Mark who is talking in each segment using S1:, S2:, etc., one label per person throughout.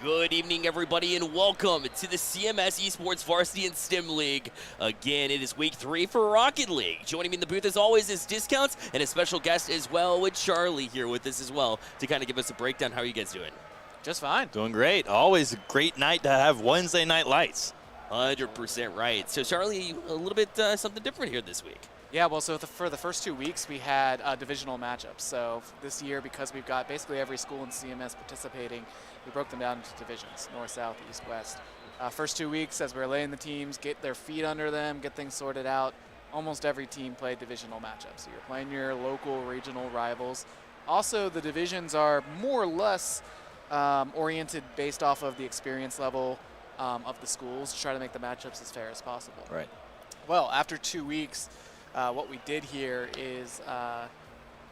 S1: Good evening, everybody, and welcome to the CMS Esports Varsity and STEM League. Again, it is week 3 for Rocket League. Joining me in the booth, as always, is Discounts and a special guest as well, with Charlie here with us as well to kind of give us a breakdown. How are you guys doing?
S2: Just fine.
S3: Doing great. Always a great night to have Wednesday night lights.
S1: 100% right. So, Charlie, a little bit something different here this week.
S2: Yeah, well, so for the first 2 weeks, we had divisional matchups. So this year, because we've got basically every school in CMS participating, we broke them down into divisions, north, south, east, west. First 2 weeks, as we were laying the teams, get their feet under them, get things sorted out, almost every team played divisional matchups. So you're playing your local, regional rivals. Also, the divisions are more or less oriented based off of the experience level of the schools to try to make the matchups as fair as possible.
S3: Right.
S2: Well, after 2 weeks, what we did here is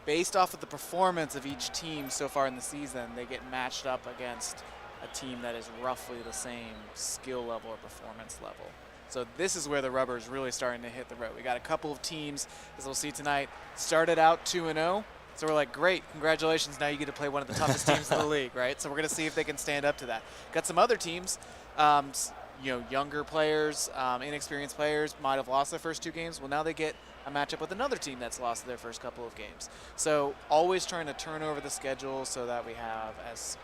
S2: based off of the performance of each team so far in the season, they get matched up against a team that is roughly the same skill level or performance level. So this is where the rubber is really starting to hit the road. We got a couple of teams, as we'll see tonight, started out 2-0. So we're like, great, congratulations, now you get to play one of the toughest teams in the league, right? So we're going to see if they can stand up to that. Got some other teams, younger players, inexperienced players might have lost their first 2 games. Well, now they get a matchup with another team that's lost their first couple of games. So always trying to turn over the schedule so that we have as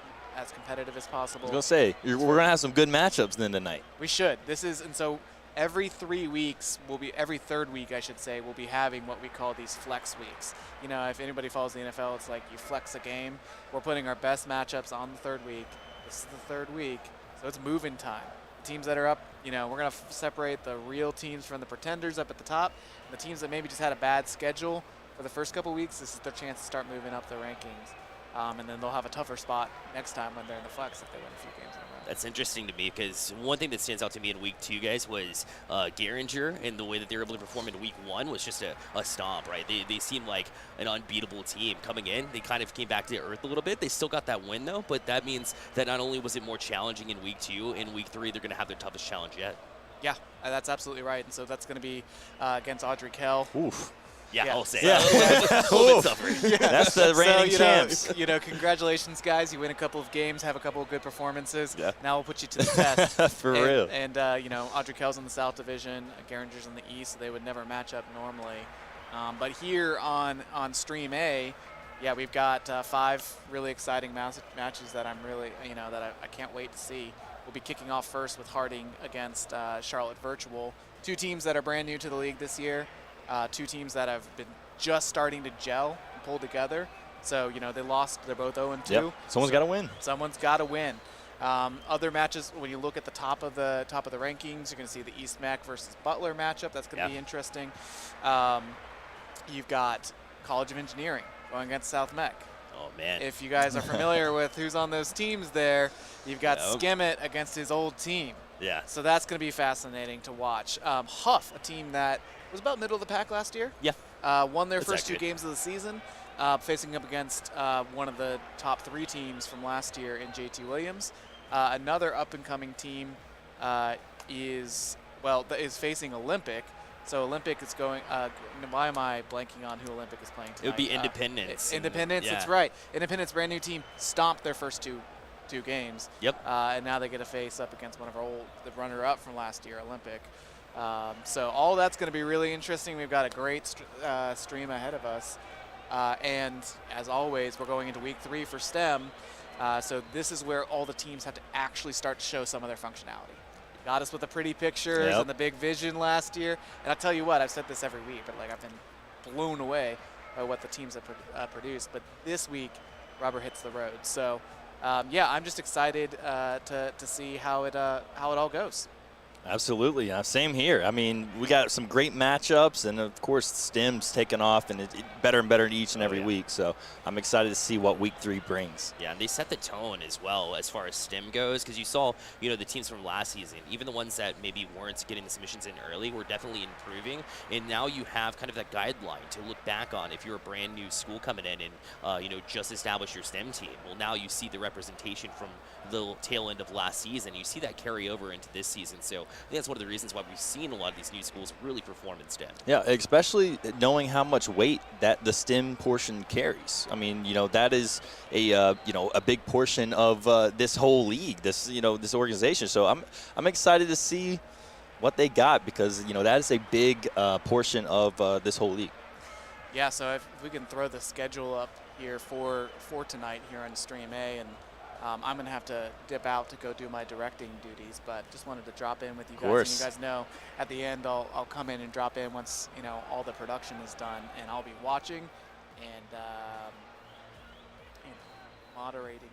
S2: competitive as possible.
S3: I was going to say, we're going to have some good matchups then tonight.
S2: We should. And so every 3 weeks, every third week, I should say, we'll be having what we call these flex weeks. You know, if anybody follows the NFL, it's like you flex a game. We're putting our best matchups on the third week. This is the third week, so it's moving time. Teams that are up, we're going to separate the real teams from the pretenders up at the top. And the teams that maybe just had a bad schedule for the first couple weeks, this is their chance to start moving up the rankings. And then they'll have a tougher spot next time when they're in the flex if they win a few games in a row.
S1: That's interesting to me because one thing that stands out to me in week 2, guys, was Geringer, and the way that they were able to perform in week 1 was just a stomp, right? They seemed like an unbeatable team coming in. They kind of came back to earth a little bit. They still got that win, though, but that means that not only was it more challenging in week 2, in week 3 they're going to have their toughest challenge yet.
S2: Yeah, that's absolutely right. And so that's going to be against Audrey Kell.
S1: Oof. Yeah, I'll say.
S3: Yeah. That's the reigning champs.
S2: Congratulations, guys. You win a couple of games, have a couple of good performances.
S3: Yeah.
S2: Now we'll put you to the test.
S3: For real.
S2: And Audrey Kell's in the South Division, Geringer's in the East, so they would never match up normally. But here on Stream A, yeah, we've got 5 really exciting matches that I'm really, that I can't wait to see. We'll be kicking off first with Harding against Charlotte Virtual. 2 teams that are brand new to the league this year. 2 teams that have been just starting to gel and pull together. So, they lost. They're both 0-2.
S3: Yep. Someone's got to win.
S2: Someone's got to win. Other matches, when you look at the top of the rankings, you're going to see the East Mac versus Butler matchup. That's going to be interesting. You've got College of Engineering going against South Mech.
S1: Oh, man.
S2: If you guys are familiar with who's on those teams there, you've got Skimmett against his old team.
S1: Yeah.
S2: So that's going to be fascinating to watch. Huff, a team that was about middle of the pack last year.
S1: Yeah.
S2: Won their first 2 games of the season, facing up against one of the top 3 teams from last year in JT Williams. Another up-and-coming team is facing Olympic. So Olympic is going. Why am I blanking on who Olympic is playing tonight?
S1: It would be Independence.
S2: Independence. That's right. Independence, brand new team, stomped their first two games.
S1: Yep.
S2: And now they get to face up against one of our the runner-up from last year, Olympic. So all that's going to be really interesting. We've got a great stream ahead of us. And as always, we're going into week 3 for STEM. So this is where all the teams have to actually start to show some of their functionality. Got us with the pretty pictures and the big vision last year. And I'll tell you what, I've said this every week, but I've been blown away by what the teams have produced. But this week, rubber hits the road. So, I'm just excited to see how it all goes.
S3: Absolutely. Same here. I mean, we got some great matchups, and of course, STEM's taken off, and it's better and better each and every week. So I'm excited to see what week 3 brings.
S1: Yeah, and they set the tone as well as far as STEM goes, because you saw, the teams from last season, even the ones that maybe weren't getting the submissions in early, were definitely improving. And now you have kind of that guideline to look back on if you're a brand new school coming in and, just establish your STEM team. Well, now you see the representation from the tail end of last season. You see that carry over into this season. So think that's one of the reasons why we've seen a lot of these new schools really perform in STEM.
S3: Yeah, especially knowing how much weight that the STEM portion carries. I mean, that is a a big portion of this whole league, this this organization. So I'm excited to see what they got, because that is a big portion of this whole league.
S2: Yeah, so if we can throw the schedule up here for tonight here on Stream A, and I'm going to have to dip out to go do my directing duties, but just wanted to drop in with you guys. And you guys know at the end I'll come in and drop in once all the production is done, and I'll be watching and moderating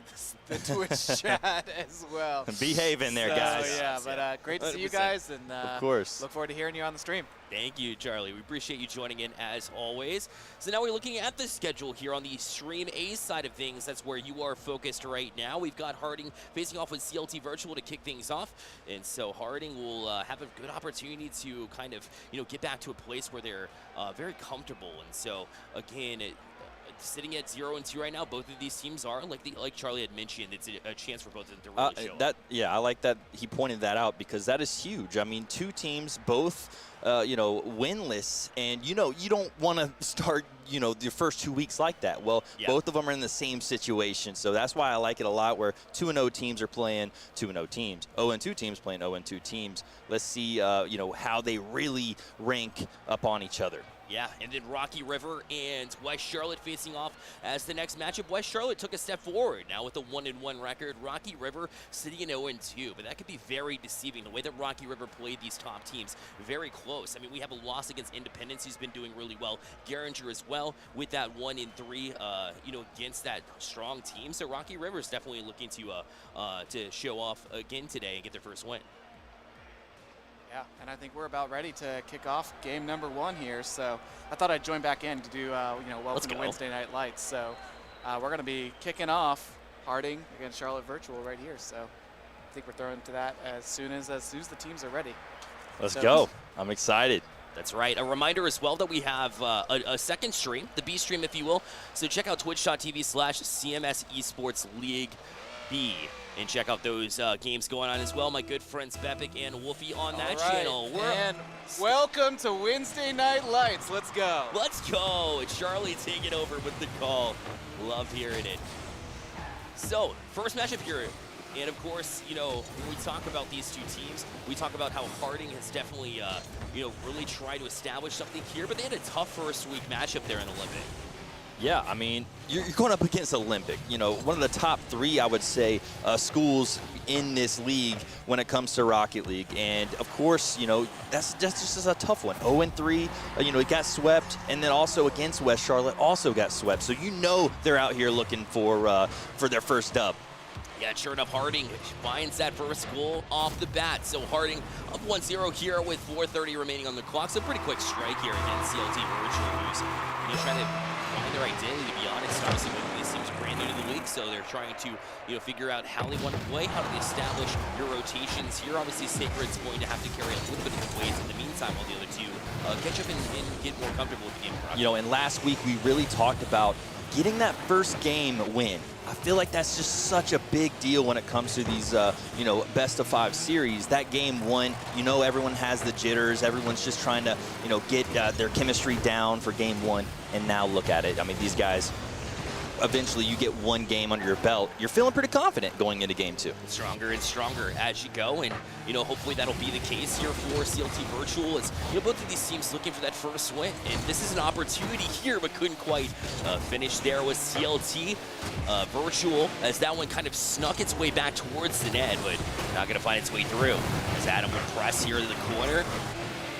S2: the Twitch chat as well.
S3: Behave in there, guys.
S2: So, yeah, but great to see you guys, and
S3: of course,
S2: look forward to hearing you on the stream.
S1: Thank you, Charlie. We appreciate you joining in as always. So now we're looking at the schedule here on the Stream A side of things. That's where you are focused right now. We've got Harding facing off with CLT Virtual to kick things off. And so Harding will have a good opportunity to kind of, get back to a place where they're very comfortable. And so, again, sitting at 0-2 right now, both of these teams are, like Charlie had mentioned, it's a chance for both of them to really show up.
S3: Yeah, I like that he pointed that out, because that is huge. I mean, two teams, both winless, and you don't want to start your first 2 weeks like that. Well, both of them are in the same situation, so that's why I like it a lot, where 2-0 teams are playing 2-0 teams, 0-2 teams playing 0-2 teams. Let's see how they really rank up on each other.
S1: Yeah, and then Rocky River and West Charlotte facing off as the next matchup. West Charlotte took a step forward now with a 1-1 record. Rocky River sitting in 0-2, but that could be very deceiving. The way that Rocky River played these top teams, very close. I mean, we have a loss against Independence, who's been doing really well. Garinger as well with that 1-3, against that strong team. So Rocky River is definitely looking to show off again today and get their first win.
S2: Yeah, and I think we're about ready to kick off game number 1 here. So I thought I'd join back in to do, welcome to Wednesday Night Lights. So we're going to be kicking off Harding against Charlotte Virtual right here. So I think we're throwing to that as soon as the teams are ready.
S3: Let's go. I'm excited.
S1: That's right. A reminder as well that we have a second stream, the B stream, if you will. So check out twitch.tv/CMS Esports League B. And check out those games going on as well. My good friends Bepic and Wolfie on that channel.
S2: And welcome to Wednesday Night Lights. Let's go.
S1: Let's go. Charlie taking over with the call. Love hearing it. So, first matchup here. And of course, when we talk about these two teams, we talk about how Harding has definitely, really tried to establish something here. But they had a tough first week matchup there in Olympic.
S3: Yeah, I mean, you're going up against Olympic, one of the top 3, I would say, schools in this league when it comes to Rocket League. And, of course, that's just a tough one. 0-3, it got swept, and then also against West Charlotte also got swept. So they're out here looking for their first dub.
S1: Yeah, sure enough, Harding finds that first goal off the bat. So Harding up 1-0 here with 4:30 remaining on the clock. So pretty quick strike here against CLT Virtual, who's trying to find their identity, to be honest. Obviously, both of these teams are brand new to the league, so they're trying to figure out how they want to play, how do they establish your rotations. Here, obviously, Sacred's going to have to carry a little bit of the weight in the meantime, while the other two catch up and get more comfortable with the game.
S3: And last week we really talked about getting that first game win. I feel like that's just such a big deal when it comes to these, best of 5 series. That game 1, everyone has the jitters. Everyone's just trying to, get their chemistry down for game 1. And now look at it. I mean, these guys, eventually you get 1 game under your belt. You're feeling pretty confident going into game 2.
S1: Stronger and stronger as you go. And, hopefully that'll be the case here for CLT Virtual. As, both of these teams looking for that first win. And this is an opportunity here, but couldn't quite finish there with CLT Virtual, as that one kind of snuck its way back towards the net, but not going to find its way through. As Adam will press here in the corner.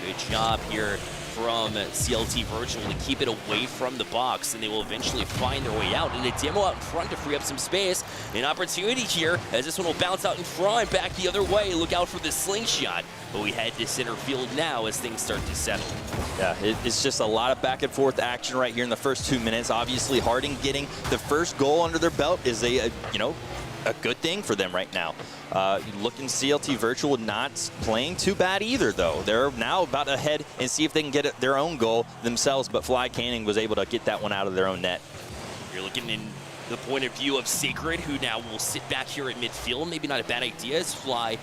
S1: Good job here from CLT Virtual to keep it away from the box, and they will eventually find their way out. And a demo out in front to free up some space. An opportunity here, as this one will bounce out in front, back the other way. Look out for the slingshot. But we head to center field now as things start to settle.
S3: Yeah, it's just a lot of back and forth action right here in the first 2 minutes. Obviously, Harding getting the first goal under their belt is a good thing for them right now. Looking CLT Virtual not playing too bad either, though. They're now about to head and see if they can get their own goal themselves, but Fly Canning was able to get that one out of their own net.
S1: You're looking in the point of view of Sacred, who now will sit back here at midfield. Maybe not a bad idea as Fly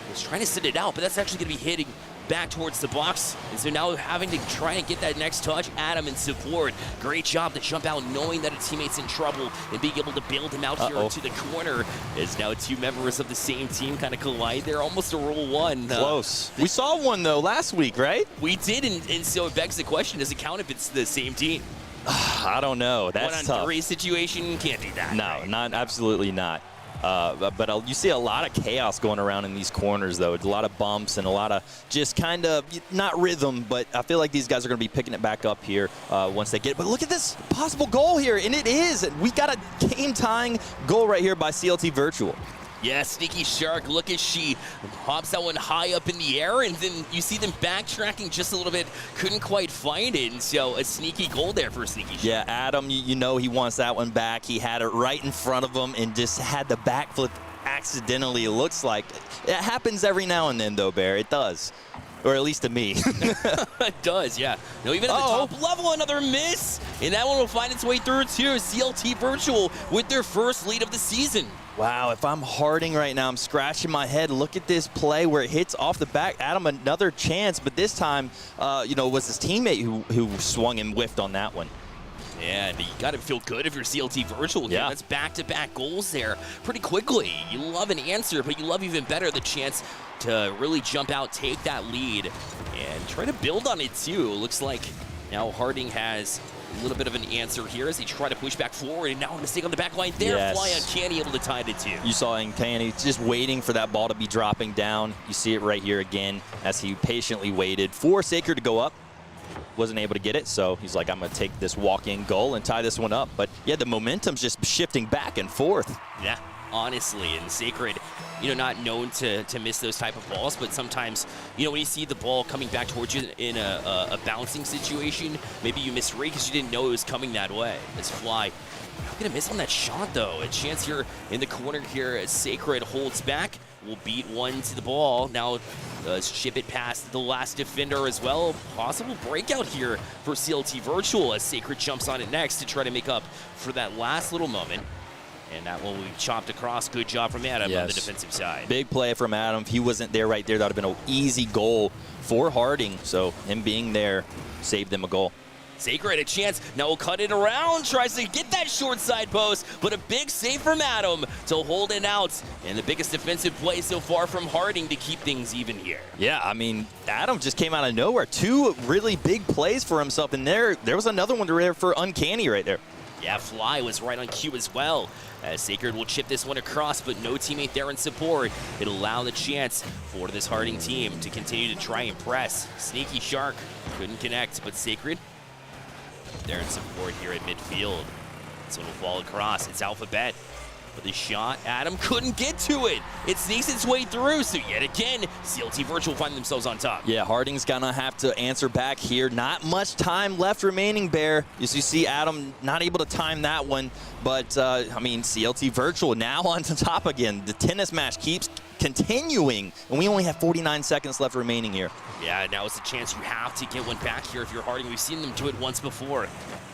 S1: was trying to send it out, but that's actually going to be hitting back towards the box. And so now having to try and get that next touch, Adam in support. Great job to jump out knowing that a teammate's in trouble and being able to bail him out here to the corner. As now two members of the same team kind of collide there, almost a roll one.
S3: Close. We saw one, though, last week, right?
S1: We did, and so it begs the question, does it count if it's the same team?
S3: I don't know. That's
S1: tough.
S3: 1-on-3
S1: situation, can't do that.
S3: No,
S1: right?
S3: absolutely not. But you see a lot of chaos going around in these corners, though. A lot of bumps and a lot of just kind of, not rhythm, but I feel like these guys are going to be picking it back up here once they get it. But look at this possible goal here, and it is. We got a game-tying goal right here by CLT Virtual.
S1: Yeah, Sneaky Shark, look as she hops that one high up in the air, and then you see them backtracking just a little bit, couldn't quite find it, and so a sneaky goal there for Sneaky Shark.
S3: Yeah, Adam, you know he wants that one back. He had it right in front of him and just had the backflip accidentally, it looks like. It happens every now and then, though, Bear. It does. Or at least to me.
S1: It does, yeah. No, even at the top level, another miss, and that one will find its way through, too. CLT Virtual with their first lead of the season.
S3: Wow, if I'm Harding right now, I'm scratching my head. Look at this play where it hits off the back. Adam, another chance, but this time, it was his teammate who swung and whiffed on that one.
S1: Yeah, and you got to feel good if you're CLT Virtual here.
S3: Yeah.
S1: That's back-to-back goals there pretty quickly. You love an answer, but you love even better the chance to really jump out, take that lead, and try to build on it, too. It looks like now Harding has a little bit of an answer here as they try to push back forward, and now a mistake on the back line there.
S3: Yes.
S1: Fly Uncanny able to tie it too.
S3: You saw Uncanny just waiting for that ball to be dropping down. You see it right here again as he patiently waited for Sacred to go up. Wasn't able to get it, so he's like, I'm going to take this walk-in goal and tie this one up. But, yeah, the momentum's just shifting back and forth.
S1: Yeah, honestly, and Sacred, not known to miss those type of balls, but sometimes, when you see the ball coming back towards you in a bouncing situation, maybe you misread because you didn't know it was coming that way. As Fly, not going to miss on that shot, though. A chance here in the corner here as Sacred holds back. Will beat one to the ball. Now ship it past the last defender as well. Possible breakout here for CLT Virtual as Sacred jumps on it next to try to make up for that last little moment. And that one will be chopped across. Good job from Adam on the defensive side.
S3: Big play from Adam. If he wasn't there right there, that would have been an easy goal for Harding. So him being there saved them a goal.
S1: Sacred a chance. Now will cut it around. Tries to get that short side post, but a big save from Adam to hold it out. And the biggest defensive play so far from Harding to keep things even here.
S3: Yeah, I mean, Adam just came out of nowhere. Two really big plays for himself. And there was another one there for Uncanny right there.
S1: Yeah, Fly was right on cue as well. Sacred will chip this one across, but no teammate there in support. It'll allow the chance for this Harding team to continue to try and press. Sneaky Shark couldn't connect, but Sacred there in support here at midfield. This one will fall across. It's Alphabet for the shot. Adam couldn't get to it. It sneaks its way through, so yet again, CLT Virtual find themselves on top.
S3: Yeah, Harding's gonna have to answer back here. Not much time left remaining, Bear. As you see, Adam not able to time that one, but I mean, CLT Virtual now on top again. The tennis match keeps continuing, and we only have 49 seconds left remaining here.
S1: Yeah, now it's a chance you have to get one back here if you're Harding. We've seen them do it once before.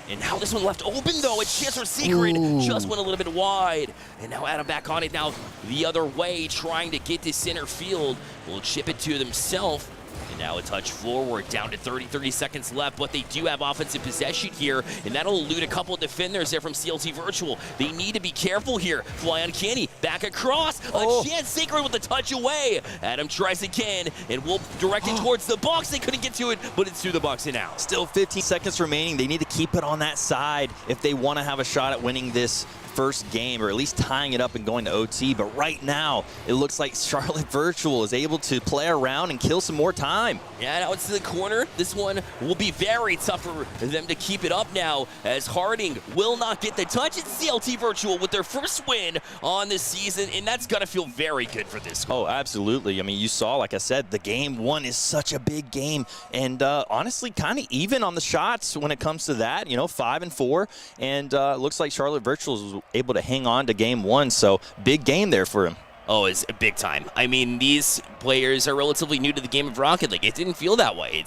S1: And now this one left open, though. A chance for Sacred. Just went a little bit wide. And now Adam back on it now the other way, trying to get to center field. Will chip it to himself. And now a touch forward, down to 30 seconds left, but they do have offensive possession here, and that'll elude a couple of defenders there from CLT Virtual. They need to be careful here. Fly Uncanny, back across, a chance, Sacred with a touch away. Adam tries again, and will direct it towards the box. They couldn't get to it, but it's through the box and out.
S3: Still 15 seconds remaining. They need to keep it on that side if they want to have a shot at winning this first game, or at least tying it up and going to OT. But right now, it looks like Charlotte Virtual is able to play around and kill some more time.
S1: Yeah, now it's to the corner. This one will be very tough for them to keep it up now, as Harding will not get the touch. It's CLT Virtual with their first win on this season, and that's got to feel very good for this squad.
S3: Oh, absolutely. I mean, you saw, like I said, the game one is such a big game, and honestly, kind of even on the shots when it comes to that, 5-4, and looks like Charlotte Virtual was able to hang on to game one, so big game there for him.
S1: Oh, it's big time. I mean, these players are relatively new to the game of Rocket League. It didn't feel that way.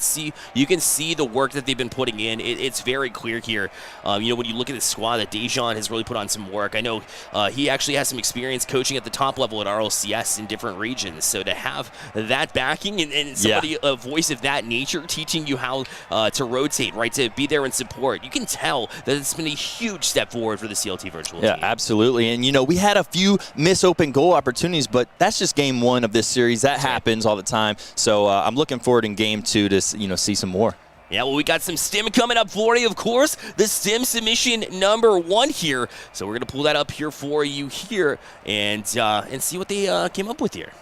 S1: You can see the work that they've been putting in. It's very clear here. When you look at the squad, that Dejan has really put on some work. I know he actually has some experience coaching at the top level at RLCS in different regions. So to have that backing and somebody, a voice of that nature, teaching you how to rotate, right, to be there and support, you can tell that it's been a huge step forward for the CLT Virtual team.
S3: Yeah, absolutely. And, we had a few miss open goal opportunities, but that's just game one of this series. That happens all the time. So I'm looking forward in game two to, see some more.
S1: Yeah, well, we got some stim coming up for you, of course. The stim submission number 1 here. So we're going to pull that up here for you here and see what they came up with here.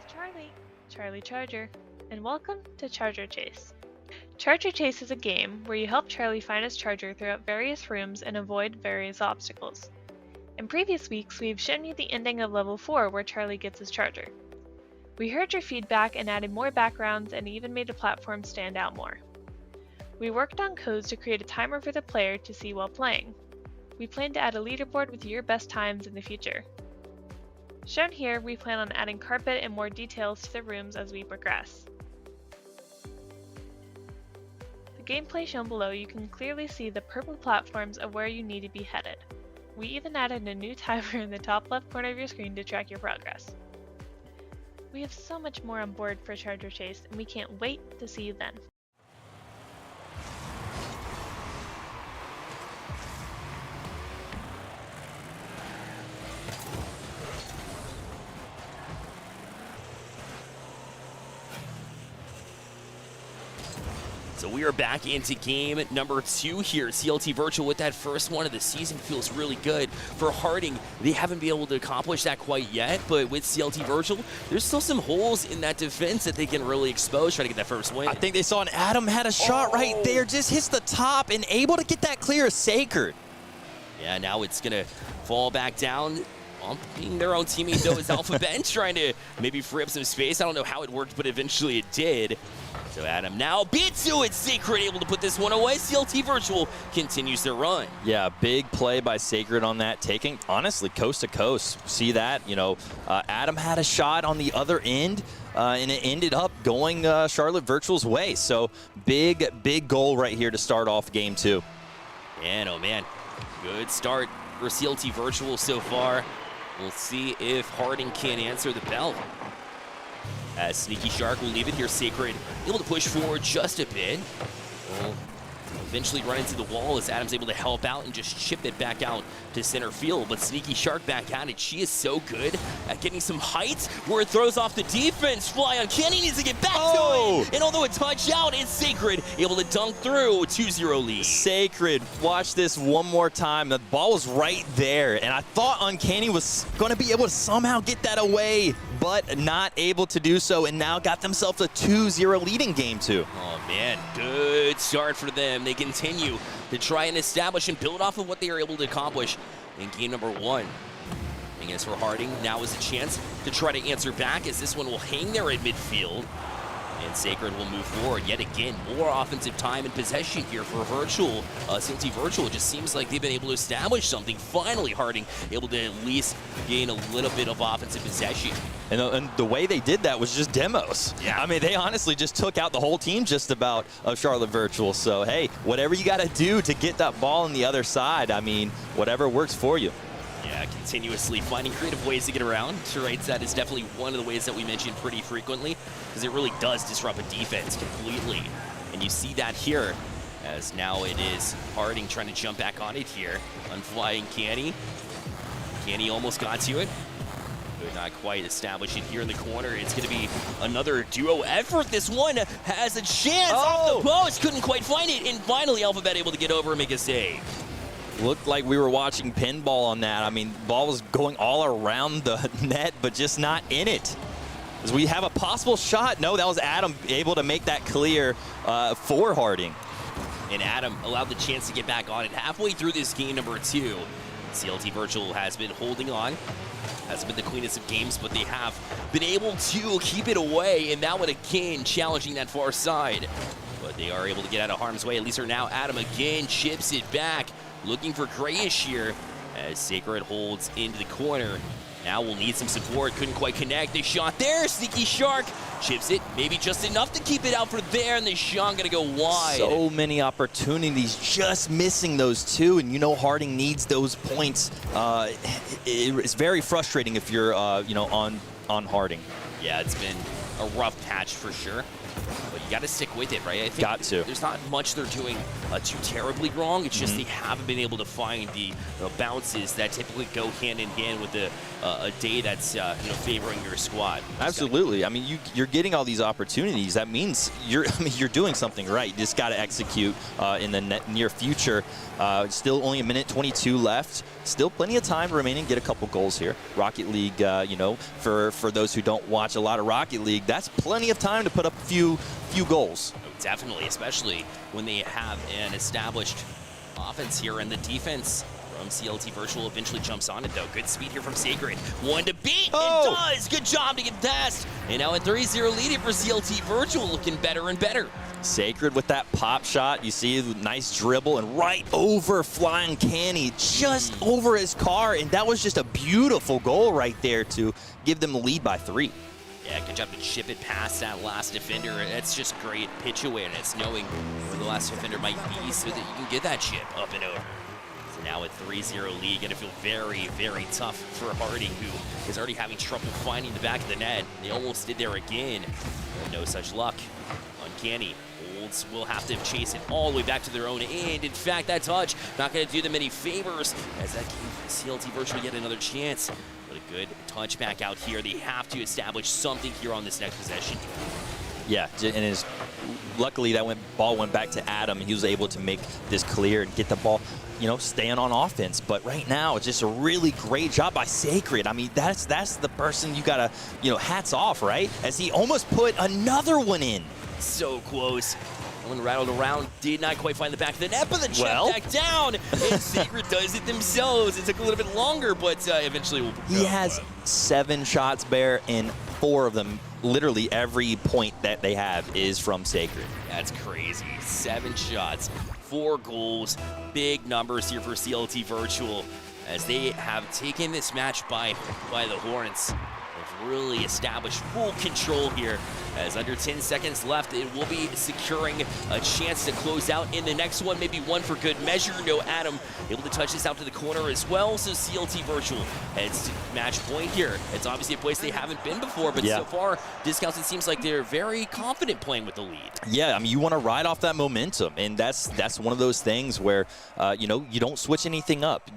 S4: This is Charlie Charger, and welcome to Charger Chase. Charger Chase is a game where you help Charlie find his charger throughout various rooms and avoid various obstacles. In previous weeks, we've shown you the ending of level 4 where Charlie gets his charger. We heard your feedback and added more backgrounds and even made the platform stand out more. We worked on codes to create a timer for the player to see while playing. We plan to add a leaderboard with your best times in the future. Shown here, we plan on adding carpet and more details to the rooms as we progress. The gameplay shown below, you can clearly see the purple platforms of where you need to be headed. We even added a new timer in the top left corner of your screen to track your progress. We have so much more on board for Charger Chase, and we can't wait to see you then.
S1: So we are back into game number 2 here. CLT Virtual with that first one of the season feels really good. For Harding, they haven't been able to accomplish that quite yet, but with CLT Virtual, there's still some holes in that defense that they can really expose, try to get that first win.
S3: I think they saw an Adam had a shot right there, just hits the top and able to get that clear as Sacred.
S1: Yeah, now it's going to fall back down. Being their own teammate, though, is Alphabet trying to maybe free up some space. I don't know how it worked, but eventually it did. So Adam now beat to it. Sacred able to put this one away. CLT Virtual continues their run.
S3: Yeah, big play by Sacred on that, taking, honestly, coast to coast. See that? Adam had a shot on the other end, and it ended up going Charlotte Virtual's way. So big goal right here to start off game 2.
S1: And, oh, man, good start for CLT Virtual so far. We'll see if Harding can answer the bell. As Sneaky Shark will leave it here. Sacred able to push forward just a bit. Will eventually run into the wall as Adam's able to help out and just chip it back out to center field. But Sneaky Shark back at it. She is so good at getting some height where it throws off the defense. Fly on Kenny needs to get back to it. And although a touchdown, it's Sacred able to dunk through. 2-0 lead.
S3: Sacred, watch this one more time. The ball was right there, and I thought Uncanny was going to be able to somehow get that away, but not able to do so, and now got themselves a 2-0 lead in game 2.
S1: Oh, man, good start for them. They continue to try and establish and build off of what they are able to accomplish in game number 1. And as for Harding, now is a chance to try to answer back as this one will hang there at midfield. And Sacred will move forward yet again. More offensive time and possession here for Virtual. CLT Virtual, just seems like they've been able to establish something. Finally, Harding able to at least gain a little bit of offensive possession.
S3: And the way they did that was just demos.
S1: Yeah.
S3: I mean, they honestly just took out the whole team just about of Charlotte Virtual. So, hey, whatever you got to do to get that ball on the other side, I mean, whatever works for you.
S1: Yeah, continuously finding creative ways to get around. Right, that is definitely one of the ways that we mention pretty frequently, because it really does disrupt a defense completely. And you see that here, as now it is Harding trying to jump back on it here. Unflying Canny. Canny almost got to it. Could not quite establish it here in the corner. It's going to be another duo effort. This one has a chance off the post. Couldn't quite find it. And finally, Alphabet able to get over and make a save.
S3: Looked like we were watching pinball on that. I mean, ball was going all around the net, but just not in it. As we have a possible shot. No, that was Adam able to make that clear for Harding.
S1: And Adam allowed the chance to get back on it halfway through this game number 2. CLT Virtual has been holding on. Hasn't been the cleanest of games, but they have been able to keep it away. And that one again challenging that far side. But they are able to get out of harm's way. At least are now Adam again chips it back. Looking for Grayish here as Sacred holds into the corner. Now we'll need some support. Couldn't quite connect. The shot there. Sneaky Shark chips it. Maybe just enough to keep it out for there. And the shot going to go wide.
S3: So many opportunities, just missing those two. And you know Harding needs those points. It's very frustrating if you're, on Harding.
S1: Yeah, it's been a rough patch for sure. But you got to stick with it, right? I think there's not much they're doing too terribly wrong. It's just they haven't been able to find the bounces that typically go hand in hand with a day that's favoring your squad.
S3: Absolutely. I mean, you're getting all these opportunities. That means you're doing something right. You just got to execute in the near future. Still only 1:22 left. Still plenty of time remaining. Get a couple goals here. Rocket League, for those who don't watch a lot of Rocket League, that's plenty of time to put up a few goals.
S1: Definitely, especially when they have an established offense here, and the defense from CLT Virtual eventually jumps on it, though. Good speed here from Sacred. One to beat. It does. Good job to get past. And now a 3-0 lead for CLT Virtual, looking better and better.
S3: Sacred with that pop shot. You see nice dribble and right over Flying Canny, just over his car. And that was just a beautiful goal right there to give them the lead by 3.
S1: Yeah, good job to chip it past that last defender. It's just great pitch awareness, knowing where the last defender might be so that you can get that chip up and over. So now a 3-0 lead, going to feel very, very tough for Harding, who is already having trouble finding the back of the net. They almost did there again. No such luck. Uncanny. Olds will have to chase it all the way back to their own end. In fact, that touch not going to do them any favors, as that gave CLT Virtual yet another chance. But a good touch back out here. They have to establish something here on this next possession.
S3: Yeah, and luckily that ball went back to Adam, and he was able to make this clear and get the ball, staying on offense. But right now, it's just a really great job by Sacred. I mean, that's the person you gotta, hats off, right? As he almost put another one in.
S1: So close. One rattled around, did not quite find the back of the net, but the check back down. And Sacred does it themselves. It took a little bit longer, but eventually we'll
S3: He has 7 shots, Bear, and 4 of them, literally every point that they have is from Sacred.
S1: That's crazy. 7 shots, 4 goals. Big numbers here for CLT Virtual, as they have taken this match by the horns. They've really established full control here. As under 10 seconds left, it will be securing a chance to close out in the next one, maybe one for good measure. No Adam able to touch this out to the corner as well, so CLT Virtual heads to match point here. It's obviously a place they haven't been before, but so far, Discounts, it seems like they're very confident playing with the lead.
S3: Yeah, I mean, you want to ride off that momentum, and that's one of those things where, you don't switch anything up.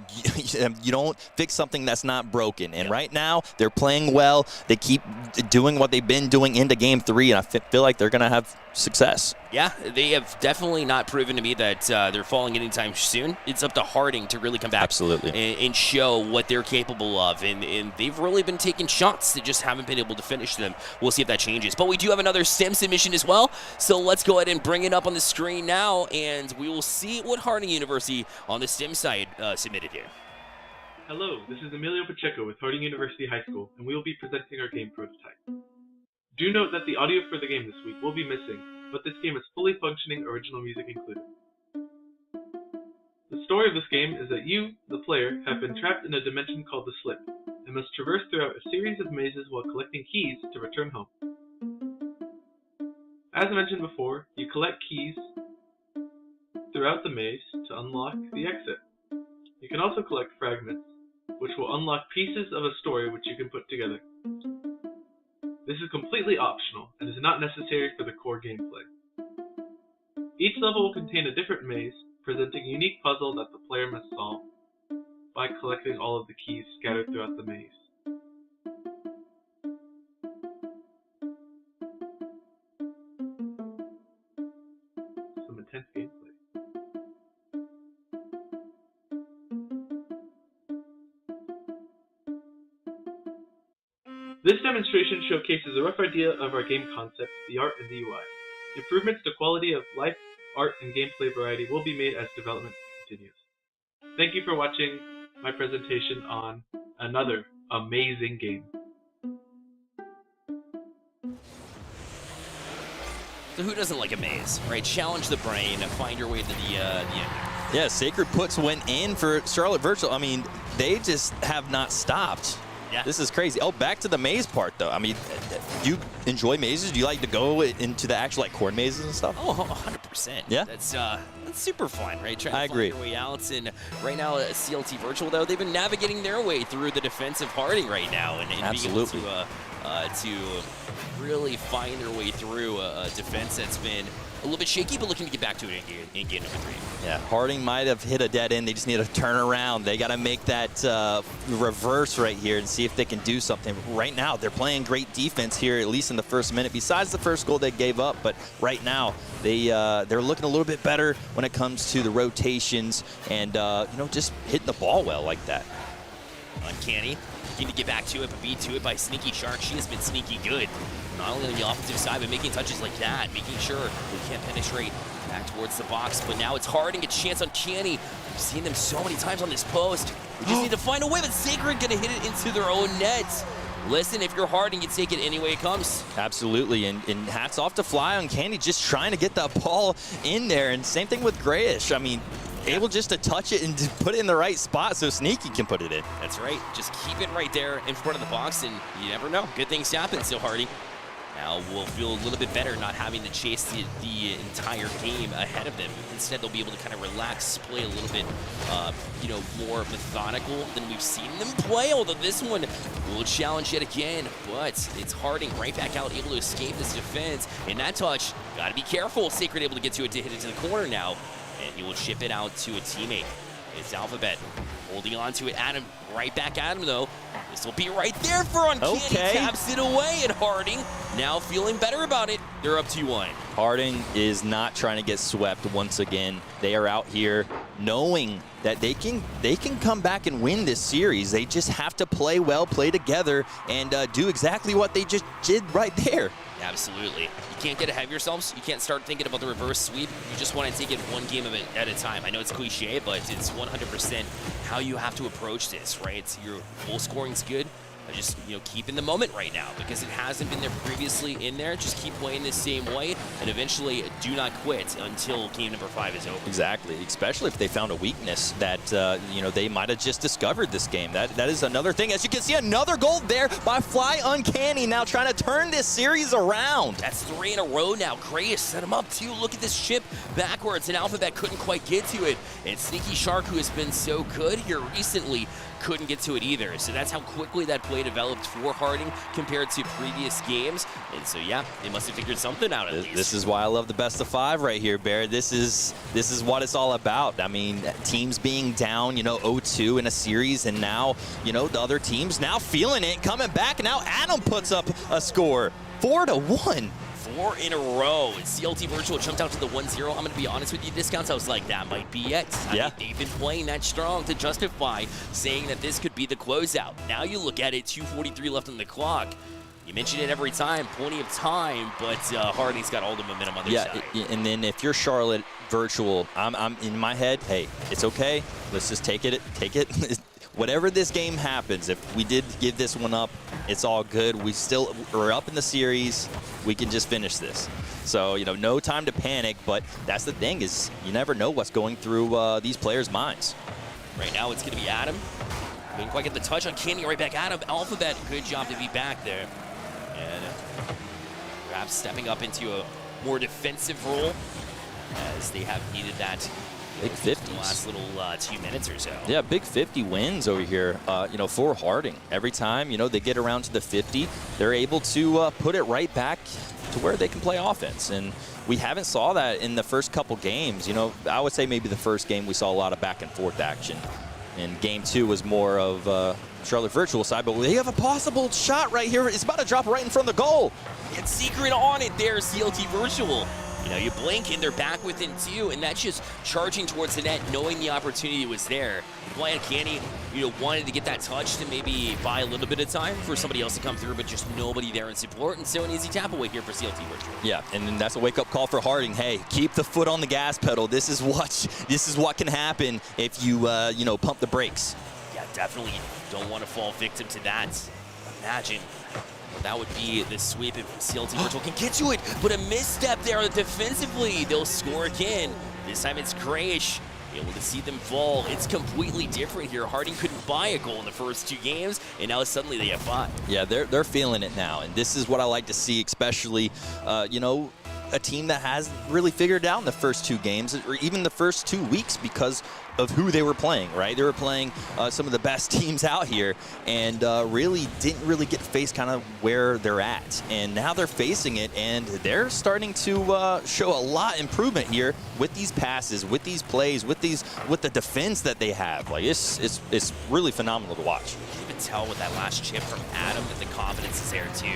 S3: You don't fix something that's not broken, and right now, they're playing well. They keep doing what they've been doing into Game 3, and I feel like they're going to have success.
S1: Yeah, they have definitely not proven to me that they're falling anytime soon. It's up to Harding to really come back and show what they're capable of. And they've really been taking shots that just haven't been able to finish them. We'll see if that changes. But we do have another STEM submission as well. So let's go ahead and bring it up on the screen now, and we will see what Harding University on the STEM side submitted here.
S5: Hello, this is Emilio Pacheco with Harding University High School, and we will be presenting our game prototype. Do note that the audio for the game this week will be missing, but this game is fully functioning, original music included. The story of this game is that you, the player, have been trapped in a dimension called the Slip, and must traverse throughout a series of mazes while collecting keys to return home. As mentioned before, you collect keys throughout the maze to unlock the exit. You can also collect fragments, which will unlock pieces of a story which you can put together. This is completely optional and is not necessary for the core gameplay. Each level will contain a different maze, presenting a unique puzzle that the player must solve by collecting all of the keys scattered throughout the maze. Some intense gameplay. This demonstration showcases a rough idea of our game concept, the art, and the UI. Improvements to quality of life, art, and gameplay variety will be made as development continues. Thank you for watching my presentation on another amazing game.
S1: So who doesn't like a maze, right? Challenge the brain, find your way to the end.
S3: Yeah, Sacred puts one in for Charlotte Virtual. I mean, they just have not stopped.
S1: Yeah.
S3: This is crazy. Oh, back to the maze part, though. I mean, do you enjoy mazes? Do you like to go into the actual like corn mazes and stuff?
S1: Oh, 100%.
S3: Yeah?
S1: That's super fun, right? Trying to
S3: I agree.
S1: find your way out. And right now, CLT Virtual, though, they've been navigating their way through the defensive Harding right now. And
S3: Absolutely.
S1: being able to really find their way through a defense that's been a little bit shaky, but looking to get back to it in game number 3.
S3: Yeah, Harding might have hit a dead end. They just need to turn around. They got to make that reverse right here and see if they can do something. Right now, they're playing great defense here, at least in the first minute, besides the first goal they gave up. But right now, they're looking a little bit better when it comes to the rotations and, just hitting the ball well like that.
S1: Uncanny. Looking to get back to it, but beat to it by Sneaky Shark. She has been sneaky good. Not only on the offensive side, but making touches like that, making sure we can't penetrate back towards the box. But now it's Harding, a chance on Canny. We've seen them so many times on this post. We just need to find a way, but Sacred gonna hit it into their own nets. Listen, if you're Harding, you take it any way it comes.
S3: Absolutely, and hats off to Fly on Candy, just trying to get that ball in there. And same thing with Grayish. I mean, able just to touch it and to put it in the right spot so Sneaky can put it in.
S1: That's right. Just keep it right there in front of the box, and you never know. Good things happen still, Harding. Now we'll feel a little bit better not having to chase the entire game ahead of them. Instead, they'll be able to kind of relax, play a little bit, more methodical than we've seen them play. Although this one will challenge yet again, but it's Harding right back out, able to escape this defense. And that touch, got to be careful. Sacred able to get to it to hit it to the corner now, and he will chip it out to a teammate. It's Alphabet holding on to it. Adam, right back at him though. This will be right there for Uncanny.
S3: Okay.
S1: Taps it away, and Harding now feeling better about it. They're up 2-1.
S3: Harding is not trying to get swept once again. They are out here knowing that they can come back and win this series. They just have to play well, play together, and do exactly what they just did right there.
S1: Absolutely. You can't get ahead of yourselves. You can't start thinking about the reverse sweep. You just want to take it one game at a time. I know it's cliche, but it's 100% how you have to approach this, right? Your goal scoring's good. Just, keep in the moment right now because it hasn't been there previously in there. Just keep playing the same way, and eventually do not quit until game number 5 is over.
S3: Exactly, especially if they found a weakness that, they might have just discovered this game. That is another thing. As you can see, another goal there by Fly Uncanny, now trying to turn this series around.
S1: That's 3 in a row now. Grace set him up too. Look at this chip backwards, and Alphabet couldn't quite get to it. And Sneaky Shark, who has been so good here recently, couldn't get to it either. So that's how quickly that play developed for Harding compared to previous games. And so, yeah, they must have figured something out at least.
S3: This is why I love the best of 5 right here, Bear. This is what it's all about. I mean, teams being down, 0-2 in a series, and now, the other teams now feeling it, coming back, and now Adam puts up a score, 4-1.
S1: 4 in a row. CLT Virtual jumped out to the 1-0. I'm going to be honest with you, Discounts, I was like, that might be it.
S3: Yeah.
S1: I mean, they've been playing that strong to justify saying that this could be the closeout. Now you look at it, 2:43 left on the clock. You mention it every time, plenty of time, but Harding's got all the momentum on their side.
S3: Yeah, and then if you're Charlotte Virtual, I'm in my head, hey, it's okay. Let's just take it. Whatever this game happens, if we did give this one up, it's all good. We're up in the series. We can just finish this. So, no time to panic, but that's the thing is you never know what's going through these players' minds.
S1: Right now it's going to be Adam. Couldn't quite get the touch on Candy right back at him. Alphabet, good job to be back there. And perhaps stepping up into a more defensive role as they have needed that.
S3: Big 50s.
S1: The last little 2 minutes or so.
S3: Yeah, big 50 wins over here, for Harding. Every time, they get around to the 50, they're able to put it right back to where they can play offense. And we haven't saw that in the first couple games. I would say maybe the first game we saw a lot of back and forth action. And game 2 was more of Charlotte Virtual side, but they have a possible shot right here. It's about to drop right in front of the goal.
S1: It's Secret on it there, CLT Virtual. You blink and they're back within 2, and that's just charging towards the net, knowing the opportunity was there. Blind Candy, wanted to get that touch to maybe buy a little bit of time for somebody else to come through, but just nobody there in support, and so an easy tap away here for CLT Virtual.
S3: Yeah, and then that's a wake-up call for Harding. Hey, keep the foot on the gas pedal. This is what can happen if you pump the brakes.
S1: Yeah, definitely don't want to fall victim to that. Imagine. That would be the sweep if CLT Virtual can get to it, but a misstep there defensively. They'll score again. This time it's Grayish. Able to see them fall. It's completely different here. Harding couldn't by a goal in the first 2 games, and now suddenly they have 5.
S3: Yeah, they're feeling it now, and this is what I like to see, especially, you know, a team that hasn't really figured it out in the first 2 games, or even the first 2 weeks, because of who they were playing, right? They were playing some of the best teams out here, and really didn't really get to face kind of where they're at. And now they're facing it, and they're starting to show a lot improvement here with these passes, with these plays, with the defense that they have. Like it's really phenomenal to watch.
S1: You can tell with that last chip from Adam that the confidence is there too.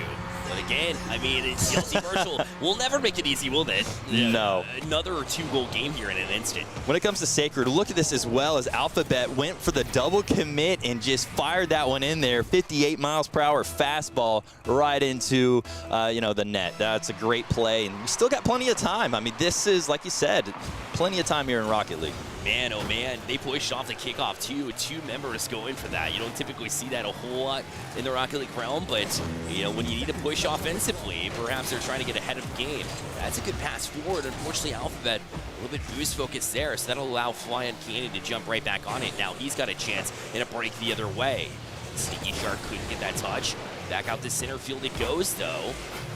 S1: But again, I mean, CLT Virtual will never make it easy, will they?
S3: No.
S1: Another 2-goal game here in an instant.
S3: When it comes to Sacred, look at this as well, as Alphabet went for the double commit and just fired that one in there. 58 miles per hour fastball right into, you know, the net. That's a great play, and we still got plenty of time. I mean, this is, like you said, plenty of time here in Rocket League.
S1: Man, oh man, they pushed off the kickoff too, with 2 members going for that. You don't typically see that a whole lot in the Rocket League realm, but you know, when you need to push offensively, perhaps they're trying to get ahead of the game. That's a good pass forward. Unfortunately, Alphabet a little bit boost focus there, so that'll allow Flying Candy to jump right back on it. Now he's got a chance in a break the other way. Sneaky Shark couldn't get that touch. Back out to center field it goes though.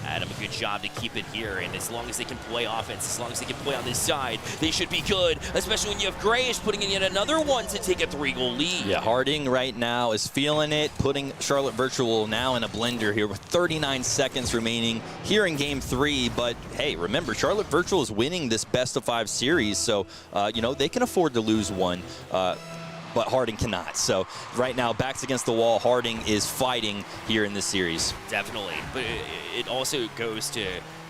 S1: Adam, a good job to keep it here, and as long as they can play offense, as long as they can play on this side, they should be good, especially when you have Grayish putting in yet another one to take a 3-goal lead.
S3: Yeah, Harding right now is feeling it, putting Charlotte Virtual now in a blender here with 39 seconds remaining here in Game 3. But, hey, remember, Charlotte Virtual is winning this best-of-5 series, so, you know, they can afford to lose one. But Harding cannot. So right now, backs against the wall, Harding is fighting here in this series.
S1: Definitely, but it also goes to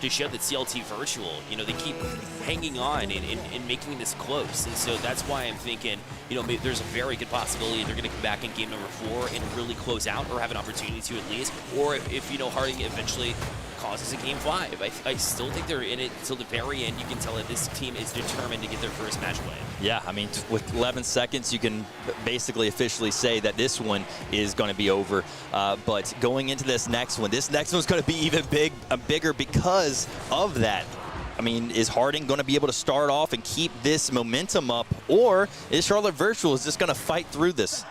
S1: show that CLT Virtual, you know, they keep hanging on and making this close. And so that's why I'm thinking, you know, maybe there's a very good possibility they're going to come back in game number 4 and really close out, or have an opportunity to at least. Or if you know, Harding eventually causes a game 5. I still think they're in it till the very end. You can tell that this team is determined to get their first match win.
S3: Yeah, I mean, with 11 seconds, you can basically officially say that this one is going to be over. But going into this next one's going to be even bigger because of that. I mean, is Harding going to be able to start off and keep this momentum up, or is Charlotte Virtual just going to fight through this?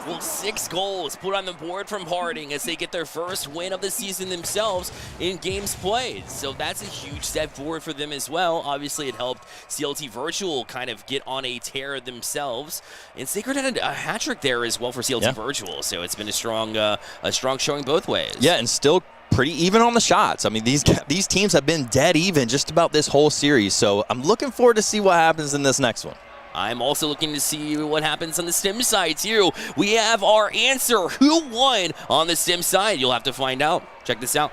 S1: Well, 6 goals put on the board from Harding as they get their first win of the season themselves in games played. So that's a huge step forward for them as well. Obviously, it helped CLT Virtual kind of get on a tear themselves. And Sacred had a hat trick there as well for CLT Virtual. So it's been a strong showing both ways.
S3: Yeah, and still pretty even on the shots. I mean, these teams have been dead even just about this whole series. So I'm looking forward to see what happens in this next one.
S1: I'm also looking to see what happens on the Stim side, too. We have our answer. Who won on the Stim side? You'll have to find out. Check this out.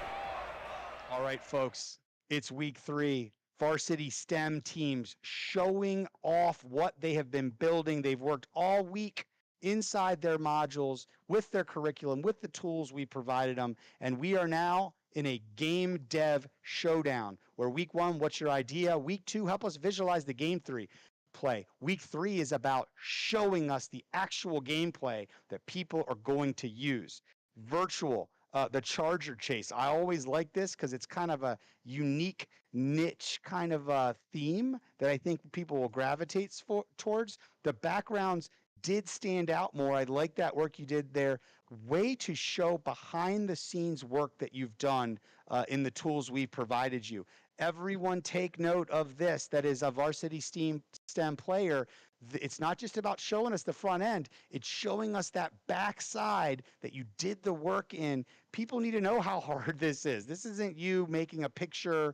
S6: All right, folks. It's week 3. Varsity STEM teams showing off what they have been building. They've worked all week inside their modules with their curriculum, with the tools we provided them. And we are now in a game dev showdown where week 1, what's your idea? Week 2, help us visualize the game 3. Play. Week 3 is about showing us the actual gameplay that people are going to use. Virtual, the Charger Chase. I always like this because it's kind of a unique niche kind of theme that I think people will gravitate towards. The backgrounds did stand out more. I like that work you did there. Way to show behind the scenes work that you've done in the tools we've provided you. Everyone take note of this. That is a varsity STEM player. It's not just about showing us the front end. It's showing us that backside that you did the work in. People need to know how hard this is. This isn't you making a picture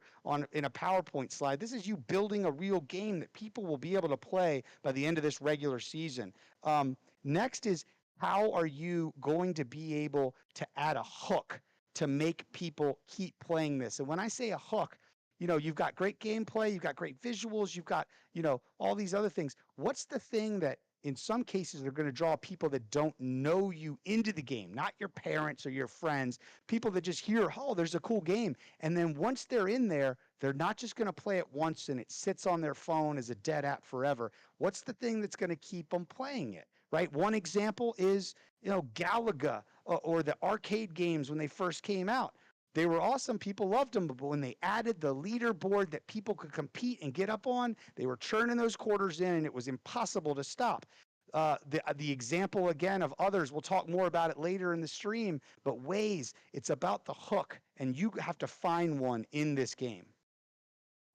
S6: in a PowerPoint slide. This is you building a real game that people will be able to play by the end of this regular season. Next is, how are you going to be able to add a hook to make people keep playing this? And when I say a hook, you know, you've got great gameplay, you've got great visuals, you've got, you know, all these other things. What's the thing that in some cases are going to draw people that don't know you into the game, not your parents or your friends, people that just hear, oh, there's a cool game. And then once they're in there, they're not just going to play it once and it sits on their phone as a dead app forever. What's the thing that's going to keep them playing it, right? One example is, you know, Galaga or the arcade games when they first came out. They were awesome. People loved them. But when they added the leaderboard that people could compete and get up on, they were churning those quarters in, and it was impossible to stop. the example again of others. We'll talk more about it later in the stream. But Waze, it's about the hook, and you have to find one in this game.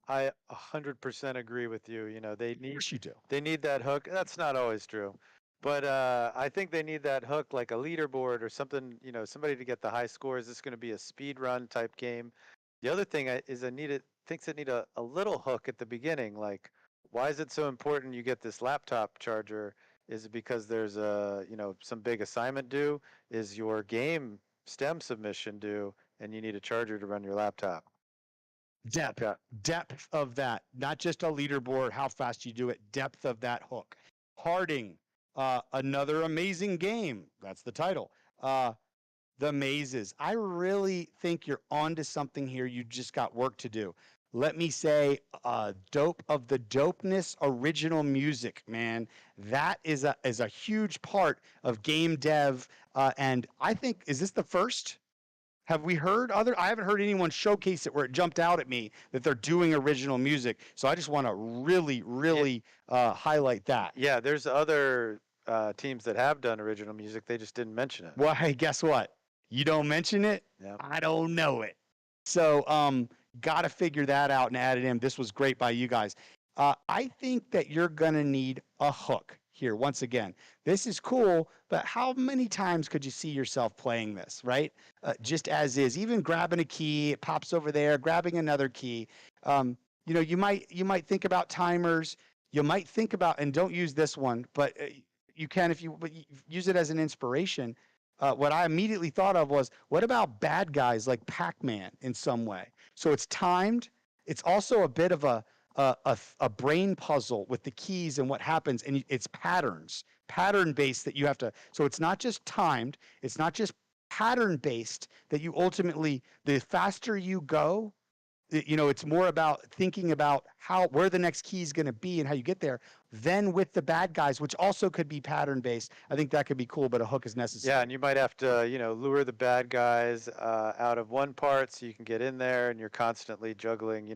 S7: I 100% agree with you. You know,
S6: Of course you do.
S7: they need that hook. That's not always true, but I think they need that hook, like a leaderboard or something. You know, somebody to get the high scores. This is going to be a speed run type game. The other thing is thinks it need a little hook at the beginning. Like, why is it so important you get this laptop charger? Is it because there's some big assignment due? Is your game STEM submission due, and you need a charger to run your laptop?
S6: Depth of that, not just a leaderboard, how fast you do it, depth of that hook. Harding, another amazing game. That's the title. The mazes. I really think you're onto something here. You just got work to do. Let me say, dope of the dopeness original music, man. That is a huge part of game dev. And I think, is this the first? Have we heard I haven't heard anyone showcase it where it jumped out at me that they're doing original music. So I just want to really highlight that.
S7: Yeah, there's other teams that have done original music. They just didn't mention it.
S6: Well, hey, guess what? You don't mention it,
S7: Yep.
S6: I don't know it. So got to figure that out and add it in. This was great by you guys. I think that you're going to need a hook here. Once again, this is cool, but how many times could you see yourself playing this, right? Just as is, even grabbing a key, it pops over there, grabbing another key. You might think about timers. You might think about, and don't use this one, but you can if you use it as an inspiration. What I immediately thought of was, what about bad guys like Pac-Man in some way? So it's timed. It's also a bit of a brain puzzle with the keys and what happens, and it's pattern-based that you have to. So it's not just timed. It's not just pattern-based that you ultimately, the faster you go, it's more about thinking about where the next key is going to be and how you get there. Then with the bad guys, which also could be pattern-based, I think that could be cool, but a hook is necessary.
S7: Yeah, and you might have to, lure the bad guys out of one part so you can get in there, and you're constantly juggling,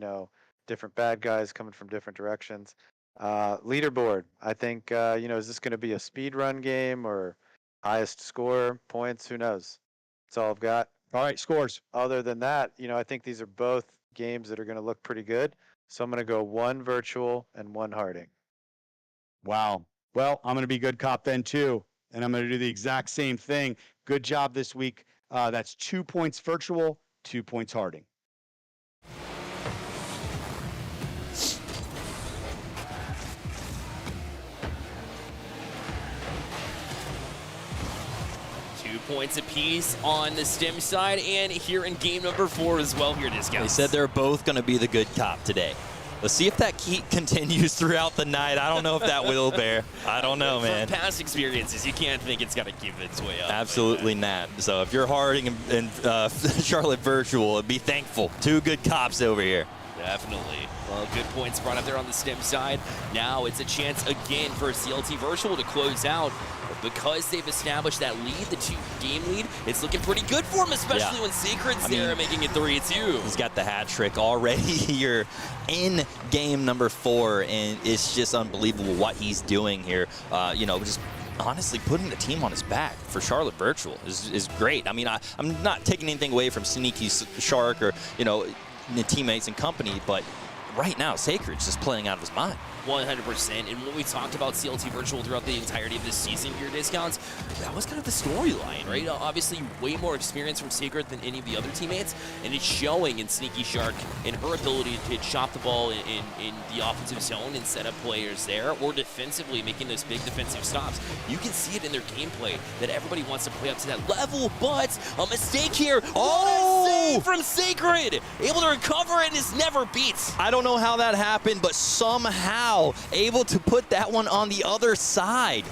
S7: different bad guys coming from different directions. Leaderboard, I think, is this going to be a speed run game or highest score, points? Who knows? That's all I've got.
S6: All right, scores.
S7: Other than that, I think these are both games that are going to look pretty good. So I'm going to go 1 virtual and 1 Harding.
S6: Wow. Well, I'm going to be good cop then too, and I'm going to do the exact same thing. Good job this week. That's 2 points virtual, 2 points Harding.
S1: Points apiece on the STEM side, and here in game number 4 as well here, Discounts.
S3: They said they're both going to be the good cop today. Let's see if that heat continues throughout the night. I don't know if that will, Bear. I don't know, man.
S1: From past experiences, you can't think it's got to give its way up.
S3: Absolutely not. So if you're Harding and Charlotte Virtual, be thankful. 2 good cops over here.
S1: Definitely. Well, good points brought up there on the STEM side. Now it's a chance again for CLT Virtual to close out. Because they've established that lead, the 2-game lead, it's looking pretty good for them, especially when Sacred's there making it 3-2.
S3: He's got the hat trick already here in game number 4, and it's just unbelievable what he's doing here. Just honestly putting the team on his back for Charlotte Virtual is great. I mean, I'm not taking anything away from Sneaky Shark or, the teammates and company, but right now, Sacred's just playing out of his mind.
S1: 100%. And when we talked about CLT Virtual throughout the entirety of this season here, Discounts, that was kind of the storyline, right? Obviously, way more experience from Sacred than any of the other teammates, and it's showing in Sneaky Shark in her ability to chop the ball in the offensive zone and set up players there, or defensively making those big defensive stops. You can see it in their gameplay that everybody wants to play up to that level, but a mistake here. Oh! What a save from Sacred! Able to recover it and is never beat.
S3: I don't know how that happened, but somehow able to put that one on the other side.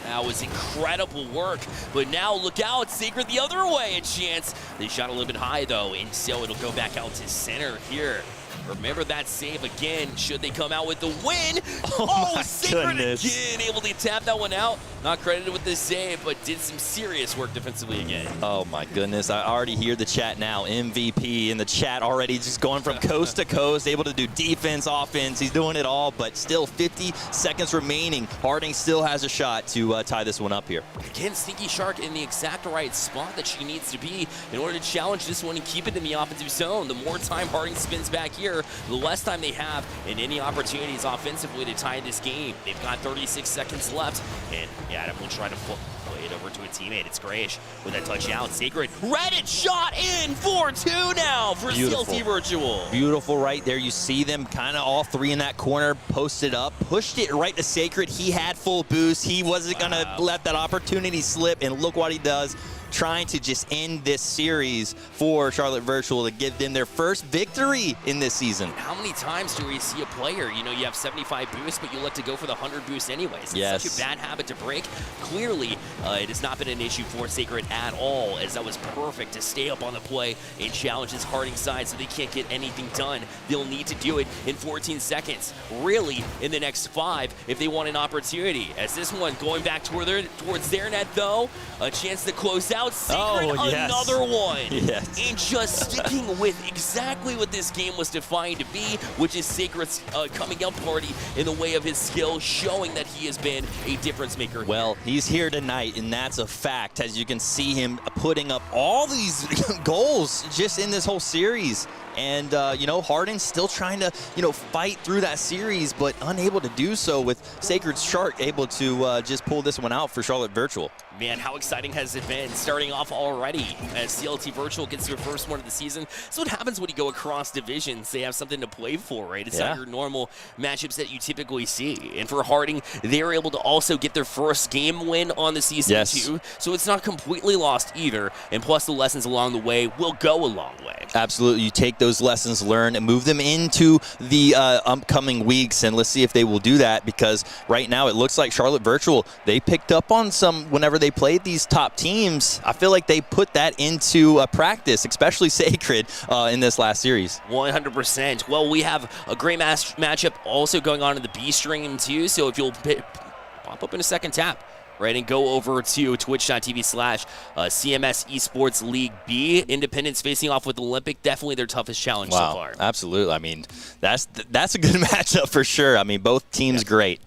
S1: That was incredible work, but now look out, Sacred the other way, a chance. They shot a little bit high though, and so it'll go back out to center here. Remember that save again, should they come out with the win.
S3: Oh my
S1: Sacred
S3: goodness.
S1: again, able to tap that one out. Not credited with the save, but did some serious work defensively again.
S3: Oh my goodness, I already hear the chat now. MVP in the chat already just going from coast to coast, able to do defense, offense. He's doing it all, but still 50 seconds remaining. Harding still has a shot to tie this one up here.
S1: Again, Stinky Shark in the exact right spot that she needs to be in order to challenge this one and keep it in the offensive zone. The more time Harding spins back here, the less time they have and any opportunities offensively to tie this game. They've got 36 seconds left, and Adam will try to play it over to a teammate. It's Grayish with a touchdown. Sacred read it, shot in 4-2 now for CLT Virtual.
S3: Beautiful right there. You see them kind of all three in that corner, posted up, pushed it right to Sacred. He had full boost. He wasn't going to let that opportunity slip, and look what he does. Trying to just end this series for Charlotte Virtual to give them their first victory in this season.
S1: How many times do we see a player, you have 75 boosts, but you let to go for the 100 boosts anyways? It's such a bad habit to break. Clearly, it has not been an issue for Sacred at all, as that was perfect to stay up on the play and challenge his Harding side so they can't get anything done. They'll need to do it in 14 seconds, really in the next 5 if they want an opportunity. As this one going back towards their net, though, a chance to close out. Sacred, another one.
S3: Yes.
S1: And just sticking with exactly what this game was defined to be, which is Sacred's coming out party in the way of his skill, showing that he has been a difference maker.
S3: Well, he's here tonight, and that's a fact, as you can see him putting up all these goals just in this whole series. And, Harding still trying to, fight through that series, but unable to do so, with Sacred Shark able to just pull this one out for Charlotte Virtual.
S1: Man, how exciting has it been starting off already as CLT Virtual gets their first one of the season. So what happens when you go across divisions? They have something to play for, right? It's not your normal matchups that you typically see. And for Harding, they were able to also get their first game win on the season too. So it's not completely lost either. And plus the lessons along the way will go a long way.
S3: Absolutely. You take those lessons learned and move them into the upcoming weeks, and let's see if they will do that, because right now it looks like Charlotte Virtual, they picked up on some whenever they played these top teams. I feel like they put that into practice, especially Sacred in this last series.
S1: 100%. Well, we have a great matchup also going on in the B stream too, so if you'll pop up in a second tap, right, and go over to twitch.tv/CMS Esports League B. Independents facing off with Olympic. Definitely their toughest challenge so far.
S3: Absolutely. I mean, that's a good matchup for sure. I mean, both teams great.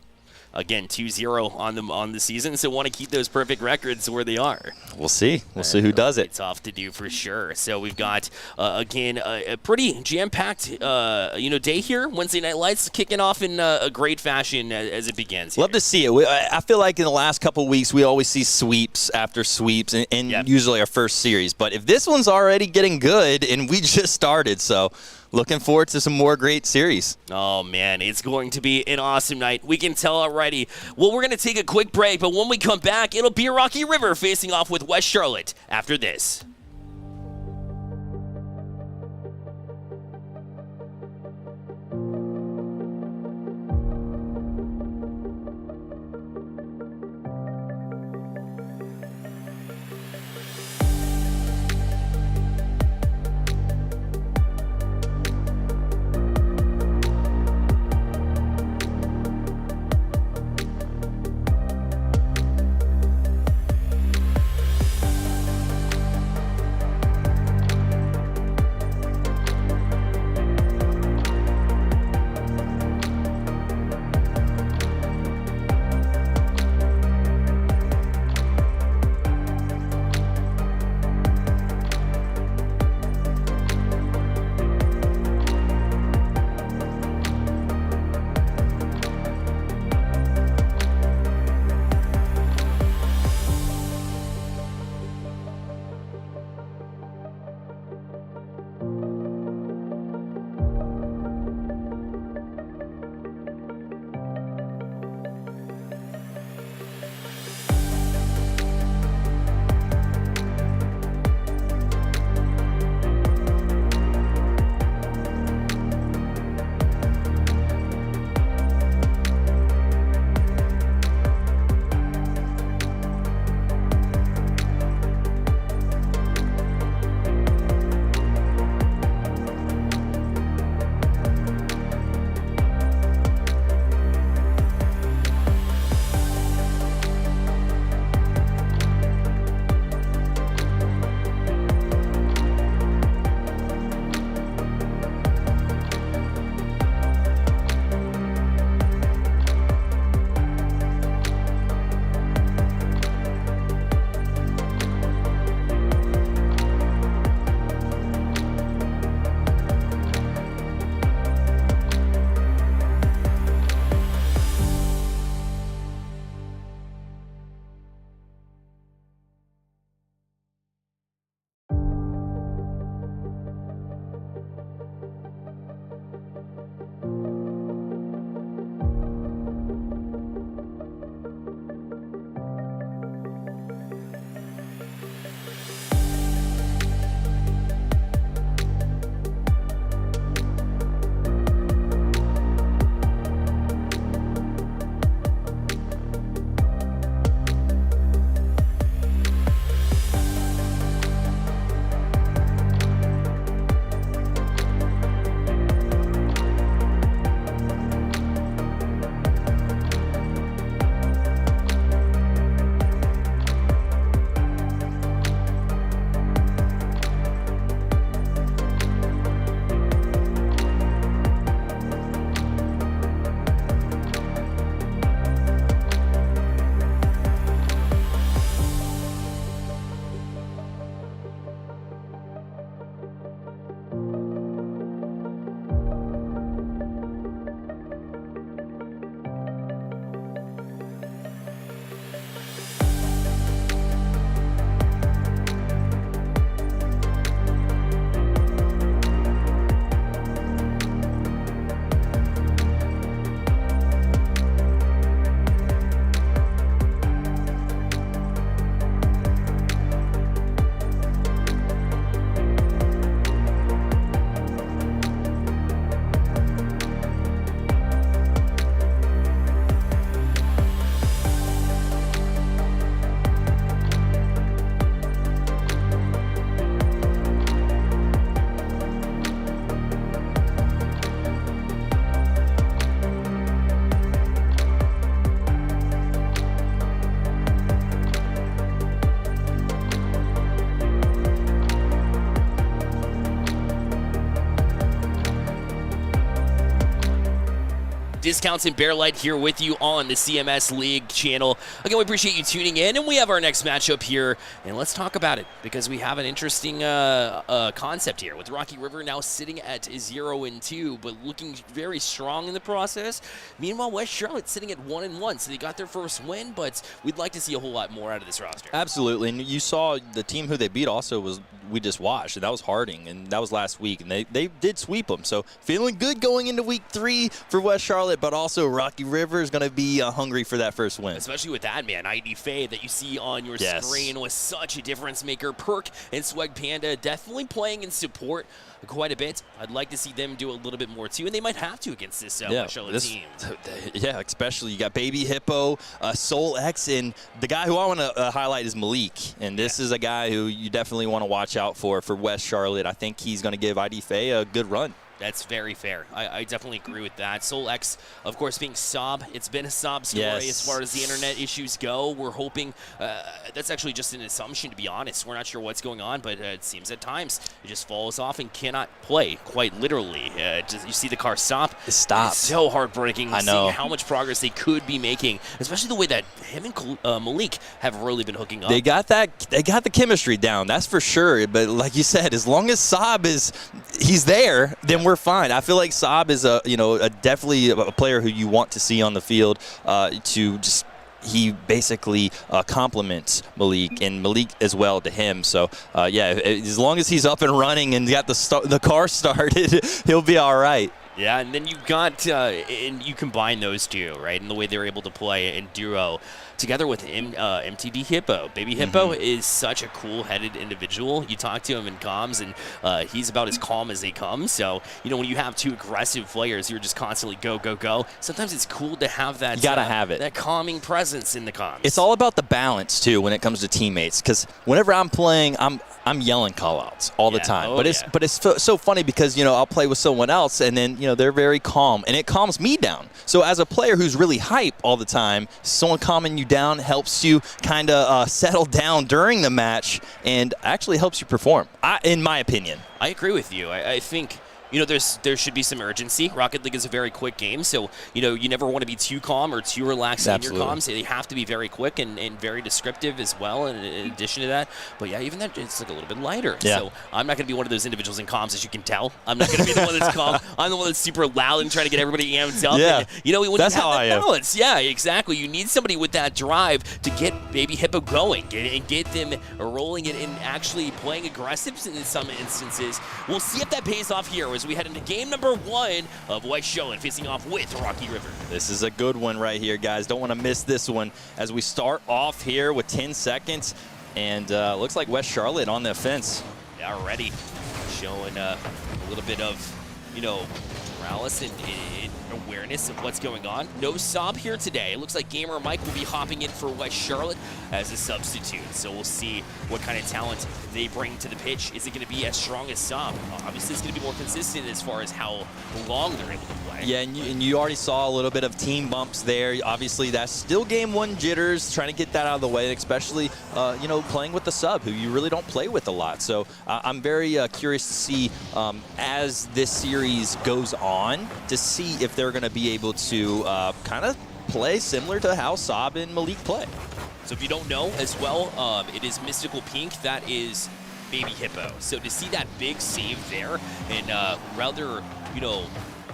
S1: Again, 2-0 on the season, so want to keep those perfect records where they are.
S3: We'll see. We'll see who does it.
S1: It's tough to do for sure. So we've got, again, a pretty jam-packed, day here. Wednesday Night Lights kicking off in a great fashion as it begins here.
S3: Love to see it. I feel like in the last couple weeks, we always see sweeps after sweeps, and usually our first series. But if this one's already getting good, and we just started, so looking forward to some more great series.
S1: Oh, man, it's going to be an awesome night. We can tell already. Well, we're going to take a quick break, but when we come back, it'll be Rocky River facing off with West Charlotte after this. Discounts and Bear Light here with you on the CMS League channel. Again, we appreciate you tuning in, and we have our next matchup here, and let's talk about it because we have an interesting concept here with Rocky River now sitting at 0-2, but looking very strong in the process. Meanwhile, West Charlotte sitting at 1-1, so they got their first win, but we'd like to see a whole lot more out of this roster.
S3: Absolutely, and you saw the team who they beat also was we just watched, and that was Harding, and that was last week, and they did sweep them. So feeling good going into week 3 for West Charlotte, but also Rocky River is going to be hungry for that first win.
S1: Especially with that, man, ID Faye that you see on your screen was such a difference maker. Perk and Swag Panda definitely playing in support quite a bit. I'd like to see them do a little bit more too, and they might have to against this West Charlotte team.
S3: Yeah, especially you got Baby Hippo, Soul X, and the guy who I want to highlight is Malik. And this is a guy who you definitely want to watch out for West Charlotte. I think he's going to give ID Faye a good run.
S1: That's very fair. I definitely agree with that. Soul X, of course, being sob. It's been a sob story as far as the internet issues go. We're hoping that's actually just an assumption, to be honest. We're not sure what's going on, but it seems at times it just falls off and cannot play, quite literally. You see the car stop.
S3: It stops.
S1: It's so heartbreaking
S3: I know.
S1: seeing how much progress they could be making, especially the way that him and Malik have really been hooking up.
S3: They got the chemistry down, that's for sure. But like you said, as long as Saab he's there, then we're fine. I feel like Saab is definitely a player who you want to see on the field he basically complements Malik, and Malik as well to him. So, as long as he's up and running and got the car started, he'll be all right.
S1: Yeah, and then you got, and you combine those two, right, and the way they're able to play in duo together with MTD Hippo. Baby Hippo is such a cool-headed individual. You talk to him in comms, and he's about as calm as they come. So, when you have two aggressive players, you're just constantly go, go, go. Sometimes it's cool to have that.
S3: You gotta have it.
S1: That calming presence in the comms.
S3: It's all about the balance too when it comes to teammates. Because whenever I'm playing, I'm yelling call-outs all the time. But it's so funny because I'll play with someone else, and then they're very calm, and it calms me down. So as a player who's really hype all the time, someone calming you down helps you kind of settle down during the match, and actually helps you perform. In my opinion,
S1: I agree with you. I think. There should be some urgency. Rocket League is a very quick game, so, you never want to be too calm or too relaxed in your comms. They have to be very quick and very descriptive as well, in addition to that. But, yeah, even that, it's like a little bit lighter.
S3: Yeah.
S1: So I'm not going to be one of those individuals in comms, as you can tell. I'm not going to be the one that's calm. I'm the one that's super loud and trying to get everybody amped up.
S3: Yeah,
S1: and, when
S3: that's
S1: you have
S3: how
S1: that
S3: I am.
S1: balance, yeah, exactly. You need somebody with that drive to get Baby Hippo going and get them rolling it and actually playing aggressive in some instances. We'll see if that pays off here as we head into game number 1 of West Charlotte facing off with Rocky River.
S3: This is a good one right here, guys. Don't want to miss this one as we start off here with 10 seconds. And looks like West Charlotte on the offense.
S1: Yeah, already showing a little bit of, prowess and awareness of what's going on. No Sob here today. It looks like Gamer Mike will be hopping in for West Charlotte as a substitute. So we'll see what kind of talent they bring to the pitch. Is it going to be as strong as Sob? Obviously, it's going to be more consistent as far as how long they're able to play.
S3: Yeah, and you already saw a little bit of team bumps there. Obviously, that's still game 1 jitters, trying to get that out of the way, especially, playing with the sub, who you really don't play with a lot. So I'm very curious to see, as this series goes on, to see if they're going to be able to kind of play similar to how Saab and Malik play.
S1: So if you don't know as well, it is Mystical Pink. That is Baby Hippo. So to see that big save there and rather,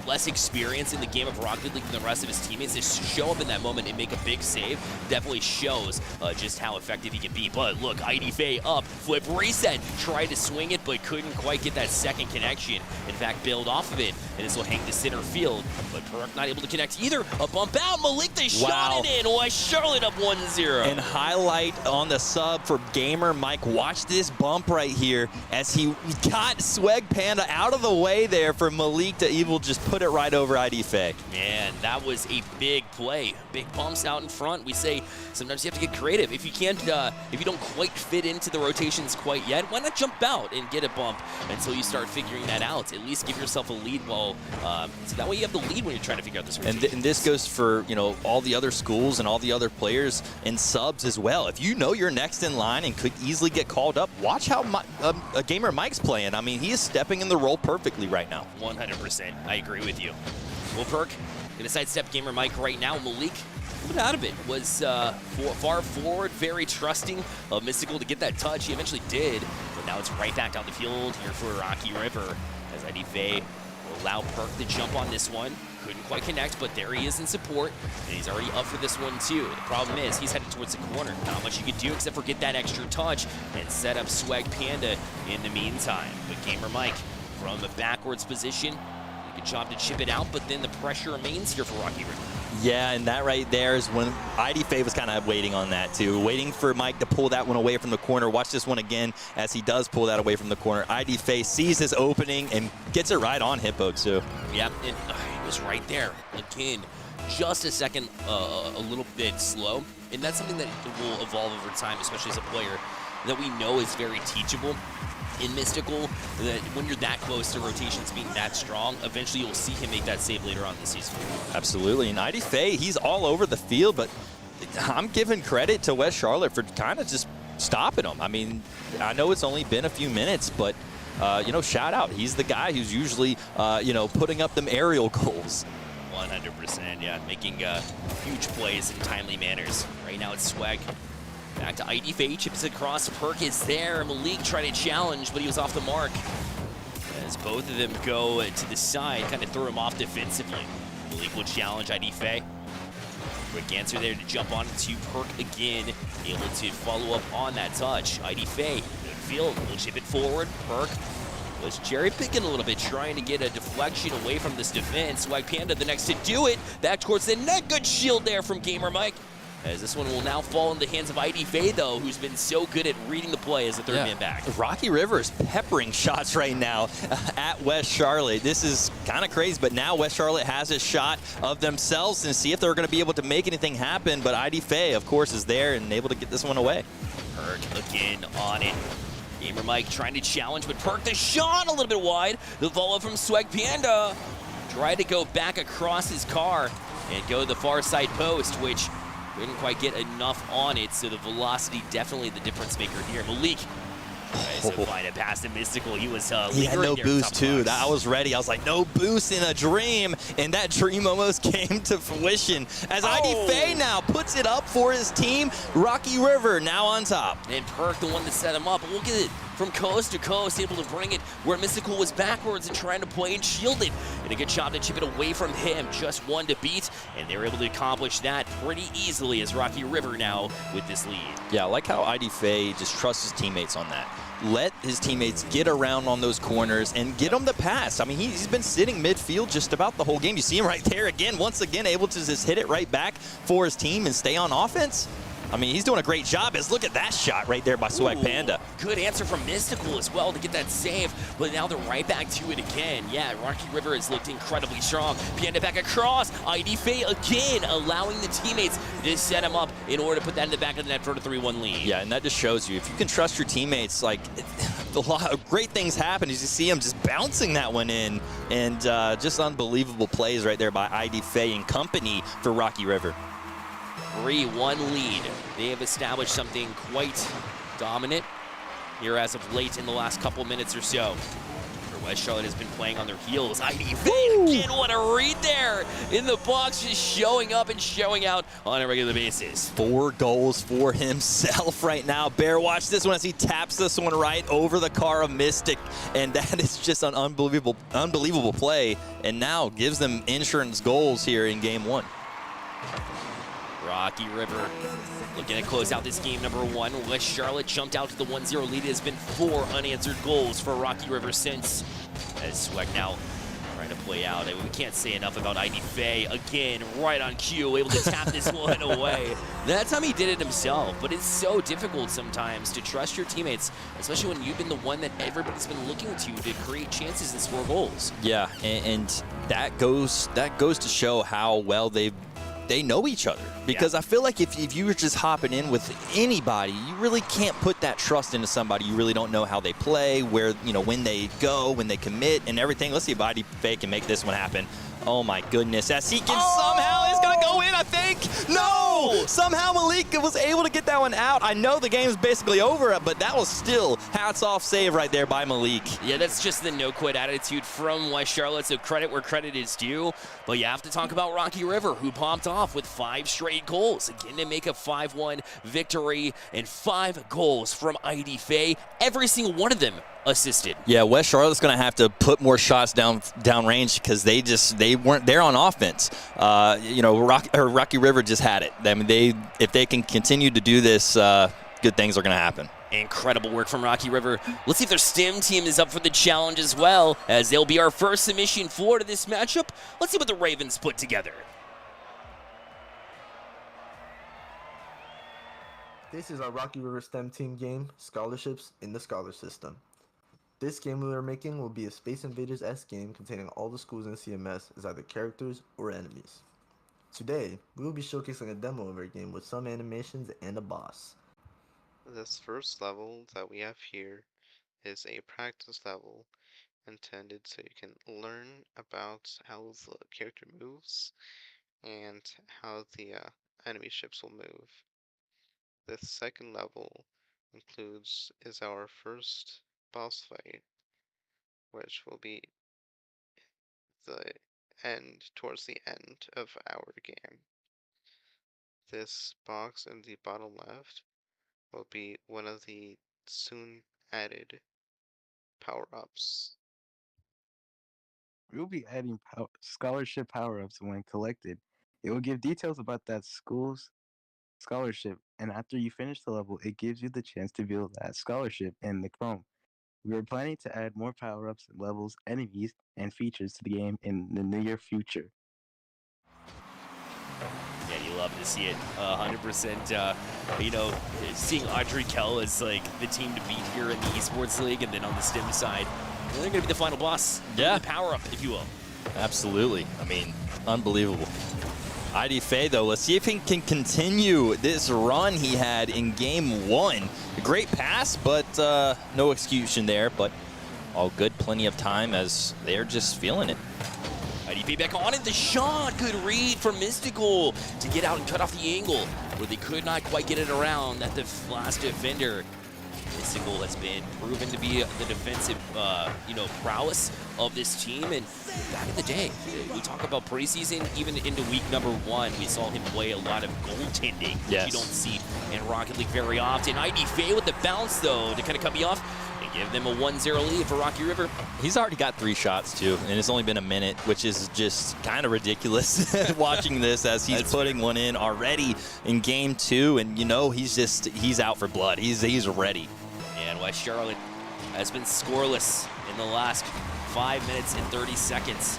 S1: less experience in the game of Rocket League than the rest of his teammates, to show up in that moment and make a big save definitely shows just how effective he can be. But look, ID Faye up, flip reset, tried to swing it but couldn't quite get that second connection. In fact, bailed off of it, and this will hang to center field. But Perk not able to connect either. A bump out, Malik, they shot it in. West Charlotte up 1-0.
S3: And highlight on the sub for Gamer Mike. Watch this bump right here as he got Swag Panda out of the way there for Malik to Evil just put it right over ID Faye.
S1: Man, that was a big play. Big bumps out in front. We say sometimes you have to get creative. If you can't, if you don't quite fit into the rotations quite yet, why not jump out and get a bump until you start figuring that out? At least give yourself a lead while, so that way you have the lead when you're trying to figure out this rotation.
S3: And this goes for, all the other schools and all the other players and subs as well. If you know you're next in line and could easily get called up, watch how Gamer Mike's playing. I mean, he is stepping in the role perfectly right now.
S1: 100%. I agree with you. Well, Perk, Gonna sidestep Gamer Mike right now. Malik, a little bit out of it, was far forward, very trusting of Mystical to get that touch. He eventually did, but now it's right back down the field here for Rocky River as IDFA will allow Perk to jump on this one. Couldn't quite connect, but there he is in support, and he's already up for this one too. The problem is he's headed towards the corner. Not much you can do except for get that extra touch and set up Swag Panda in the meantime. But Gamer Mike from a backwards position, good job to chip it out, but then the pressure remains here for Rocky River.
S3: Yeah, and that right there is when IDFA was kind of waiting on that too, waiting for Mike to pull that one away from the corner. Watch this one again as he does pull that away from the corner. IDFA sees his opening and gets it right on Hippo too.
S1: Yep, and it was right there. Again, just a second, a little bit slow, and that's something that will evolve over time, especially as a player that we know is very teachable. In Mystical, that when you're that close to rotations being that strong, eventually you'll see him make that save later on in the season.
S3: Absolutely, and IDFA, he's all over the field, but I'm giving credit to West Charlotte for kind of just stopping him. I mean, I know it's only been a few minutes, but you know, shout out. He's the guy who's usually, you know, putting up them aerial goals.
S1: 100%, yeah, making huge plays in timely manners. Right now it's Swag. Back to IDFA, chips across, Perk is there. Malik tried to challenge, but he was off the mark. As both of them go to the side, kind of throw him off defensively. Malik will challenge IDFA. Quick answer there to jump on to Perk again, able to follow up on that touch. IDFA, midfield, will chip it forward. Perk was cherry picking a little bit, trying to get a deflection away from this defense. Swag Panda the next to do it. Back towards the net, good shield there from Gamer Mike. As this one will now fall in the hands of IDFA, though, who's been so good at reading the play as a third man back.
S3: Rocky River is peppering shots right now at West Charlotte. This is kind of crazy, but now West Charlotte has a shot of themselves and see if they're going to be able to make anything happen. But IDFA, of course, is there and able to get this one away.
S1: Perk again on it. Gamer Mike trying to challenge, but Perk the shot a little bit wide. The follow from Swag Panda. Tried to go back across his car and go to the far side post, which couldn't quite get enough on it, so the velocity definitely the difference maker here. Malik tries to find it past the Mystical. He was
S3: he had no boost too. I was ready. I was like, no boost in a dream, and that dream almost came to fruition as IDFA now puts it up for his team. Rocky River now on top.
S1: And Perk, the one that set him up. Look at it. From coast to coast, able to bring it where Mystical was backwards and trying to play and shield it. And a good job to chip it away from him. Just one to beat, and they were able to accomplish that pretty easily as Rocky River now with this lead.
S3: Yeah, I like how IDFA just trusts his teammates on that. Let his teammates get around on those corners and get him the pass. I mean, he's been sitting midfield just about the whole game. You see him right there again, once again, able to just hit it right back for his team and stay on offense. I mean, he's doing a great job. Look at that shot right there by Swag Panda.
S1: Good answer from Mystical as well to get that save, but now they're right back to it again. Yeah, Rocky River has looked incredibly strong. Panda back across. IDFA again, allowing the teammates to set him up in order to put that in the back of the net for the 3-1 lead.
S3: Yeah, and that just shows you, if you can trust your teammates, like, a lot of great things happen as you see him just bouncing that one in, and just unbelievable plays right there by IDFA and company for Rocky River.
S1: 3-1 lead. They have established something quite dominant here as of late in the last couple minutes or so. West Charlotte has been playing on their heels. IDFA again, what a read there in the box, just showing up and showing out on a regular basis.
S3: 4 goals for himself right now. Bear, watch this one as he taps this one right over the car of Mystic, and that is just an unbelievable play, and now gives them insurance goals here in game 1.
S1: Rocky River looking to close out this game number 1. West Charlotte jumped out to the 1-0 lead. It has been 4 unanswered goals for Rocky River since. As Swag now trying to play out. We can't say enough about IDFA. Again, right on cue, able to tap this one away. That time he did it himself, but it's so difficult sometimes to trust your teammates, especially when you've been the one that everybody's been looking to create chances and score goals.
S3: Yeah, and that goes to show how well they know each other, because I feel like if you were just hopping in with anybody, you really can't put that trust into somebody. You really don't know how they play, where, you know, when they go, when they commit and everything. Let's see if IDFA can make this one happen. Oh my goodness, as he can somehow, it's gonna go in. I think. No! Somehow Malik was able to get that one out. I know the game's basically over, but that was still hats off save right there by Malik.
S1: Yeah, that's just the no-quit attitude from West Charlotte, so credit where credit is due. But you have to talk about Rocky River, who popped off with 5 straight goals. Again, to make a 5-1 victory, and 5 goals from ID Faye. Every single one of them assisted.
S3: Yeah, West Charlotte's going to have to put more shots down range because they weren't there on offense. Rocky River just had it. I mean, if they can continue to do this, good things are going to happen.
S1: Incredible work from Rocky River. Let's see if their STEM team is up for the challenge as well, as they'll be our first submission forward to this matchup. Let's see what the Ravens put together.
S8: This is our Rocky River STEM team game, Scholarships in the Scholar System. This game we are making will be a Space Invaders-esque game containing all the schools in CMS as either characters or enemies. Today, we will be showcasing a demo of our game with some animations and a boss.
S9: This first level that we have here is a practice level intended so you can learn about how the character moves and how the enemy ships will move. This second level is our first boss fight, which will be towards the end of our game. This box in the bottom left will be one of the soon added power-ups.
S10: We will be adding scholarship power-ups when collected. It will give details about that school's scholarship, and after you finish the level, it gives you the chance to build that scholarship in the Chrome. We are planning to add more power-ups, levels, enemies, and features to the game in the near future.
S1: Yeah, you love to see it. 100%. Seeing Audrey Kell as like the team to beat here in the Esports League, and then on the STEM side, they're going to be the final boss.
S3: Yeah.
S1: The power-up, if you will.
S3: Absolutely. I mean, unbelievable. ID Faye, though, let's see if he can continue this run he had in game 1. A great pass, but no execution there, but all good. Plenty of time as they're just feeling it.
S1: ID back on it. The shot. Good read from Mystical to get out and cut off the angle where they could not quite get it around at the last defender. Mystical has been proven to be the defensive, prowess of this team. And back in the day, we talk about preseason, even into week number 1, we saw him play a lot of goaltending, which you don't see in Rocket League very often. ID Faye with the bounce, though, to kind of cut me off and give them a 1-0 lead for Rocky River.
S3: He's already got 3 shots, too, and it's only been a minute, which is just kind of ridiculous watching this as he's putting one in already in game 2. And, he's out for blood. He's ready.
S1: And West Charlotte has been scoreless in the last 5 minutes and 30 seconds.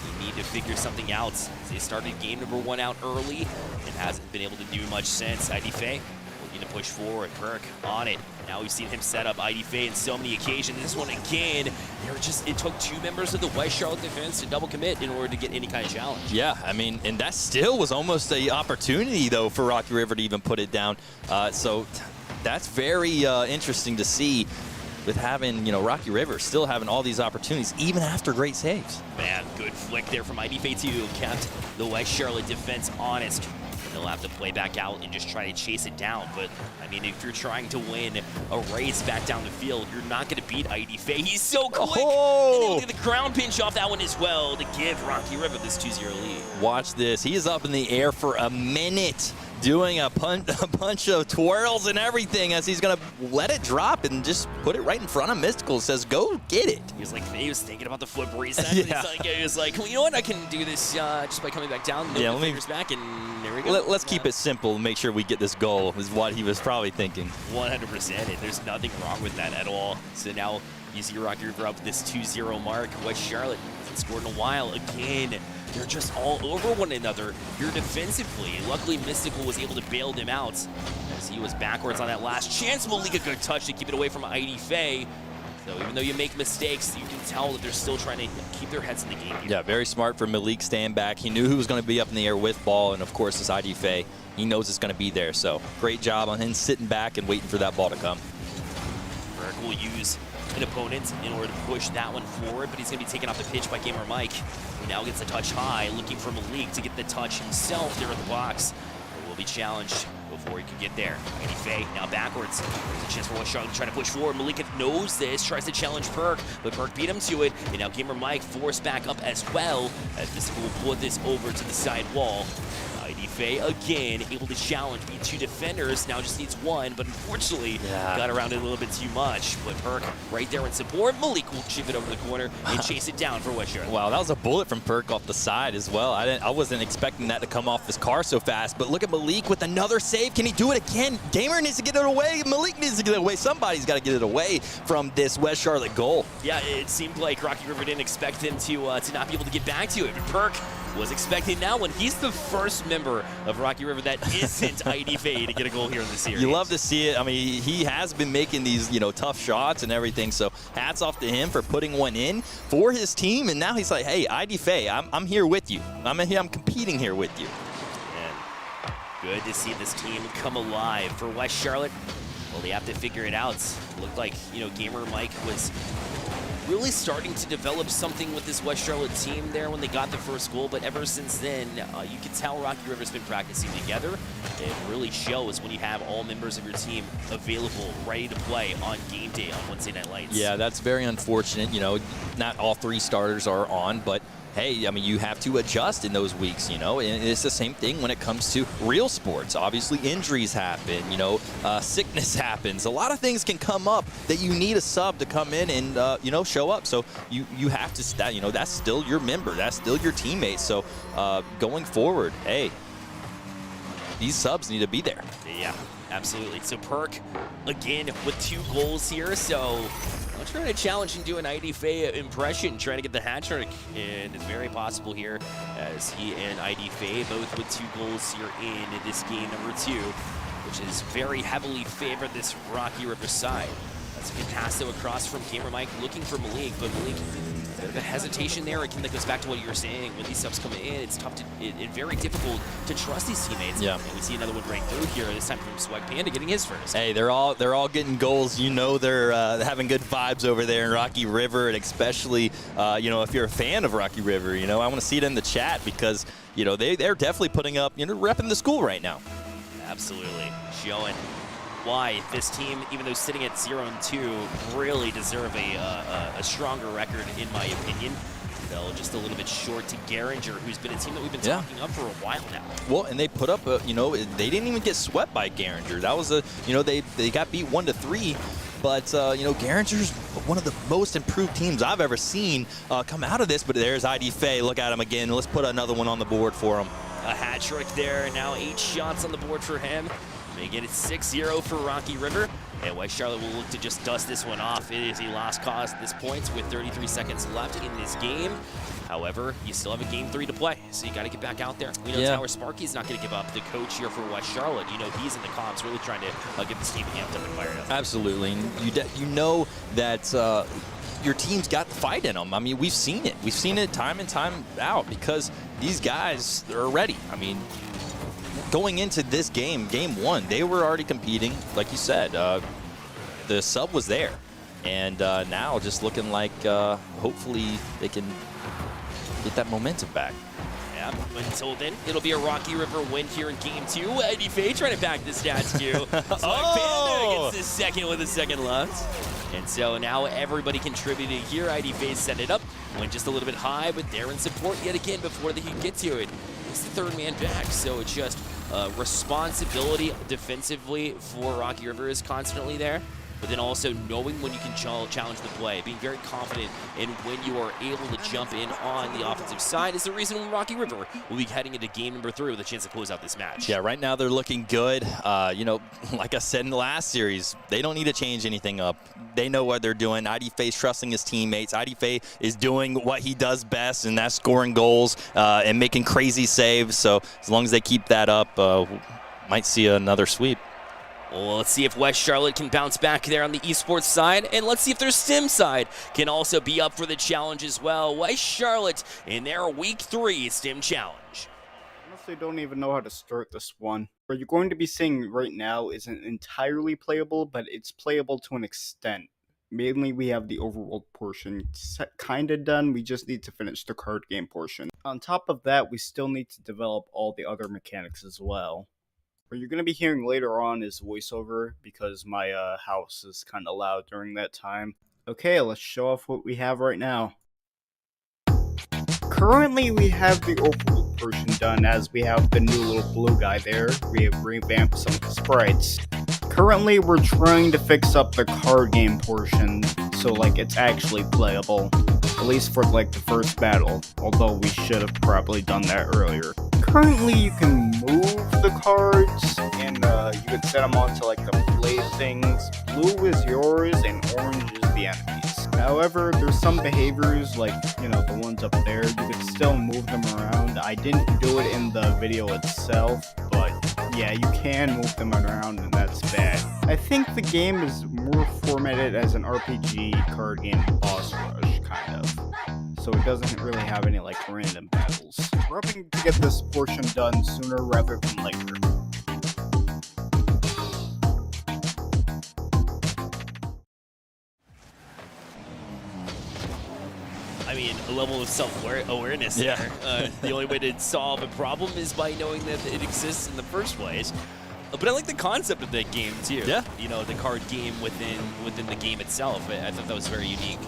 S1: You need to figure something out. They started game number 1 out early and hasn't been able to do much since. ID Faye looking to push forward. Kirk on it. Now we've seen him set up ID Faye in so many occasions. This one again, it took 2 members of the West Charlotte defense to double commit in order to get any kind of challenge.
S3: Yeah, I mean, and that still was almost an opportunity, though, for Rocky River to even put it down. So that's very interesting to see with having, Rocky River still having all these opportunities, even after great saves.
S1: Man, good flick there from ID Faye, too. Kept the West Charlotte defense honest. They'll have to play back out and just try to chase it down. But, I mean, if you're trying to win a race back down the field, you're not going to beat ID Faye. He's so quick. And able to get the crown pinch off that one as well to give Rocky River this 2-0 lead.
S3: Watch this. He is up in the air for a minute, doing a bunch of twirls and everything as he's going to let it drop and just put it right in front of Mystical. Says, go get it.
S1: He was thinking about the foot reset. Yeah. He was like, well, you know what? I can do this just by coming back down. Let me fingers back, and there we go.
S3: Let's keep it simple and make sure we get this goal is what he was probably thinking.
S1: 100%. And there's nothing wrong with that at all. So now you see Rocky River up this 2-0 mark. West Charlotte hasn't scored in a while. Again, they're just all over one another here defensively. Luckily, Mystical was able to bail them out as he was backwards on that last chance. Malik a good touch to keep it away from ID Faye. So even though you make mistakes, you can tell that they're still trying to keep their heads in the game here.
S3: Yeah, very smart for Malik staying back. He knew who was going to be up in the air with ball, and of course, it's ID Faye. He knows it's going to be there, so great job on him sitting back and waiting for that ball to come.
S1: Burke will use an opponent in order to push that one forward, but he's going to be taken off the pitch by Gamer Mike, who now gets a touch high, looking for Malik to get the touch himself there in the box. But will be challenged before he could get there. Andy Faye now backwards. There's a chance for West Charlotte to try to push forward. Malik knows this, tries to challenge Perk, but Perk beat him to it, and now Gamer Mike forced back up as well, as Mystical will put this over to the side wall. ID Faye again able to challenge, beat 2 defenders, now just needs 1, but unfortunately got around it a little bit too much. But Perk right there in support. Malik will chip it over the corner and chase it down for West Charlotte.
S3: Wow, that was a bullet from Perk off the side as well. I wasn't expecting that to come off his car so fast, but look at Malik with another save. Can he do it again? Gamer needs to get it away. Malik needs to get it away. Somebody's got to get it away from this West Charlotte goal.
S1: Yeah, it seemed like Rocky River didn't expect him to not be able to get back to it, but Perk was expecting that one. He's the first member of Rocky River that isn't ID Faye to get a goal here in the series.
S3: You love to see it. I mean, he has been making these, tough shots and everything, so hats off to him for putting one in for his team, and now he's like, hey, ID Faye, I'm here with you. I'm competing here with you.
S1: And good to see this team come alive. For West Charlotte, well, they have to figure it out. It looked like, Gamer Mike was really starting to develop something with this West Charlotte team there when they got the first goal, but ever since then, you can tell Rocky River's been practicing together. It really shows when you have all members of your team available, ready to play on game day on Wednesday Night Lights.
S3: Yeah, that's very unfortunate. Not all 3 starters are on, but hey, I mean, you have to adjust in those weeks, and it's the same thing when it comes to real sports. Obviously, injuries happen, sickness happens. A lot of things can come up that you need a sub to come in and, show up. So you have to, that's still your member. That's still your teammate. So going forward, hey, these subs need to be there.
S1: Yeah, absolutely. So Perk, again, with 2 goals here, so I'm trying to challenge and do an ID Faye impression, trying to get the hat trick, and it's very possible here as he and ID Faye both with 2 goals here in this game number 2, which is very heavily favored this Rocky River side. That's a good pass though across from Gamer Mike, looking for Malik, but Malik, a bit of a hesitation there. Again, that goes back to what you were saying. When these subs come in, it's tough to, very difficult to trust these teammates.
S3: Yeah.
S1: And we see another one break through here, this time from Swag Panda getting his first.
S3: Hey, they're all getting goals. They're having good vibes over there in Rocky River, and especially, if you're a fan of Rocky River, I want to see it in the chat because, they're definitely putting up, repping the school right now.
S1: Absolutely. Showing why this team, even though sitting at 0-2, really deserve a stronger record, in my opinion. Fell just a little bit short to Garinger, who's been a team that we've been talking up for a while now.
S3: Well, and they put up, they didn't even get swept by Garinger. That was they got beat 1-3. But, Garinger's one of the most improved teams I've ever seen come out of this. But there's ID Faye. Look at him again. Let's put another one on the board for him.
S1: A hat trick there. Now 8 shots on the board for him. Making it 6-0 for Rocky River. And West Charlotte will look to just dust this one off. It is a lost cause at this point with 33 seconds left in this game. However, you still have a game 3 to play, so you got to get back out there. We know Tower Sparky's not going to give up. The coach here for West Charlotte, he's in the comps, really trying to get this team amped up and fired up.
S3: Absolutely. And you know that your team's got the fight in them. I mean, we've seen it. We've seen it time and time out because these guys are ready. I mean, going into this game, game 1, they were already competing. Like you said, the sub was there. And now just looking like hopefully they can get that momentum back.
S1: Yeah, until then, it'll be a Rocky River win here in game 2. ID Faye trying to back the stats too. So Panda gets the second with a second left. And so now everybody contributing here. ID Faye set it up, went just a little bit high, but they're in support yet again before they can get to it. It's the 3rd man back, so it's just responsibility defensively for Rocky River is constantly there. But then also knowing when you can challenge the play, being very confident in when you are able to jump in on the offensive side is the reason when Rocky River will be heading into game number 3 with a chance to close out this match.
S3: Yeah, right now they're looking good. Like I said in the last series, they don't need to change anything up. They know what they're doing. ID Faye's trusting his teammates. ID Faye is doing what he does best, and that's scoring goals and making crazy saves. So as long as they keep that up, might see another sweep.
S1: Well, let's see if West Charlotte can bounce back there on the esports side, and let's see if their sim side can also be up for the challenge as well. West Charlotte in their week 3 sim challenge.
S11: Honestly, don't even know how to start this one. What you're going to be seeing right now isn't entirely playable, but it's playable to an extent. Mainly, we have the overworld portion kind of done. We just need to finish the card game portion. On top of that, we still need to develop all the other mechanics as well. What you're going to be hearing later on is voiceover because my house is kind of loud during that time. Okay, let's show off what we have right now. Currently, we have the overworld portion done as we have the new little blue guy there. We have revamped some of the sprites. Currently, we're trying to fix up the card game portion so like it's actually playable, at least for like the first battle, although we should have probably done that earlier. Currently, you can move the cards and you can set them onto like the play things. Blue is yours and orange is the enemy's. However, there's some behaviors like, you know, the ones up there, you can still move them around. I didn't do it in the video itself, but yeah, you can move them around and that's bad. I think the game is more formatted as an RPG card game boss rush, kind of. So it doesn't really have any like random battles. We're hoping to get this portion done sooner rather than later.
S1: I mean, a level of self-awareness
S3: Yeah.
S1: there. The only way to solve a problem is by knowing that it exists in the first place. But I like the concept of that game too.
S3: Yeah.
S1: You know, the card game within the game itself. I thought that was very unique.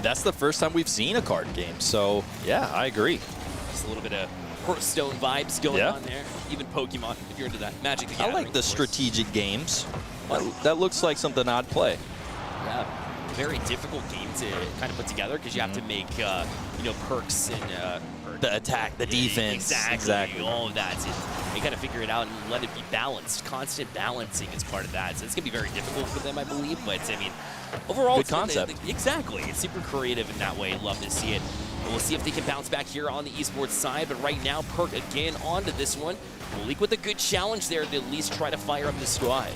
S3: That's the first time we've seen a card game, so yeah, I agree.
S1: Just a little bit of Hearthstone vibes going on there. Even Pokemon, if you're into that. Magic the Gathering.
S3: I like the strategic games. That looks like something I'd play.
S1: Yeah. Very difficult game to kind of put together because you have to make, you know, perks and
S3: the attack, the defense.
S1: Exactly. All of that. So you got to figure it out and let it be balanced. Constant balancing is part of that. So it's going to be very difficult for them, I believe. But, I mean, overall,
S3: good concept.
S1: Exactly. It's super creative in that way. Love to see it. But we'll see if they can bounce back here on the esports side. But right now, Perk again onto this one. Malik with a good challenge there to at least try to fire up the squad.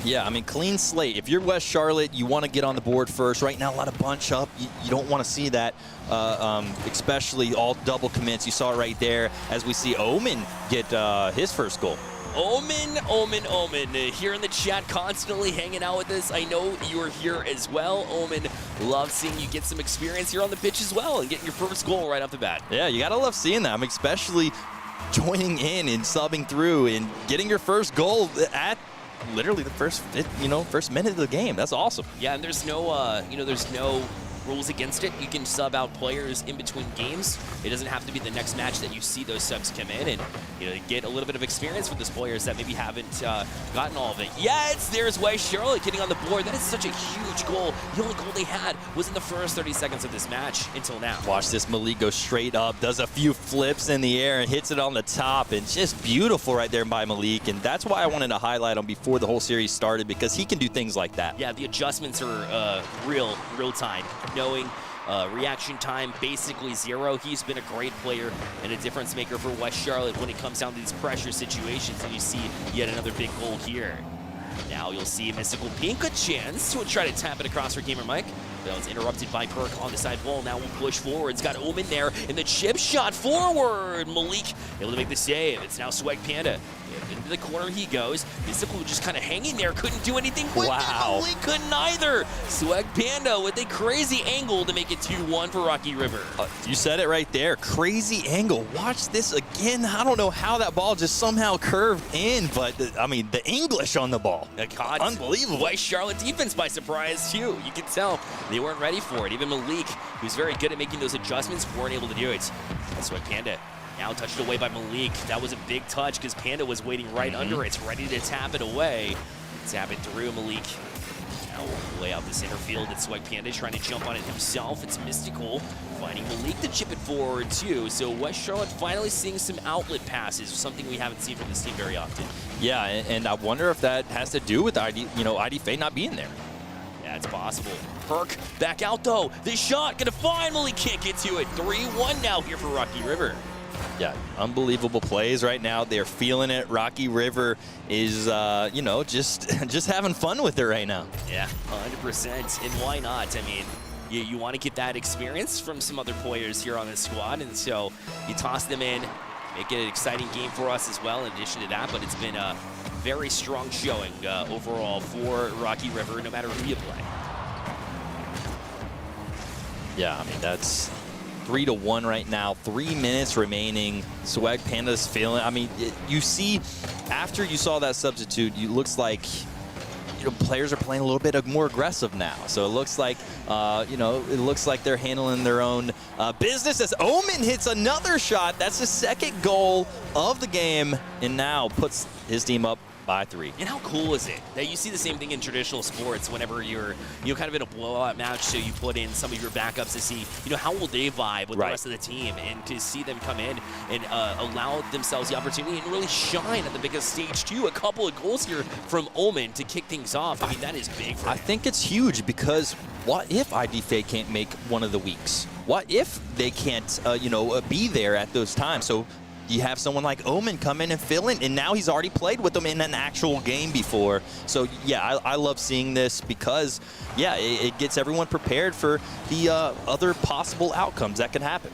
S3: Yeah, I mean, clean slate. If you're West Charlotte, you want to get on the board first. Right now, a lot of bunch up. You don't want to see that, especially all double commits. You saw it right there as we see Omen get his first goal.
S1: Omen, here in the chat, constantly hanging out with us. I know you're here as well. Omen, love seeing you get some experience here on the pitch as well and getting your first goal right off the bat.
S3: Yeah, you got to love seeing that. I'm especially joining in and subbing through and getting your first goal at literally the first minute of the game. That's awesome.
S1: Yeah, and there's no, there's no rules against it. You can sub out players in between games. It doesn't have to be the next match that you see those subs come in and, get a little bit of experience with those players that maybe haven't gotten all of it. Yeah, there's West Charlotte getting on the board. That is such a huge goal. The only goal they had was in the first 30 seconds of this match until now.
S3: Watch this Malik go straight up, does a few flips in the air and hits it on the top. And just beautiful right there by Malik. And that's why I wanted to highlight him before the whole series started, because he can do things like that.
S1: Yeah, the adjustments are real time. Knowing reaction time basically zero. He's been a great player and a difference maker for West Charlotte when it comes down to these pressure situations, and you see yet another big goal here. Now you'll see Mystical Pink a chance to try to tap it across for Gamer Mike. That was interrupted by Perk on the side wall. Now we'll push forward. It's got Omen there, and the chip shot forward. Malik able to make the save. It's now Swag Panda. Into the corner he goes. Mystical just kind of hanging there, couldn't do anything with it. Malik couldn't either. Swag Panda with a crazy angle to make it 2-1 for Rocky River.
S3: You said it right there. Crazy angle. Watch this again. I don't know how that ball just somehow curved in, but I mean, the English on the ball. Unbelievable.
S1: West Charlotte defense by surprise, too. You can tell they weren't ready for it. Even Malik, who's very good at making those adjustments, weren't able to do it. Swag Panda now touched away by Malik. That was a big touch because Panda was waiting right under it, ready to tap it away. Tap it through Malik. Now we'll lay out the center field. It's Swag Panda trying to jump on it himself. It's Mystical finding Malik to chip it forward too. So West Charlotte finally seeing some outlet passes, something we haven't seen from this team very often.
S3: Yeah, and I wonder if that has to do with ID Faye not being there.
S1: Yeah, it's possible. Perk back out though. This shot gonna find Malik, can't get to it. 3-1 now here for Rocky River.
S3: Yeah, unbelievable plays right now. They're feeling it. Rocky River is, just having fun with it right now.
S1: Yeah, 100%. And why not? I mean, you want to get that experience from some other players here on this squad, and so you toss them in, make it an exciting game for us as well in addition to that, but it's been a very strong showing overall for Rocky River, no matter who you play.
S3: Yeah, I mean, that's 3-1 right now. 3 minutes remaining. Swag Panda's feeling. I mean, you see, after you saw that substitute, it looks like players are playing a little bit more aggressive now. So it looks like, it looks like they're handling their own business as Omen hits another shot. That's the second goal of the game, and now puts his team up by 3.
S1: And how cool is it that you see the same thing in traditional sports whenever you're kind of in a blowout match, so you put in some of your backups to see how will they vibe with the rest of the team, and to see them come in and allow themselves the opportunity and really shine at the biggest stage too. A couple of goals here from Omen to kick things off. I mean, that is big for him.
S3: I think it's huge, because what if IDFA can't make one of the weeks? What if they can't be there at those times? So you have someone like Omen come in and fill in, and now he's already played with them in an actual game before. So, yeah, I love seeing this, because, yeah, it gets everyone prepared for the other possible outcomes that could happen.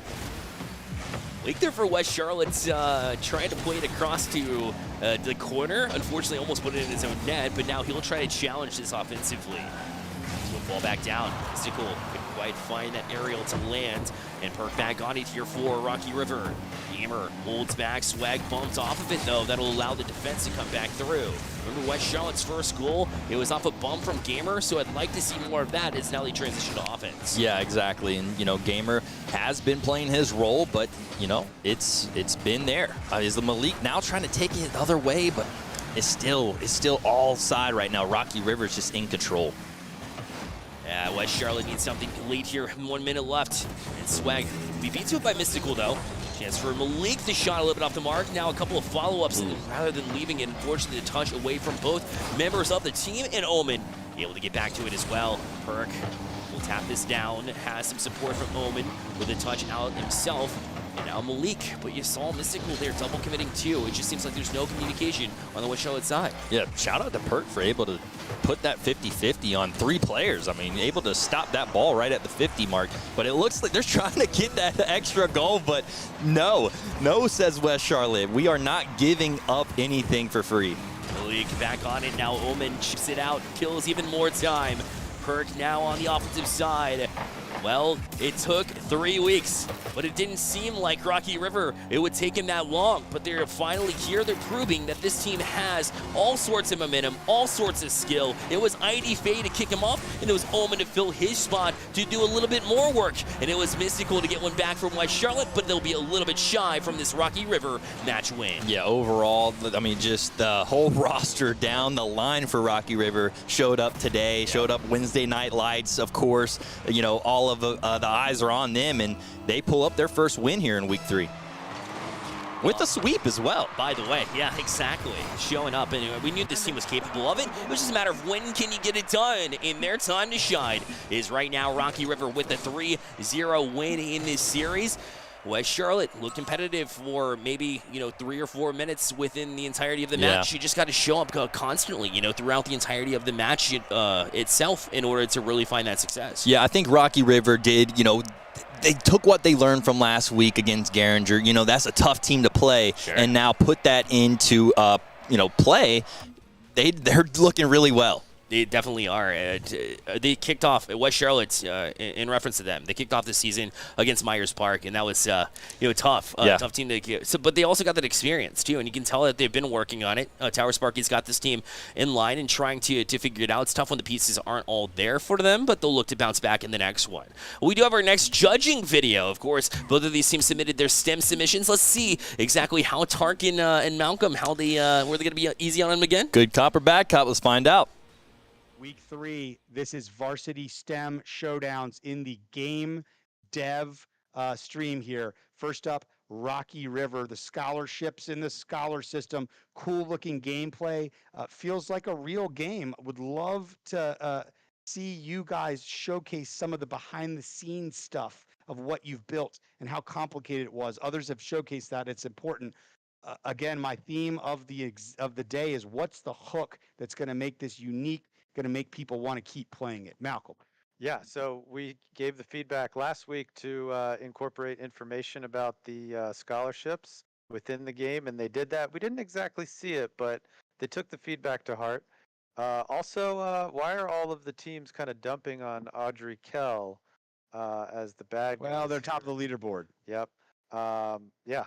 S1: Leak there for West Charlotte's trying to play it across to the corner. Unfortunately, almost put it in his own net, but now he'll try to challenge this offensively. He'll fall back down. Mystical couldn't quite find that aerial to land, and Perk back on it here for Rocky River. Gamer holds back. Swag bumps off of it, though. That'll allow the defense to come back through. Remember West Charlotte's first goal? It was off a bump from Gamer, so I'd like to see more of that as now they transition to offense.
S3: Yeah, exactly. And, Gamer has been playing his role, but, it's been there. Is the Malik now trying to take it the other way, but it's still all side right now. Rocky River's just in control.
S1: Yeah, West Charlotte needs something late here. 1 minute left. And Swag be beat to it by Mystical, though. Chance for Malik, the shot a little bit off the mark. Now a couple of follow-ups rather than leaving it. Unfortunately, the touch away from both members of the team, and Omen able to get back to it as well. Perk will tap this down. Has some support from Omen with a touch out himself. And now Malik, but you saw Mystical there double committing too. It just seems like there's no communication on the West Charlotte side.
S3: Yeah, shout out to Perk for able to put that 50-50 on 3 players. I mean, able to stop that ball right at the 50 mark. But it looks like they're trying to get that extra goal, but no, says West Charlotte. We are not giving up anything for free.
S1: Malik back on it now. Omen chips it out, kills even more time. Perk now on the offensive side. Well, it took 3 weeks, but it didn't seem like Rocky River, it would take him that long. But they're finally here. They're proving that this team has all sorts of momentum, all sorts of skill. It was ID Faye to kick him off, and it was Omen to fill his spot to do a little bit more work. And it was Mystical to get one back from West Charlotte, but they'll be a little bit shy from this Rocky River match win.
S3: Yeah, overall, I mean, just the whole roster down the line for Rocky River showed up today, showed up Wednesday Night Lights, of course. All of the eyes are on them, and they pull up their first win here in week 3. With a sweep as well.
S1: By the way, yeah, exactly. Showing up, and we knew this team was capable of it. It was just a matter of when can you get it done. And their time to shine is right now. Rocky River with the 3-0 win in this series. West Charlotte look competitive for maybe 3 or 4 minutes within the entirety of the match. You just got to show up constantly throughout the entirety of the match itself in order to really find that success.
S3: Yeah, I think Rocky River did they took what they learned from last week against Garinger. That's a tough team to play, and now put that into play. They're looking really well.
S1: They definitely are. They kicked off West Charlotte in reference to them. They kicked off the season against Myers Park, and that was tough. Tough team to get. But they also got that experience too, and you can tell that they've been working on it. Tower Sparky's got this team in line and trying to figure it out. It's tough when the pieces aren't all there for them, but they'll look to bounce back in the next one. We do have our next judging video. Of course, both of these teams submitted their STEM submissions. Let's see exactly how Tarkin and Malcolm, were they going to be easy on them again?
S3: Good cop or bad cop? Let's find out.
S6: Week 3, this is Varsity STEM Showdowns in the game dev stream here. First up, Rocky River, the scholarships in the scholar system, cool looking gameplay, feels like a real game. Would love to see you guys showcase some of the behind the scenes stuff of what you've built and how complicated it was. Others have showcased that. It's important. Again, my theme of the day is what's the hook that's going to make this unique, going to make people want to keep playing it. Malcolm.
S7: Yeah, so we gave the feedback last week to incorporate information about the scholarships within the game, and they did that. We didn't exactly see it, but they took the feedback to heart. Also, why are all of the teams kind of dumping on Audrey Kell? as the bad guys.
S6: Well, they're top of the leaderboard.
S7: Yep. Yeah,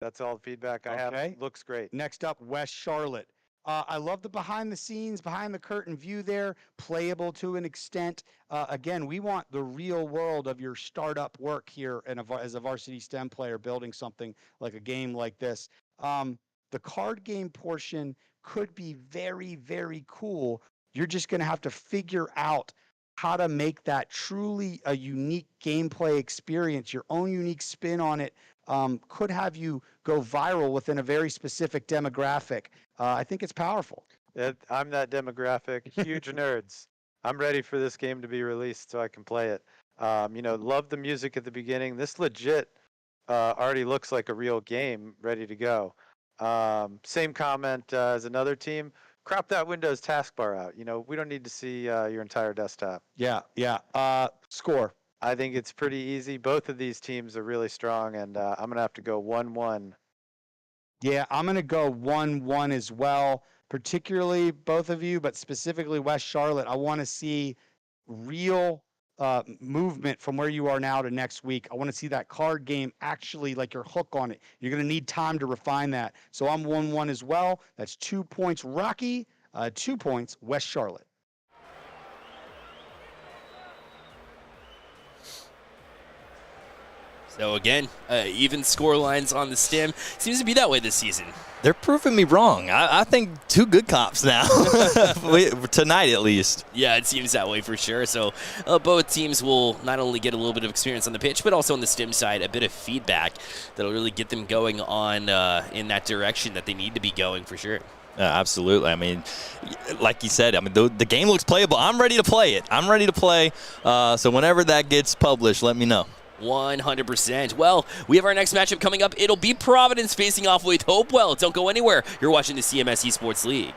S7: that's all the feedback I have.
S6: Okay.
S7: Looks great.
S6: Next up, West Charlotte. I love the behind the scenes, behind the curtain view there, playable to an extent. Again, we want the real world of your startup work here as a varsity STEM player building something like a game like this. The card game portion could be very, very cool. You're just going to have to figure out how to make that truly a unique gameplay experience, your own unique spin on it. Could have you go viral within a very specific demographic. I think it's powerful.
S7: I'm that demographic. Huge nerds. I'm ready for this game to be released so I can play it. Love the music at the beginning. This legit already looks like a real game ready to go. Same comment as another team. Crop that Windows taskbar out. We don't need to see your entire desktop.
S6: Yeah. Score.
S7: I think it's pretty easy. Both of these teams are really strong, and I'm going to have to go 1-1.
S6: Yeah, I'm going to go 1-1 as well, particularly both of you, but specifically West Charlotte. I want to see real movement from where you are now to next week. I want to see that card game actually like your hook on it. You're going to need time to refine that. So I'm 1-1 as well. That's 2 points Rocky, 2 points West Charlotte.
S1: So again, even score lines on the stem. Seems to be that way this season.
S3: They're proving me wrong. I think 2 good cops now, tonight at least.
S1: Yeah, it seems that way for sure. So both teams will not only get a little bit of experience on the pitch, but also on the stem side, a bit of feedback that'll really get them going on in that direction that they need to be going for sure.
S3: Absolutely. I mean, like you said, the game looks playable. I'm ready to play it. I'm ready to play. So whenever that gets published, let me know.
S1: 100%. Well, we have our next matchup coming up. It'll be Providence facing off with Hopewell. Don't go anywhere. You're watching the CMS Esports League.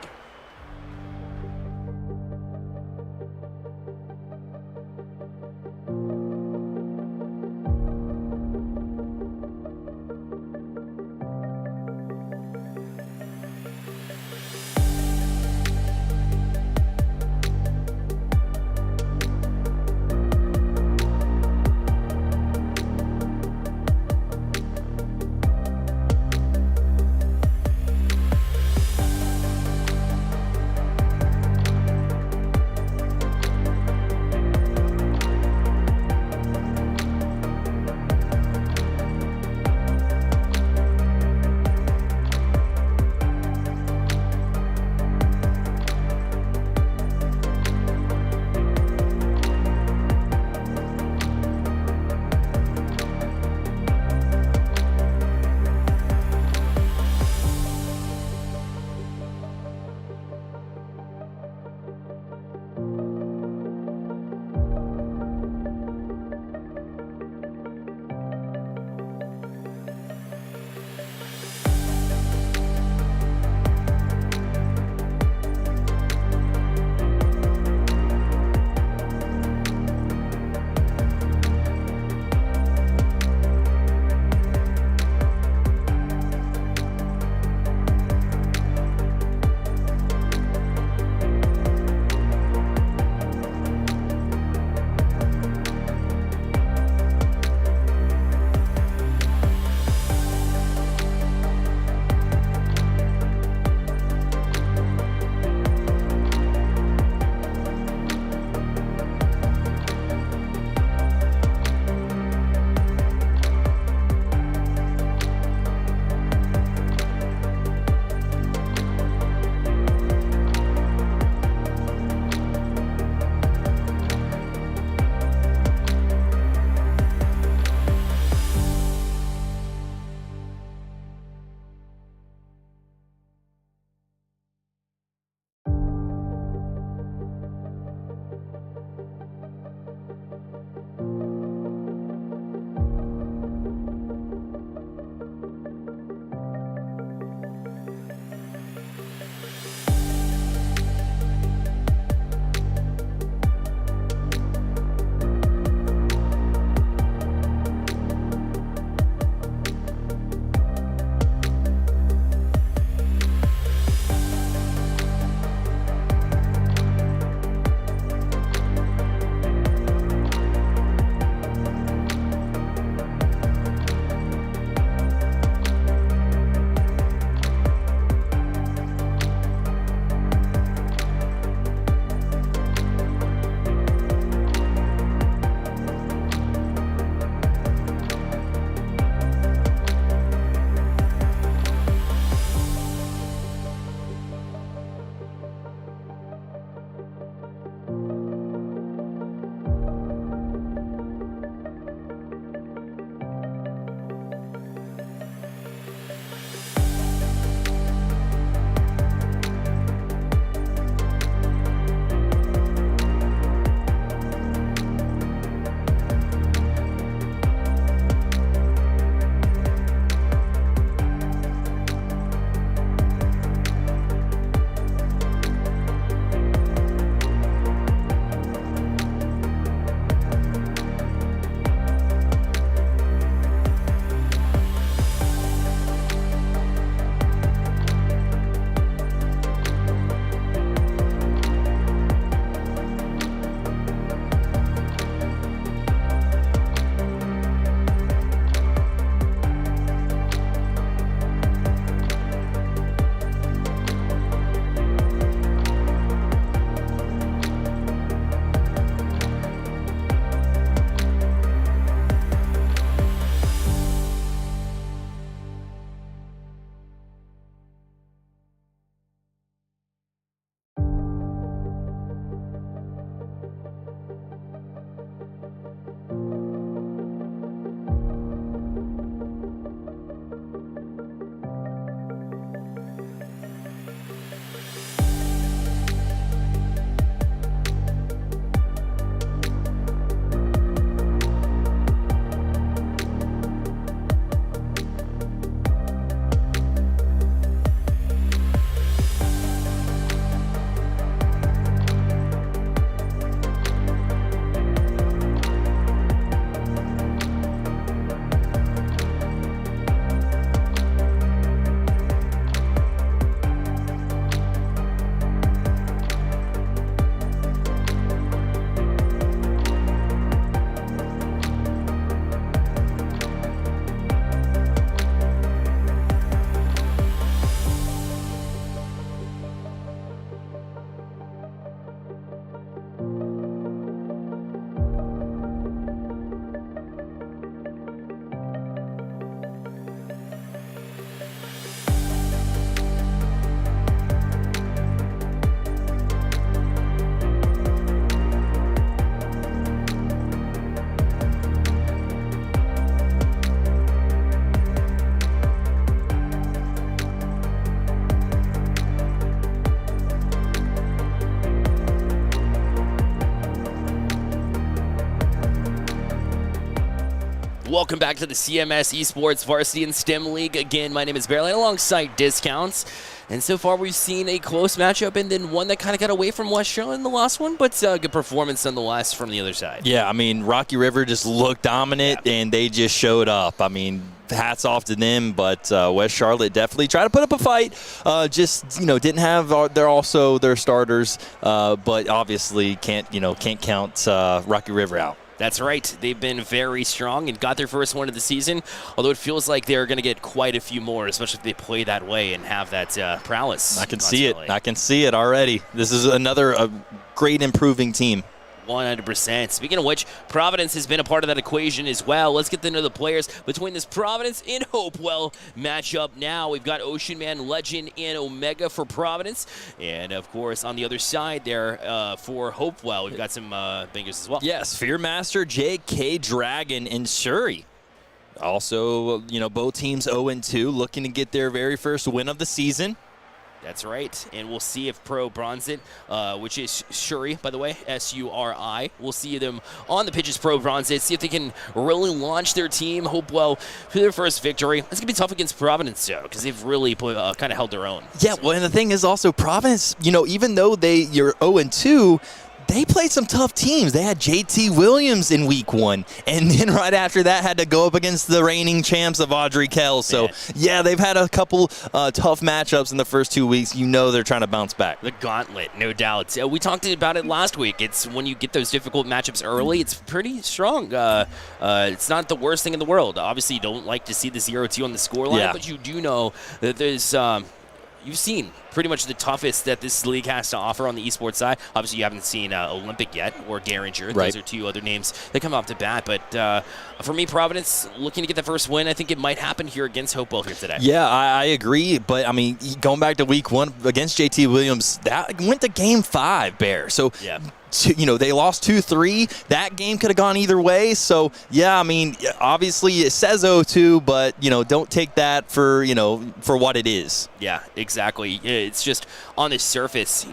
S1: Welcome back to the CMS Esports Varsity and STEM League. Again, my name is Barely, alongside Discounts. And so far, we've seen a close matchup and then one that kind of got away from West Charlotte in the last one, but good performance nonetheless from the other side.
S3: Yeah, I mean, Rocky River just looked dominant, and they just showed up. I mean, hats off to them, but West Charlotte definitely tried to put up a fight. Just, didn't have their starters, but obviously can't count Rocky River out.
S1: That's right. They've been very strong and got their first one of the season, although it feels like they're going to get quite a few more, especially if they play that way and have that prowess.
S3: I can see it. I can see it already. This is another great improving team.
S1: 100%. Speaking of which, Providence has been a part of that equation as well. Let's get to know the players between this Providence and Hopewell matchup now. We've got Ocean Man, Legend, and Omega for Providence. And, of course, on the other side there for Hopewell, we've got some bangers as well.
S3: Yes, Fearmaster, JK, Dragon, and Shuri. Also, both teams 0-2, looking to get their very first win of the season.
S1: That's right, and we'll see if Pro bronze it, which is Shuri, by the way, S-U-R-I. We'll see them on the pitches Pro bronze it, see if they can really launch their team. Hopewell for their first victory. It's going to be tough against Providence, though, because they've really kind of held their own.
S3: Yeah, well, and the thing is also Providence, even though you're 0-2, they played some tough teams. They had JT Williams in week 1, and then right after that had to go up against the reigning champs of Audrey Kell. So, yeah, they've had a couple tough matchups in the first 2 weeks. They're trying to bounce back.
S1: The gauntlet, no doubt. We talked about it last week. It's when you get those difficult matchups early, it's pretty strong. It's not the worst thing in the world. Obviously, you don't like to see the 0-2 on the scoreline, but you do know that there's you've seen pretty much the toughest that this league has to offer on the esports side. Obviously, you haven't seen Olympic yet or Garinger.
S3: Right.
S1: Those are two other names that come off the bat. But for me, Providence, looking to get the first win, I think it might happen here against Hopewell here today.
S3: Yeah, I agree. But, I mean, going back to week 1 against JT Williams, that went to game 5, Bear. So,
S1: yeah.
S3: They lost 2-3. That game could have gone either way. So, yeah, I mean, obviously it says 0-2, but, don't take that for what it is.
S1: Yeah, exactly. It's just on the surface,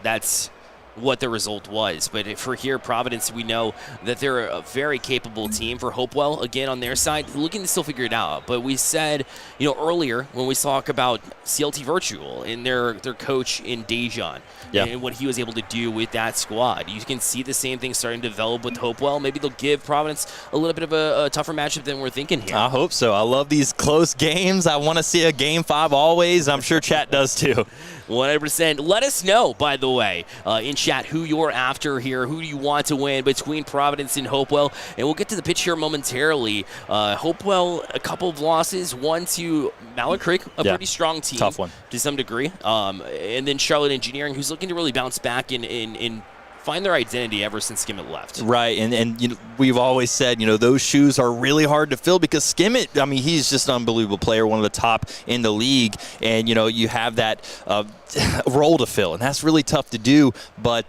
S1: that's what the result was. But for here, Providence, we know that they're a very capable team. For Hopewell, again, on their side, looking to still figure it out. But we said, earlier when we talk about CLT Virtual and their coach in Dejan, and what he was able to do with that squad. You can see the same thing starting to develop with Hopewell. Maybe they'll give Providence a little bit of a tougher matchup than we're thinking here.
S3: I hope so. I love these close games. I want to see a game 5 always. I'm sure chat does too.
S1: 100%. Let us know, by the way, in chat who you're after here, who do you want to win between Providence and Hopewell. And we'll get to the pitch here momentarily. Hopewell, a couple of losses, one to Mallard Creek, a pretty strong team.
S3: Tough one.
S1: To some degree. And then Charlotte Engineering, who's looking to really bounce back and find their identity ever since Skimmett left.
S3: Right, and we've always said, those shoes are really hard to fill because Skimmett, I mean, he's just an unbelievable player, one of the top in the league, and, you have that role to fill, and that's really tough to do, but,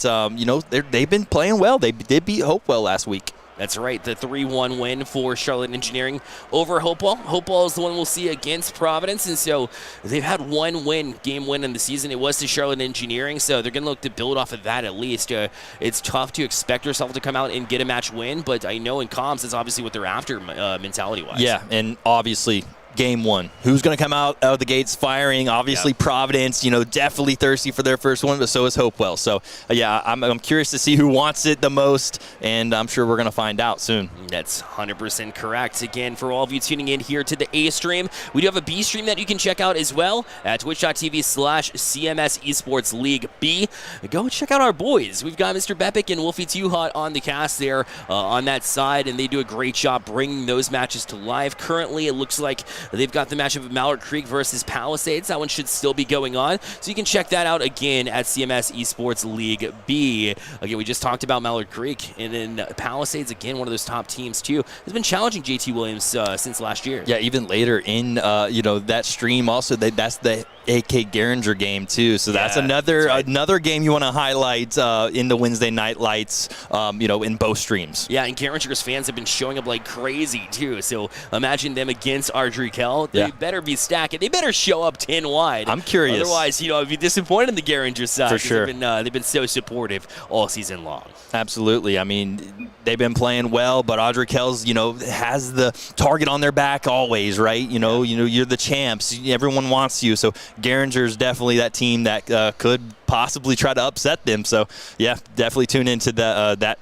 S3: they've been playing well. They did beat Hopewell last week.
S1: That's right, the 3-1 win for Charlotte Engineering over Hopewell. Hopewell is the one we'll see against Providence, and so they've had one game win in the season. It was to Charlotte Engineering, so they're going to look to build off of that at least. It's tough to expect yourself to come out and get a match win, but I know in comms that's obviously what they're after mentality-wise.
S3: Yeah, and obviously game 1. Who's going to come out of the gates firing? Obviously Providence, definitely thirsty for their first one, but so is Hopewell. So, yeah, I'm curious to see who wants it the most, and I'm sure we're going to find out soon.
S1: That's 100% correct. Again, for all of you tuning in here to the A stream, we do have a B stream that you can check out as well at twitch.tv/CMS Esports League B. Go check out our boys. We've got Mr. Bepic and Wolfie Too Hot on the cast there on that side, and they do a great job bringing those matches to life. Currently, it looks like they've got the matchup of Mallard Creek versus Palisades. That one should still be going on. So you can check that out again at CMS Esports League B. Again, we just talked about Mallard Creek. And then Palisades, again, one of those top teams, too, has been challenging JT Williams since last year.
S3: Yeah, even later in, that stream also, that's the AK Garinger game, too. So that's another game you want to highlight in the Wednesday night lights, in both streams.
S1: Yeah, and Garinger's fans have been showing up like crazy, too. So imagine them against Audrey Audrey Kell. They better be stacking. They better show up 10 wide.
S3: I'm curious.
S1: Otherwise, I'd be disappointed in the Garinger side.
S3: For sure.
S1: They've been so supportive all season long.
S3: Absolutely. I mean, they've been playing well, but Audrey Kell's, has the target on their back always, right? You're the champs. Everyone wants you. So Garinger's definitely that team that could possibly try to upset them. So, yeah, definitely tune into that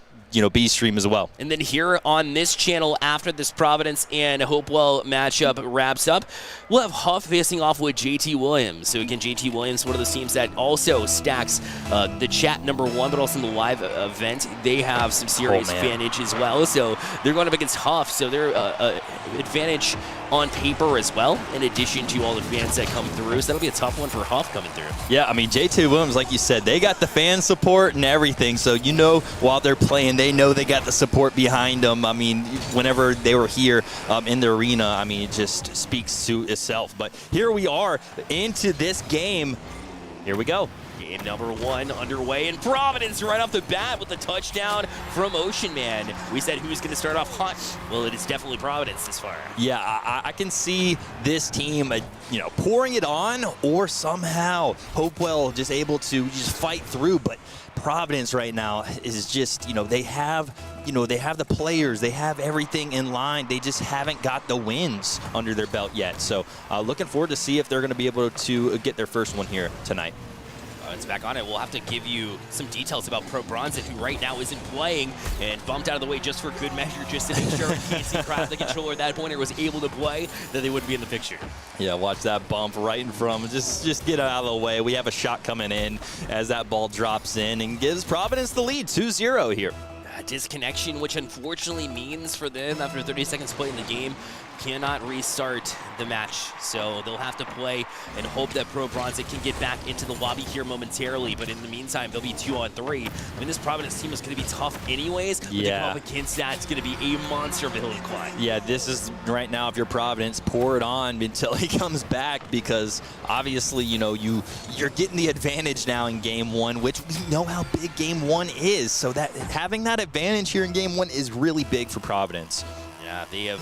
S3: B stream as well.
S1: And then here on this channel, after this Providence and Hopewell matchup wraps up, we'll have Huff facing off with JT Williams. So again, JT Williams, one of those teams that also stacks the chat #1, but also in the live event. They have some serious advantage as well. So they're going up against Huff. So they're advantage on paper as well, in addition to all the fans that come through. So that'll be a tough one for Huff coming through.
S3: Yeah, I mean, JT Williams, like you said, they got the fan support and everything. So, while they're playing, they know they got the support behind them. I mean, whenever they were here in the arena, I mean, it just speaks to itself. But here we are into this game. Here we go.
S1: Game #1 underway in Providence right off the bat with the touchdown from Ocean Man. We said who's going to start off hot. Well, it is definitely Providence this far.
S3: Yeah, I can see this team, pouring it on, or somehow Hopewell just able to just fight through. But Providence right now is just, they have the players, they have everything in line. They just haven't got the wins under their belt yet. So looking forward to see if they're going to be able to get their first one here tonight.
S1: It's back on it. We'll have to give you some details about Pro Bronzit, who right now isn't playing and bumped out of the way just for good measure, just to make sure Casey Kraft, the controller at that pointer, was able to play, that they wouldn't be in the picture.
S3: Yeah, watch that bump right in front of him. Just get out of the way. We have a shot coming in as that ball drops in and gives Providence the lead, 2-0 here.
S1: Disconnection, which unfortunately means for them, after 30 seconds play in the game, cannot restart the match. So they'll have to play and hope that Pro Bronzit can get back into the lobby here momentarily. But in the meantime, they'll be 2-on-3. I mean, this Providence team is going to be tough anyways. But they come up against that, it's going to be a monster of a hill to climb.
S3: Yeah, this is right now, if you're Providence, pour it on until he comes back, because obviously, you're getting the advantage now in game 1, which we know how big game 1 is. So that having that advantage here in game 1 is really big for Providence.
S1: Yeah, they have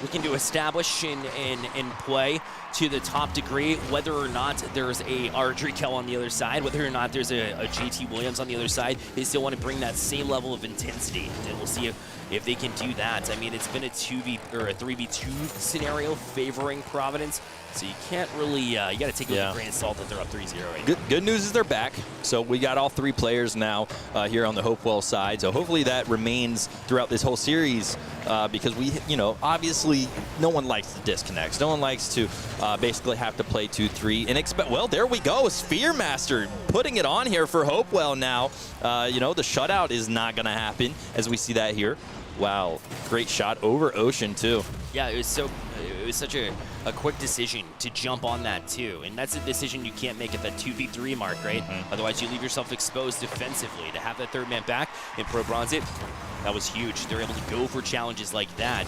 S1: looking to establish and play to the top degree, whether or not there's a Audrey Kell on the other side, whether or not there's a JT Williams on the other side. They still want to bring that same level of intensity, and we'll see if they can do that. I mean, it's been a 3v2 scenario favoring Providence, so you can't really, you got to take it with a grain of salt that they're up 3-0 right
S3: Good news is they're back. So we got all 3 players now here on the Hopewell side. So hopefully that remains throughout this whole series, because we, obviously no one likes the disconnects. No one likes to basically have to play 2-3 and expect, well, there we go. Spearmaster putting it on here for Hopewell now. The shutout is not going to happen, as we see that here. Wow, great shot over Ocean too.
S1: Yeah, it was such a quick decision to jump on that too, and that's a decision you can't make at that 2v3 mark, right? Otherwise, you leave yourself exposed defensively. To have that third man back in Pro Bronzit, that was huge. They're able to go for challenges like that.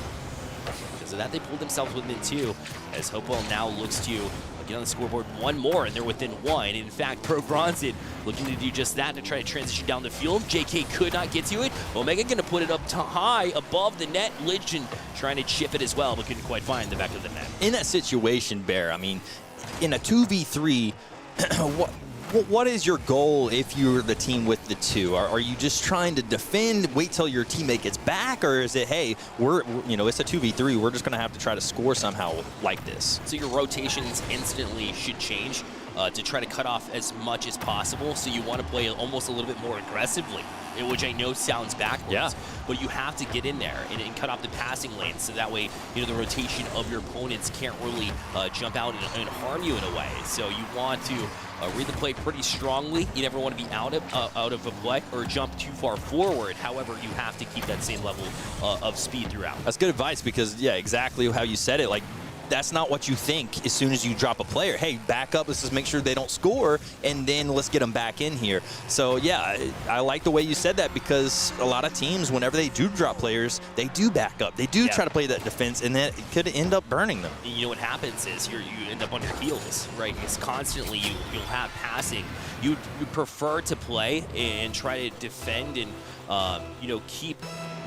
S1: Because of that, they pulled themselves within 2, as Hopewell now looks to get on the scoreboard 1 more, and they're within 1. In fact, Pro Bronzit looking to do just that, to try to transition down the field. JK could not get to it. Omega going to put it up high above the net. Lichen trying to chip it as well, but couldn't quite find the back of the net.
S3: In that situation, Bear, I mean, in a 2v3, what is your goal if you're the team with the 2? Are you just trying to defend, wait till your teammate gets back, or is it, hey, it's a 2v3, we're just going to have to try to score somehow like this?
S1: So your rotations instantly should change to try to cut off as much as possible. So you want to play almost a little bit more aggressively, which I know sounds backwards, but you have to get in there and cut off the passing lanes, so that way, the rotation of your opponents can't really jump out and harm you in a way. So you want to read the play pretty strongly. You never want to be out of a play or jump too far forward. However, you have to keep that same level of speed throughout.
S3: That's good advice, because, yeah, exactly how you said it. Like, that's not what you think as soon as you drop a player. Hey, back up, let's just make sure they don't score, and then let's get them back in here. So, yeah, I like the way you said that, because a lot of teams, whenever they do drop players, they do back up. They do try to play that defense, and that could end up burning them.
S1: You know what happens is you end up on your heels, right? Because constantly you'll have passing. You prefer to play and try to defend and, keep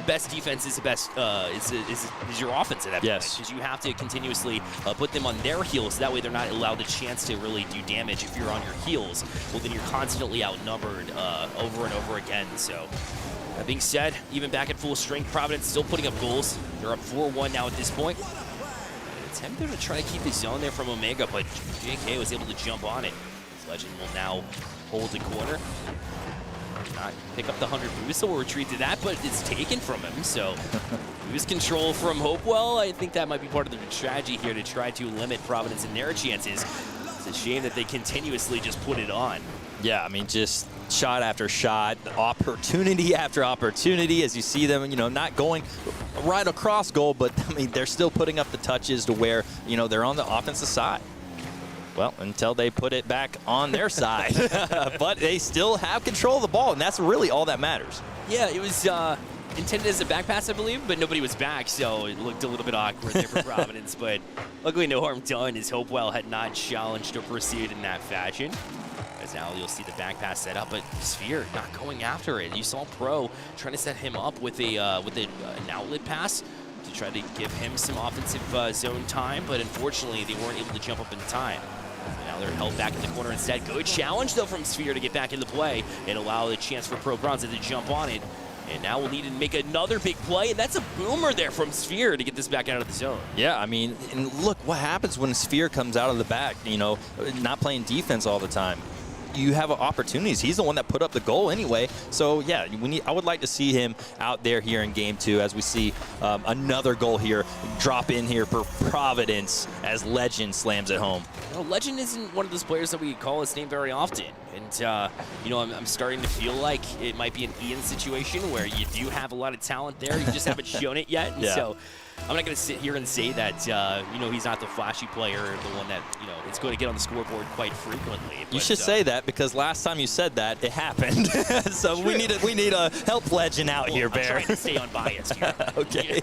S1: the best defense is the best is your offense at that point. Because you have to continuously put them on their heels. So that way they're not allowed the chance to really do damage. If you're on your heels, well, then you're constantly outnumbered over and over again. So that being said, even back at full strength, Providence still putting up goals. They're up 4-1 now at this point. Attempted to try to keep the zone there from Omega, but JK was able to jump on it. Legend will now hold the corner. Not pick up the 100 boost, so we'll retreat to that, but it's taken from him. So boost control from Hopewell. I think that might be part of the strategy here to try to limit Providence and their chances. It's a shame that they continuously just put it on.
S3: Yeah, I mean, just shot after shot, opportunity after opportunity, as you see them, not going right across goal, but I mean, they're still putting up the touches to where, they're on the offensive side. Well, until they put it back on their side. But they still have control of the ball, and that's really all that matters.
S1: Yeah, it was intended as a back pass, I believe, but nobody was back, so it looked a little bit awkward there for Providence. But luckily, no harm done, as Hopewell had not challenged or pursued in that fashion. As now you'll see the back pass set up, but Sphere not going after it. You saw Pro trying to set him up with an outlet pass to try to give him some offensive zone time, but unfortunately they weren't able to jump up in time. Now they're held back in the corner instead. Good challenge, though, from Sphere to get back into play and allow the chance for Pro Bronze to jump on it. And now we'll need to make another big play, and that's a boomer there from Sphere to get this back out of the zone.
S3: Yeah, I mean, and look what happens when Sphere comes out of the back, not playing defense all the time. You have opportunities. He's the one that put up the goal anyway. So, yeah, I would like to see him out there here in Game 2 as we see another goal here drop in here for Providence as Legend slams it home.
S1: Legend isn't one of those players that we call his name very often. And, I'm starting to feel like it might be an Ian situation where you do have a lot of talent there. You just haven't shown it yet. And so I'm not going to sit here and say that, he's not the flashy player, the one that, is going to get on the scoreboard quite frequently.
S3: You should say that, because last time you said that, it happened. So we need a help Legend out here, Bear.
S1: I'm trying to stay unbiased here.
S3: Okay.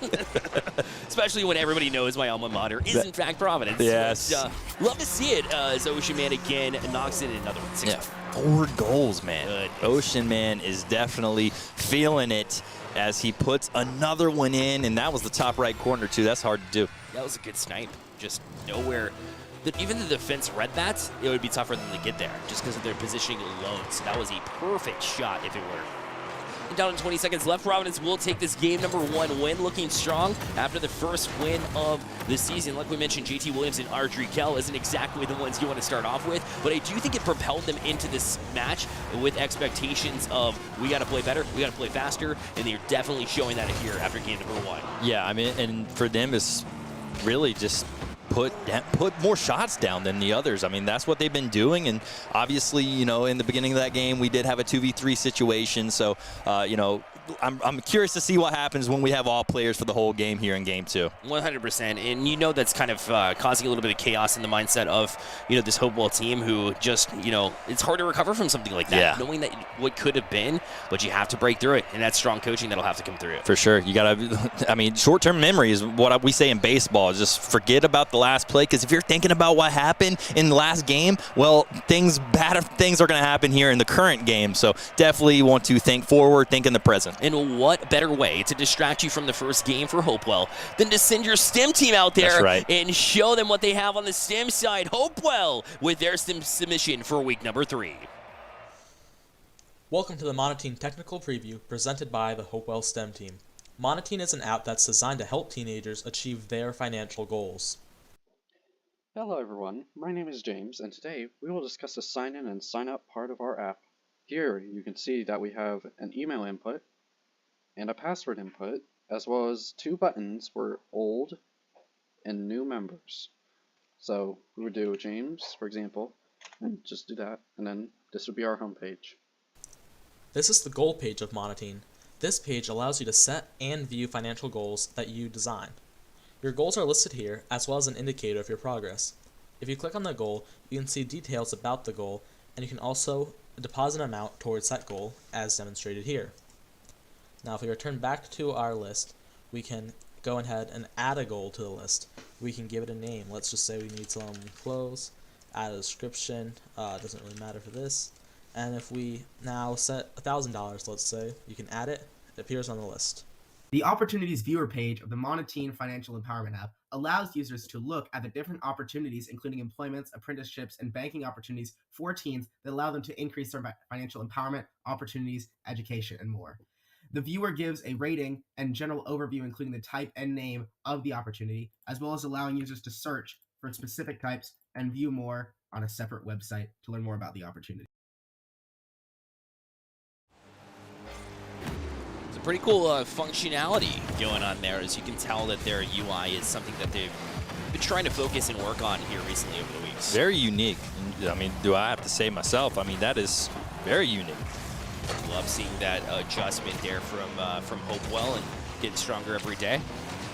S1: Especially when everybody knows my alma mater is, in fact, Providence.
S3: Yes.
S1: Love to see it as Ocean Man again knocks in another one. 6-1.
S3: 4 goals, man. Ocean Man is definitely feeling it as he puts another one in, and that was the top right corner, too. That's hard to do.
S1: That was a good snipe. Just nowhere. Even the defense read that, it would be tough for them to get there just because of their positioning alone. So that was a perfect shot if it were. And down to 20 seconds left, Providence will take this game number 1 win, looking strong after the first win of the season. Like we mentioned, JT Williams and Ardrey Kell isn't exactly the ones you want to start off with, but I do think it propelled them into this match with expectations of we got to play better, we got to play faster, and they're definitely showing that here after game number 1.
S3: Yeah, I mean, and for them, it's really just put more shots down than the others. I mean, that's what they've been doing, and obviously, in the beginning of that game, we did have a 2v3 situation, so, I'm curious to see what happens when we have all players for the whole game here in Game 2.
S1: 100%, and that's kind of causing a little bit of chaos in the mindset of, this Hopewell team who just, it's hard to recover from something like that, knowing that what could have been, but you have to break through it, and that's strong coaching that'll have to come through it.
S3: For sure. You gotta, I mean, short-term memory is what we say in baseball. Just forget about the last play, because if you're thinking about what happened in the last game, well, bad things are going to happen here in the current game. So definitely want to think forward, think in the present.
S1: And what better way to distract you from the first game for Hopewell than to send your STEM team out there and show them what they have on the STEM side. Hopewell with their STEM submission for week number 3.
S12: Welcome to the Monotine Technical Preview presented by the Hopewell STEM team. Monotine is an app that's designed to help teenagers achieve their financial goals.
S13: Hello everyone, my name is James, and today we will discuss the sign in and sign up part of our app. Here you can see that we have an email input and a password input, as well as 2 buttons for old and new members. So we would do James, for example, and just do that, and then this would be our home page.
S12: This is the goal page of Monotine. This page allows you to set and view financial goals that you design. Your goals are listed here, as well as an indicator of your progress. If you click on the goal, you can see details about the goal, and you can also deposit an amount towards that goal, as demonstrated here. Now, if we return back to our list, we can go ahead and add a goal to the list. We can give it a name. Let's just say we need some clothes, add a description, doesn't really matter for this. And if we now set $1,000, let's say, you can add it, it appears on the list.
S14: The Opportunities Viewer page of the Monotine Financial Empowerment app allows users to look at the different opportunities, including employments, apprenticeships, and banking opportunities for teens that allow them to increase their financial empowerment, opportunities, education, and more. The viewer gives a rating and general overview, including the type and name of the opportunity, as well as allowing users to search for specific types and view more on a separate website to learn more about the opportunity.
S1: It's a pretty cool functionality going on there, as you can tell that their UI is something that they've been trying to focus and work on here recently over the weeks.
S3: Very unique. I mean, do I have to say myself? I mean, that is very unique.
S1: Love seeing that adjustment there from Hopewell and getting stronger every day.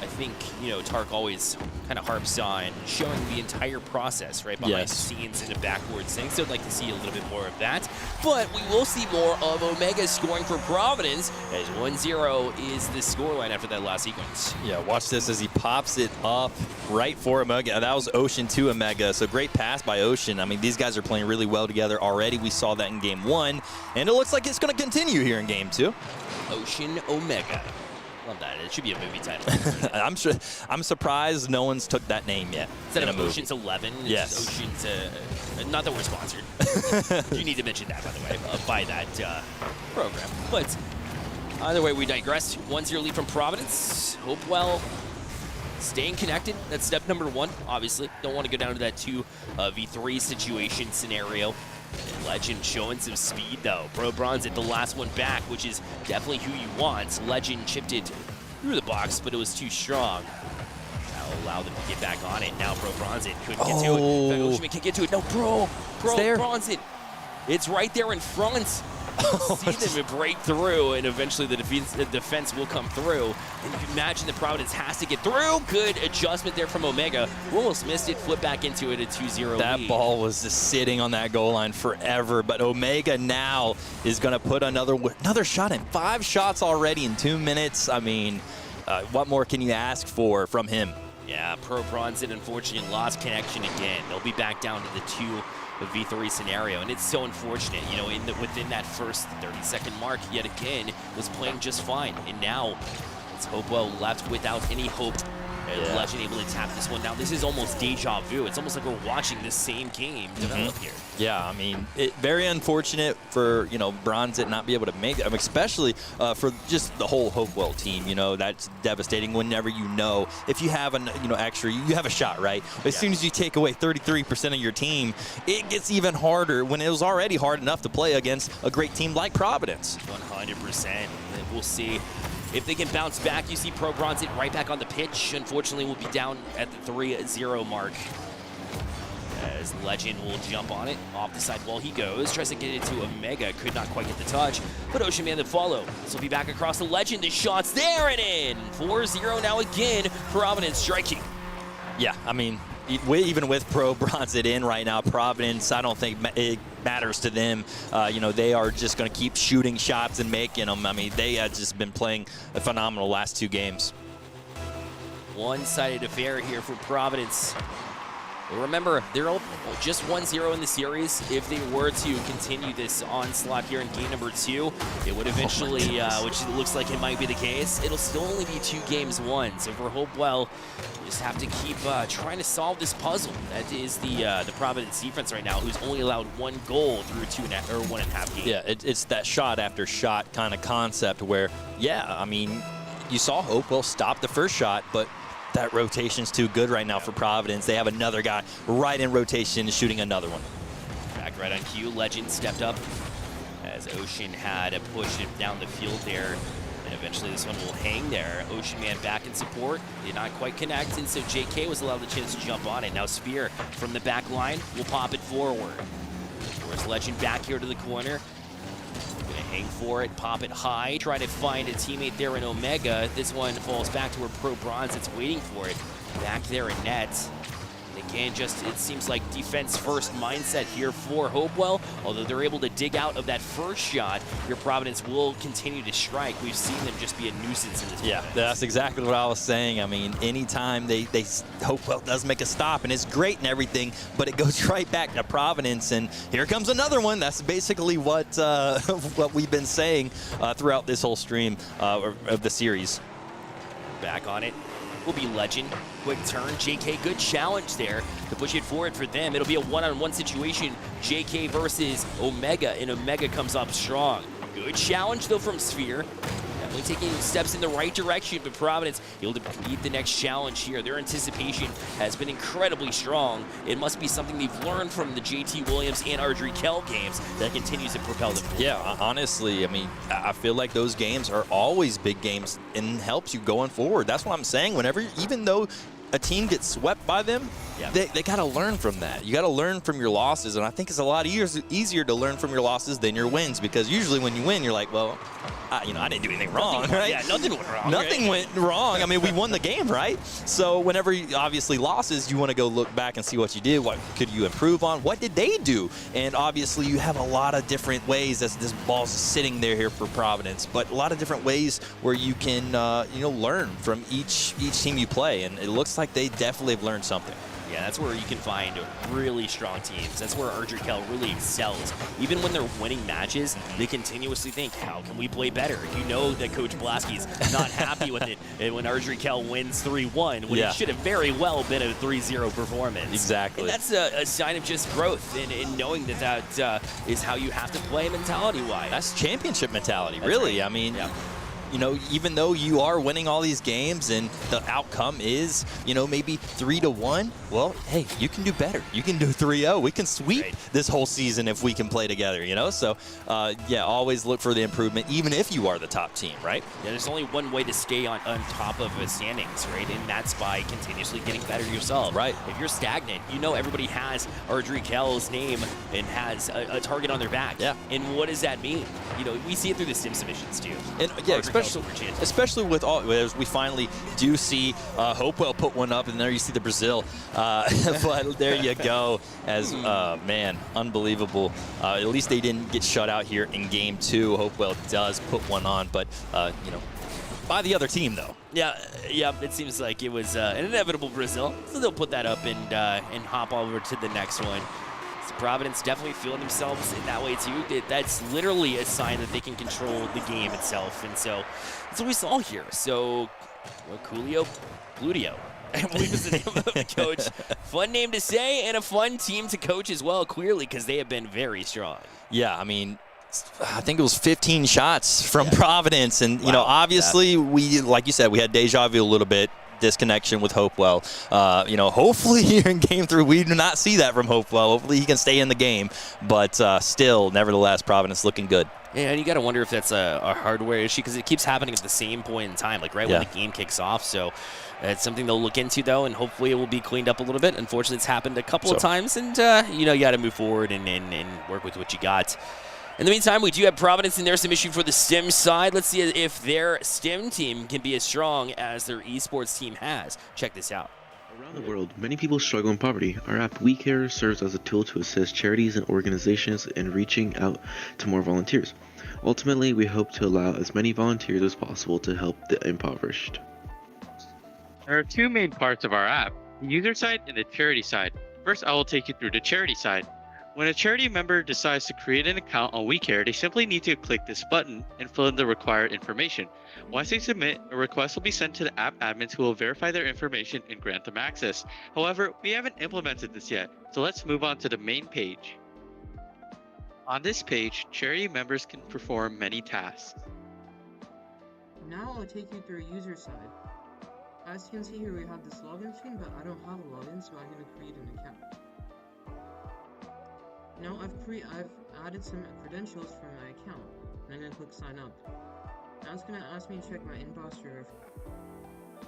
S1: I think, you know, Tark always kind of harps on showing the entire process, right, behind the scenes and the backwards things. So I'd like to see a little bit more of that. But we will see more of Omega scoring for Providence, as 1-0 is the scoreline after that last sequence.
S3: Yeah, watch this as he pops it up right for Omega. That was Ocean to Omega, so great pass by Ocean. I mean, these guys are playing really well together already. We saw that in Game 1, and it looks like it's going to continue here in Game 2.
S1: Ocean Omega. Love that. It should be a movie title.
S3: I'm surprised no one's took that name yet.
S1: Instead of Ocean's 11, it's
S3: yes.
S1: just Ocean's, not that we're sponsored. You need to mention that, by the way, by that program. But either way, we digress. 1-0 lead from Providence. Hopewell staying connected. That's step number 1, obviously. Don't want to go down to that 2v3 situation scenario. And Legend showing some speed, though. Pro Bronze at the last one back, which is definitely who you want. Legend chipped it through the box, but it was too strong. That'll allow them to get back on it. Now Pro Bronze couldn't get to it. In fact, Ocean can't get to it. No, Pro Bronze it's right there in front. See them break through, and eventually the defense will come through. And you can imagine that Providence has to get through. Good adjustment there from Omega. We almost missed it. Flip back into it, a 2-0
S3: That
S1: lead.
S3: ball was just sitting on that goal line forever, but Omega now is going to put another shot in. 5 shots already in 2 minutes. I mean, what more can you ask for from him?
S1: Yeah, Pro Bronze unfortunately lost connection again. They'll be back down to the 2v3 scenario, and it's so unfortunate. You know, within that first 30-second mark, yet again, was playing just fine, and now it's Hopewell left without any hope. And Legend able to tap this one. Now this is almost deja vu. It's almost like we're watching this same game develop here.
S3: Yeah, I mean, very unfortunate for, you know, Bronze to not be able to make it, especially for just the whole Hopewell team. You know, that's devastating whenever you know if you have extra, you have a shot, right? As soon as you take away 33% of your team, it gets even harder when it was already hard enough to play against a great team like Providence.
S1: 100%. We'll see if they can bounce back. You see Pro Bronze right back on the pitch. Unfortunately, we'll be down at the 3-0 mark, as Legend will jump on it. Off the side wall he goes. Tries to get it to Omega. Could not quite get the touch. But Ocean Man to follow. This will be back across the Legend. The shot's there and in. 4-0 now again. Providence striking.
S3: Yeah, I mean, even with Pro Bronze in right now, Providence, I don't think it matters to them. You know, they are just going to keep shooting shots and making them. I mean, they have just been playing a phenomenal last 2 games.
S1: One-sided affair here for Providence. Remember, they're all just 1-0 in the series. If they were to continue this onslaught here in game number 2, it would eventually, which it looks like it might be the case, it'll still only be 2 games won. So for Hopewell, you just have to keep trying to solve this puzzle. That is the Providence defense right now, who's only allowed 1 goal through 1.5 games.
S3: Yeah, it's that shot after shot kind of concept where, yeah, I mean, you saw Hopewell stop the first shot, but that rotation's too good right now for Providence. They have another guy right in rotation shooting another one.
S1: Back right on cue. Legend stepped up as Ocean had pushed it down the field there. And eventually this one will hang there. Ocean Man back in support. Did not quite connect, and so JK was allowed the chance to jump on it. Now Spear from the back line will pop it forward. Where's Legend back here to the corner. Gonna hang for it, pop it high, try to find a teammate there in Omega. This one falls back to where Pro Bronze is waiting for it. Back there in net. And again, just it seems like defense first mindset here for Hopewell. Although they're able to dig out of that first shot, your Providence will continue to strike. We've seen them just be a nuisance in this
S3: Yeah,
S1: defense.
S3: that's exactly what I was saying. I mean, anytime Hopewell does make a stop, and it's great and everything, but it goes right back to Providence, and here comes another one. That's basically what what we've been saying throughout this whole stream of the series.
S1: back on it. Will be Legend. Quick turn. JK, good challenge there to push it forward for them. It'll be a one-on-one situation. JK versus Omega, and Omega comes up strong. Good challenge, though, from Sphere. Definitely taking steps in the right direction, but Providence able to complete the next challenge here. Their anticipation has been incredibly strong. It must be something they've learned from the JT Williams and Ardrey Kell games that continues to propel them forward.
S3: Yeah, honestly, I mean, I feel like those games are always big games and helps you going forward. That's what I'm saying. Whenever, even though a team gets swept by them, they got to learn from that. You got to learn from your losses, and I think it's a lot easier to learn from your losses than your wins, because usually when you win, you're like, well, I didn't do anything wrong, right?
S1: Yeah, nothing went wrong.
S3: Nothing went wrong. I mean, we won the game, right? So whenever you obviously losses, you want to go look back and see what you did. What could you improve on? What did they do? And obviously, you have a lot of different ways as this ball's sitting there here for Providence, but a lot of different ways where you can, learn from each team you play, and it looks like they definitely have learned something.
S1: Yeah, that's where you can find really strong teams. That's where Ardrey Kell really excels. Even when they're winning matches, they continuously think, how can we play better? You know that Coach Blasky's not happy with it when Ardrey Kell wins 3-1, when it should have very well been a 3-0 performance.
S3: Exactly.
S1: And that's a sign of just growth and knowing that is how you have to play mentality-wise.
S3: That's championship mentality, really. Right. I mean, even though you are winning all these games and the outcome is, maybe 3-1, well, hey, you can do better. You can do 3-0. We can sweep this whole season if we can play together, So, always look for the improvement, even if you are the top team, right?
S1: Yeah, there's only one way to stay on top of the standings, right? And that's by continuously getting better yourself.
S3: Right.
S1: If you're stagnant, everybody has Ardrey Kell's name and has a target on their back.
S3: Yeah.
S1: And what does that mean? We see it through the sim submissions, too.
S3: And, especially with all, as we finally do see Hopewell put one up, and there you see the Brazil. But there you go. As man, unbelievable. At least they didn't get shut out here in game 2. Hopewell does put one on, but by the other team though.
S1: Yeah. It seems like it was an inevitable Brazil, so they'll put that up and hop over to the next one. So Providence definitely feeling themselves in that way too. That's literally a sign that they can control the game itself, and so that's what we saw here. So, Coolio Bludio, I believe is the name of the coach. Fun name to say, and a fun team to coach as well, clearly, because they have been very strong.
S3: Yeah, I mean, I think it was 15 shots from Providence, and obviously we, like you said, we had deja vu a little bit. Disconnection with Hopewell. Hopefully here in game 3 we do not see that from Hopewell. Hopefully he can stay in the game, but still, nevertheless, Providence looking good.
S1: Yeah, and you got to wonder if that's a hardware issue, because it keeps happening at the same point in time, like when the game kicks off. So it's something they'll look into, though, and hopefully it will be cleaned up a little bit. Unfortunately, it's happened a couple of times, and you got to move forward and work with what you got. In the meantime, we do have Providence in there, some issue for the STEM side. Let's see if their STEM team can be as strong as their esports team has. Check this out.
S15: Around the world, many people struggle in poverty. Our app WeCare serves as a tool to assist charities and organizations in reaching out to more volunteers. Ultimately, we hope to allow as many volunteers as possible to help the impoverished.
S16: There are two main parts of our app, the user side and the charity side. First, I will take you through the charity side. When a charity member decides to create an account on WeCare, they simply need to click this button and fill in the required information. Once they submit, a request will be sent to the app admins who will verify their information and grant them access. However, we haven't implemented this yet, so let's move on to the main page. On this page, charity members can perform many tasks.
S17: Now I'll take you through a user side. As you can see here, we have this login screen, but I don't have a login, so I'm going to create an account. Now I've added some credentials for my account, and I'm going to click sign up. Now it's going to ask me to check my inbox to verify.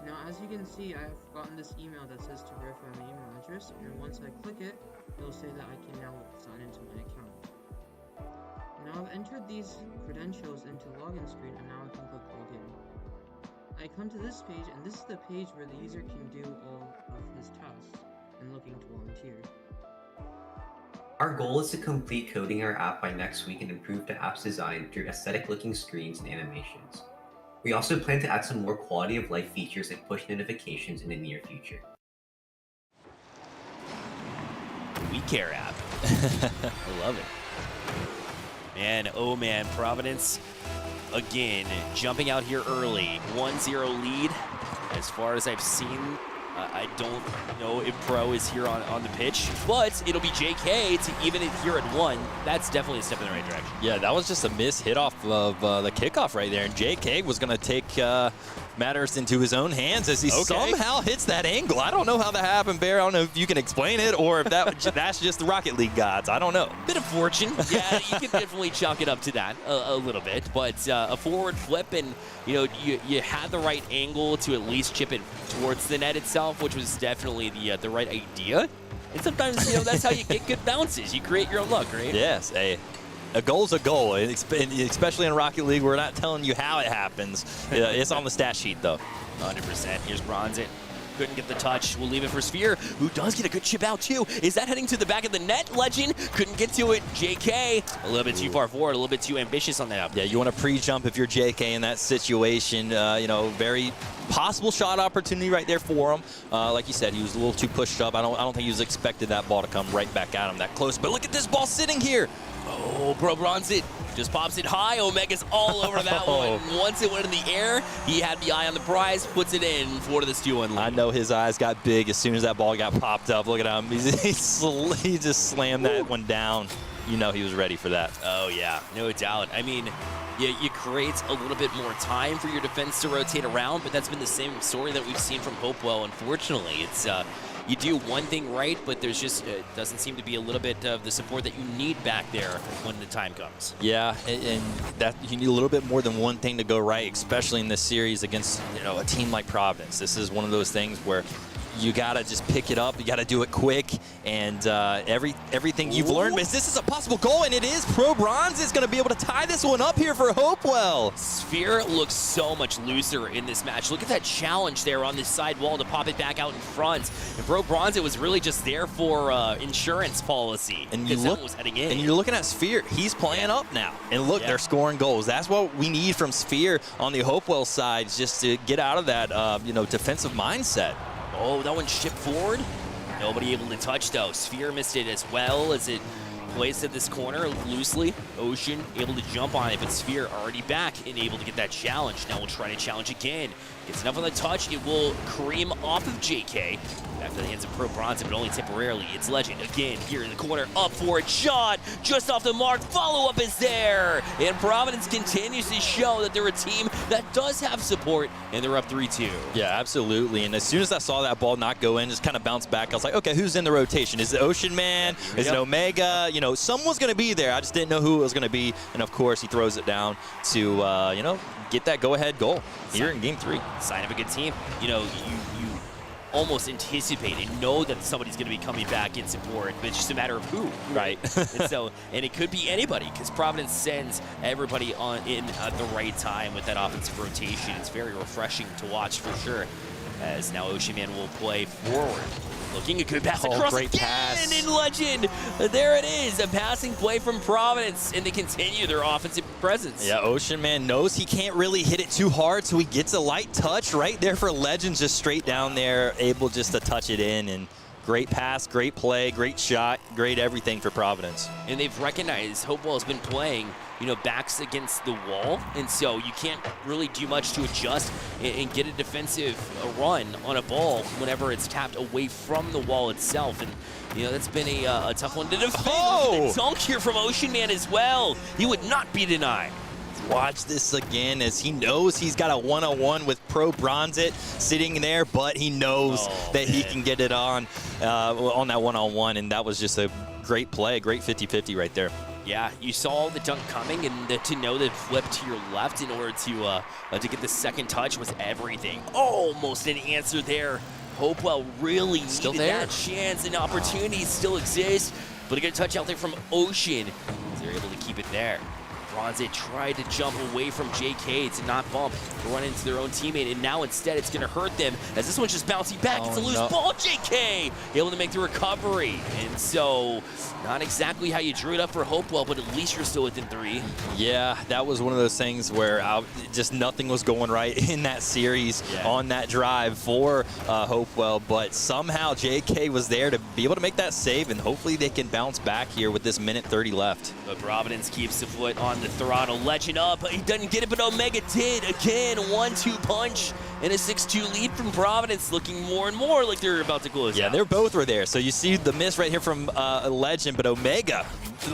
S17: Now as you can see, I've gotten this email that says to verify my email address, and once I click it, it'll say that I can now sign into my account. Now I've entered these credentials into the login screen, and now I can click login. I come to this page, and this is the page where the user can do all of his tasks and looking to volunteer.
S18: Our goal is to complete coding our app by next week and improve the app's design through aesthetic-looking screens and animations. We also plan to add some more quality-of-life features and push notifications in the near future.
S1: WeCare app. I love it. Man, oh man, Providence, again, jumping out here early. 1-0 lead. As far as I've seen, I don't know if Pro is here on the pitch, but it'll be JK to even it here at 1. That's definitely a step in the right direction.
S3: Yeah, that was just a miss hit off of the kickoff right there, and JK was going to take matters into his own hands as he somehow hits that angle. I don't know how that happened, Bear. I don't know if you can explain it or if that's just the Rocket League gods. I don't know.
S1: Bit of fortune. Yeah, you can definitely chalk it up to that a little bit. But a forward flip, and you had the right angle to at least chip it towards the net itself, which was definitely the right idea. And sometimes that's how you get good bounces. You create your own luck, right?
S3: Yes. A goal's a goal, especially in Rocket League. We're not telling you how it happens. It's on the stat sheet, though.
S1: 100%. Here's Bronzit. Couldn't get the touch. We'll leave it for Sphere, who does get a good chip out, too. Is that heading to the back of the net? Legend couldn't get to it. JK, a little bit too far forward, a little bit too ambitious on that up.
S3: Yeah, you want to pre-jump if you're JK in that situation. Very possible shot opportunity right there for him. Like you said, he was a little too pushed up. I don't think he was expected that ball to come right back at him that close. But look at this ball sitting here.
S1: Oh, Pro Bronzit just pops it high. Omega's all over that one. Once it went in the air, he had the eye on the prize, puts it in for this 2-1 lead.
S3: I know his eyes got big as soon as that ball got popped up. Look at him. He just slammed that one down. You know he was ready for that.
S1: Oh, yeah, no doubt. I mean, you create a little bit more time for your defense to rotate around, but that's been the same story that we've seen from Hopewell, unfortunately. It's you do one thing right, but there's just doesn't seem to be a little bit of the support that you need back there when the time comes.
S3: Yeah, and that you need a little bit more than one thing to go right, especially in this series against a team like Providence. This is one of those things where you gotta just pick it up. You gotta do it quick, and everything you've learned. This is a possible goal, and it is. Pro Bronze is gonna be able to tie this one up here for Hopewell.
S1: Sphere looks so much looser in this match. Look at that challenge there on this side wall to pop it back out in front. And Pro Bronze, it was really just there for insurance policy.
S3: And you look,
S1: was heading in.
S3: And you're looking at Sphere. He's playing up now, and look, they're scoring goals. That's what we need from Sphere on the Hopewell side, just to get out of that defensive mindset.
S1: Oh, that one shipped forward. Nobody able to touch, though. Sphere missed it as well as it placed at this corner loosely. Ocean able to jump on it, but Sphere already back and able to get that challenge. Now we'll try to challenge again. Gets enough on the touch. It will cream off of JK. Back to the hands of Pro Bronze, but only temporarily. It's Legend again here in the corner. Up for it. Shot just off the mark. Follow-up is there. And Providence continues to show that they're a team that does have support, and they're up 3-2.
S3: Yeah, absolutely. And as soon as I saw that ball not go in, just kind of bounce back, I was like, okay, who's in the rotation? Is it Ocean Man? Is it Omega? Someone's going to be there. I just didn't know who it was going to be. And, of course, he throws it down to, get that go-ahead goal here in Game 3.
S1: Sign of a good team. You almost anticipate and know that somebody's going to be coming back in support, but it's just a matter of who, right? and it could be anybody, because Providence sends everybody in at the right time with that offensive rotation. It's very refreshing to watch for sure, as now Ocean Man will play forward. Looking a good pass across
S3: great
S1: again
S3: pass.
S1: in Legend. There it is, a passing play from Providence, and they continue their offensive presence.
S3: Yeah, Ocean Man knows he can't really hit it too hard, so he gets a light touch right there for Legends, just straight down there, able just to touch it in. And great pass, great play, great shot, great everything for Providence.
S1: And they've recognized Hopewell has been playing backs against the wall, and so you can't really do much to adjust and get a defensive run on a ball whenever it's tapped away from the wall itself. And that's been a tough one to defend. Oh! Dunk here from Ocean Man as well. He would not be denied.
S3: Watch this again, as he knows he's got a one-on-one with Pro Bronzit sitting there, but he knows that he can get it on that one-on-one, and that was just a great play, great 50-50 right there.
S1: Yeah, you saw the dunk coming, and to know that flip to your left in order to get the second touch was everything. Almost an answer there. Hopewell really needed that chance, and opportunities still exist, but a good touch out there from Ocean. They're able to keep it there. Bronze tried to jump away from JK to not bump, run into their own teammate, and now instead it's going to hurt them as this one's just bouncing back. It's a loose ball. JK able to make the recovery. And so, not exactly how you drew it up for Hopewell, but at least you're still within 3.
S3: Yeah, that was one of those things where just nothing was going right in that series on that drive for Hopewell, but somehow JK was there to be able to make that save, and hopefully they can bounce back here with this minute 30 left.
S1: But Providence keeps the foot on the throttle. Legend up. He doesn't get it, but Omega did. Again, 1-2 punch. and a 6-2 lead from Providence, looking more and more like they're about to close
S3: Yeah,
S1: out.
S3: they both were there. So you see the miss right here from Legend, but Omega,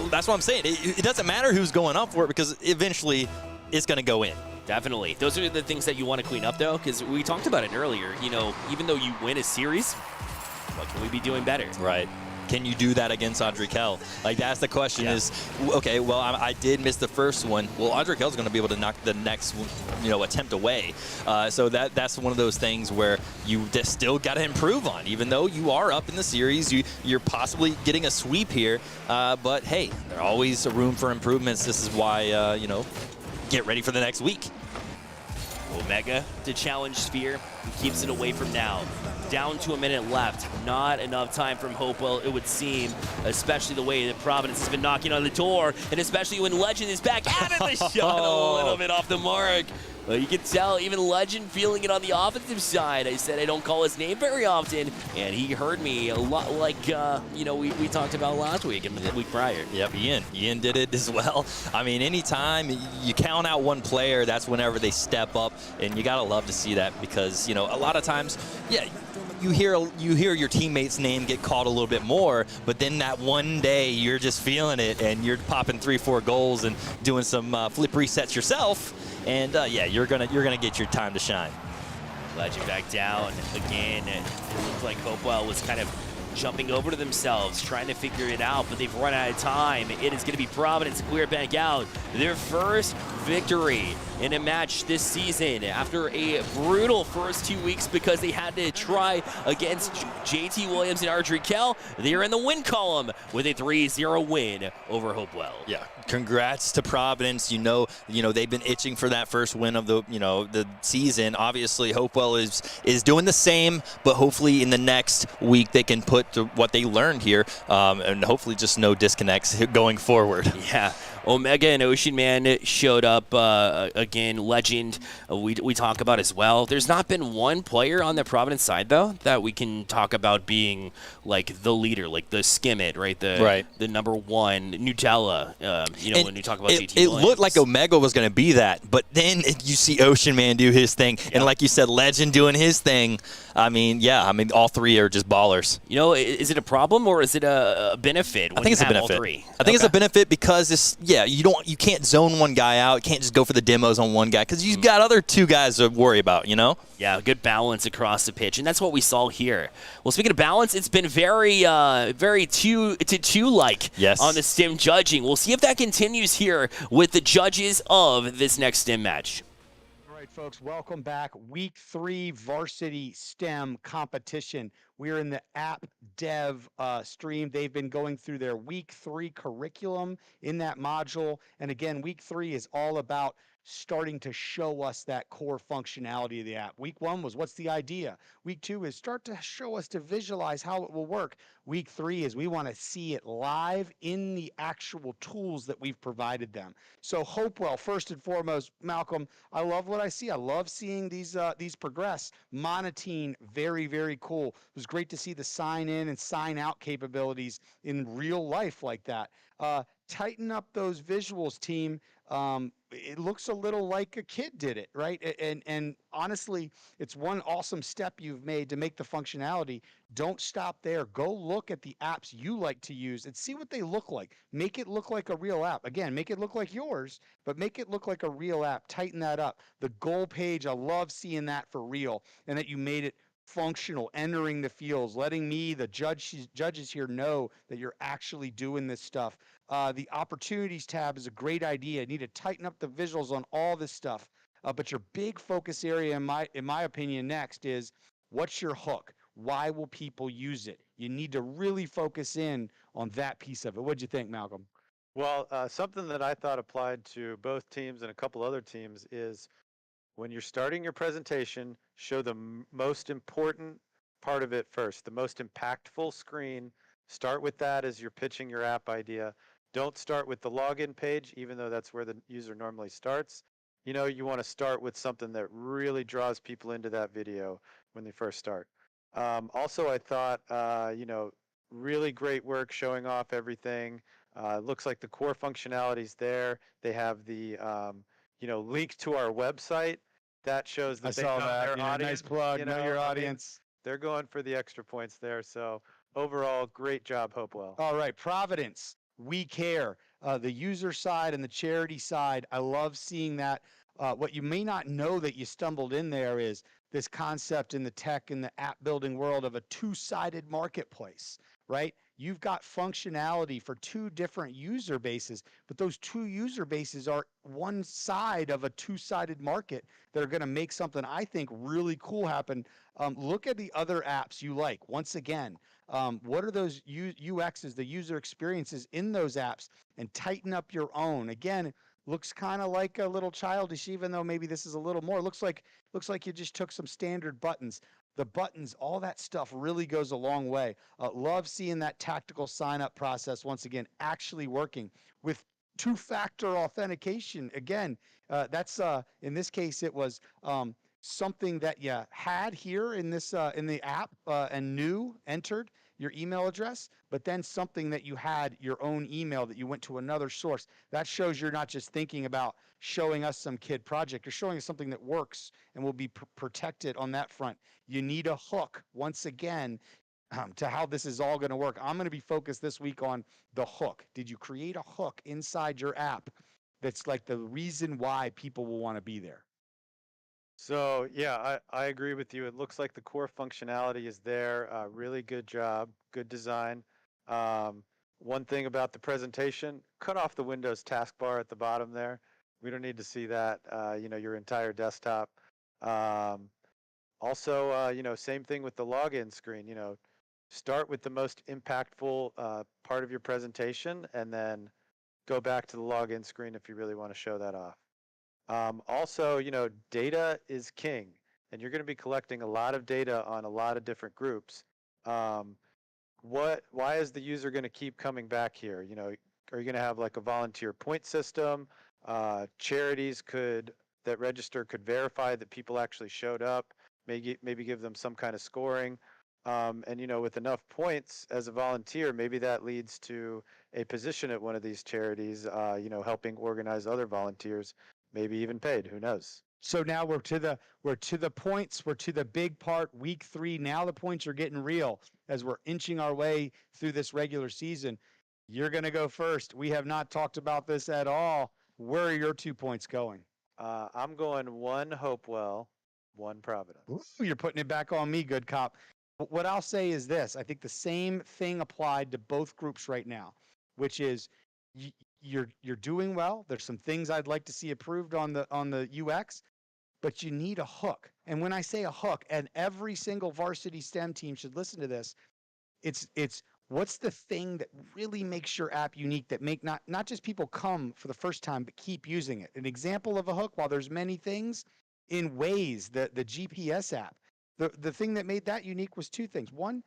S3: that's what I'm saying. It doesn't matter who's going up for it because eventually it's going to go in.
S1: Definitely. Those are the things that you want to clean up, though, because we talked about it earlier. You know, even though you win a series, what can we be doing better?
S3: Right. Can you do that against Andre Kell? Like, that's the question is, okay, well, I did miss the first one. Well, Andre Kell's going to be able to knock the next, attempt away. So that's one of those things where you just still got to improve on. Even though you are up in the series, you're possibly getting a sweep here. But, hey, there's always room for improvements. This is why, get ready for the next week.
S1: Omega to challenge Sphere. He keeps it away from now. Down to a minute left. Not enough time from Hopewell, it would seem, especially the way that Providence has been knocking on the door, and especially when Legend is back out of the shot a little bit off the mark. But you can tell even Legend feeling it on the offensive side. I said I don't call his name very often, and he heard me a lot like, we talked about last week and the week prior.
S3: Yep, Ian did it as well. I mean, anytime you count out one player, that's whenever they step up, and you got to love to see that because, a lot of times, you hear your teammate's name get called a little bit more, but then that one day you're just feeling it, and you're popping 3-4 goals and doing some flip resets yourself, and you're gonna get your time to shine.
S1: Legend back down again. It looked like Hopewell was kind of jumping over to themselves, trying to figure it out, but they've run out of time. It is going to be Providence to clear back out. Their first victory in a match this season after a brutal first 2 weeks because they had to try against JT Williams and Andre Kell. They're in the win column with a 3-0 win over Hopewell.
S3: Yeah, congrats to Providence. They've been itching for that first win of the season. Obviously, Hopewell is doing the same, but hopefully in the next week they can put to what they learned here, and hopefully just no disconnects going forward.
S1: Yeah. Omega and Ocean Man showed up again. Legend we talk about as well. There's not been one player on the Providence side though that we can talk about being like the leader, like the skim it, right? The number one Nutella. When you talk about JT
S3: it
S1: Williams.
S3: looked like Omega was going to be that, but then you see Ocean Man do his thing, and like you said, Legend doing his thing. I mean, all three are just ballers.
S1: Is it a problem or is it a benefit?
S3: I think it's a benefit.
S1: All three?
S3: I think it's a benefit because you can't zone one guy out. You can't just go for the demos on one guy because you've got other two guys to worry about.
S1: Yeah, good balance across the pitch, and that's what we saw here. Well, speaking of balance, it's been very 2-2 like on the STEM judging. We'll see if that continues here with the judges of this next STEM match.
S6: All right, folks, welcome back. Week 3 varsity STEM competition. We're in the app dev stream. They've been going through their week 3 curriculum in that module. And again, week 3 is all about starting to show us that core functionality of the app. Week 1 was what's the idea? Week 2 is start to show us to visualize how it will work. Week 3 is we want to see it live in the actual tools that we've provided them. So Hopewell, first and foremost, Malcolm, I love what I see. I love seeing these progress. Monotine, very, very cool. It was great to see the sign in and sign out capabilities in real life like that. Tighten up those visuals, team. It looks a little like a kid did it, right? And honestly, it's one awesome step you've made to make the functionality. Don't stop there. Go look at the apps you like to use and see what they look like. Make it look like a real app. Again, make it look like yours, but make it look like a real app. Tighten that up. The goal page, I love seeing that for real, and that you made it functional, entering the fields, letting me, the judges here, know that you're actually doing this stuff. The opportunities tab is a great idea. You need to tighten up the visuals on all this stuff. But your big focus area, in my opinion, next is what's your hook? Why will people use it? You need to really focus in on that piece of it. What'd you think, Malcolm?
S7: Well, something that I thought applied to both teams and a couple other teams is when you're starting your presentation, show the most important part of it first, the most impactful screen. Start with that as you're pitching your app idea. Don't start with the login page, even though that's where the user normally starts. You want to start with something that really draws people into that video when they first start. Also, I thought, really great work showing off everything. Looks like the core functionality's there. They have the, link to our website. that shows that
S6: I
S7: they
S6: saw
S7: know
S6: that.
S7: their
S6: You know,
S7: audience.
S6: nice plug. Know your
S7: I mean,
S6: audience.
S7: they're going for the extra points there. So overall, great job, Hopewell.
S6: All right, Providence, we care. The user side and the charity side, I love seeing that. What you may not know that you stumbled in there is this concept in the tech and the app building world of a two-sided marketplace, right? You've got functionality for two different user bases, but those two user bases are one side of a two-sided market that are going to make something I think really cool happen. Look at the other apps you like. Once again, what are those UXs, the user experiences in those apps, and tighten up your own. Again, looks kind of like a little childish, even though maybe this is a little more. Looks like you just took some standard buttons. The buttons, all that stuff really goes a long way. Love seeing that tactical sign-up process once again actually working with two-factor authentication. Again, that's in this case it was something that you had here in this in the app and entered your email address, but then something that you had your own email that you went to another source. That shows you're not just thinking about showing us some kid project. You're showing us something that works and will be protected on that front. You need a hook, once again, to how this is all going to work. I'm going to be focused this week on the hook. Did you create a hook inside your app that's like the reason why people will want to be there?
S7: So yeah, I agree with you. It looks like the core functionality is there. Really good job, good design. One thing about the presentation, cut off the Windows taskbar at the bottom there. We don't need to see that, your entire desktop. Also, same thing with the login screen. Start with the most impactful part of your presentation and then go back to the login screen if you really want to show that off. Also, data is king, and you're going to be collecting a lot of data on a lot of different groups. Why is the user going to keep coming back here? Are you going to have like a volunteer point system? Charities that register could verify that people actually showed up, maybe give them some kind of scoring. And with enough points as a volunteer, maybe that leads to a position at one of these charities, helping organize other volunteers, maybe even paid, who knows.
S6: So now we're to the points, we're to the big part, week 3. Now the points are getting real as we're inching our way through this regular season. You're going to go first. We have not talked about this at all. Where are your 2 points going?
S7: I'm going 1 Hopewell, 1 Providence.
S6: Ooh, you're putting it back on me, good cop. What I'll say is this. I think the same thing applied to both groups right now, which is you're doing well. There's some things I'd like to see improved on the UX, but you need a hook. And when I say a hook, and every single varsity STEM team should listen to this, it's what's the thing that really makes your app unique, that make not just people come for the first time, but keep using it. An example of a hook, while there's many things, in Waze, the GPS app, the thing that made that unique was 2 things. One,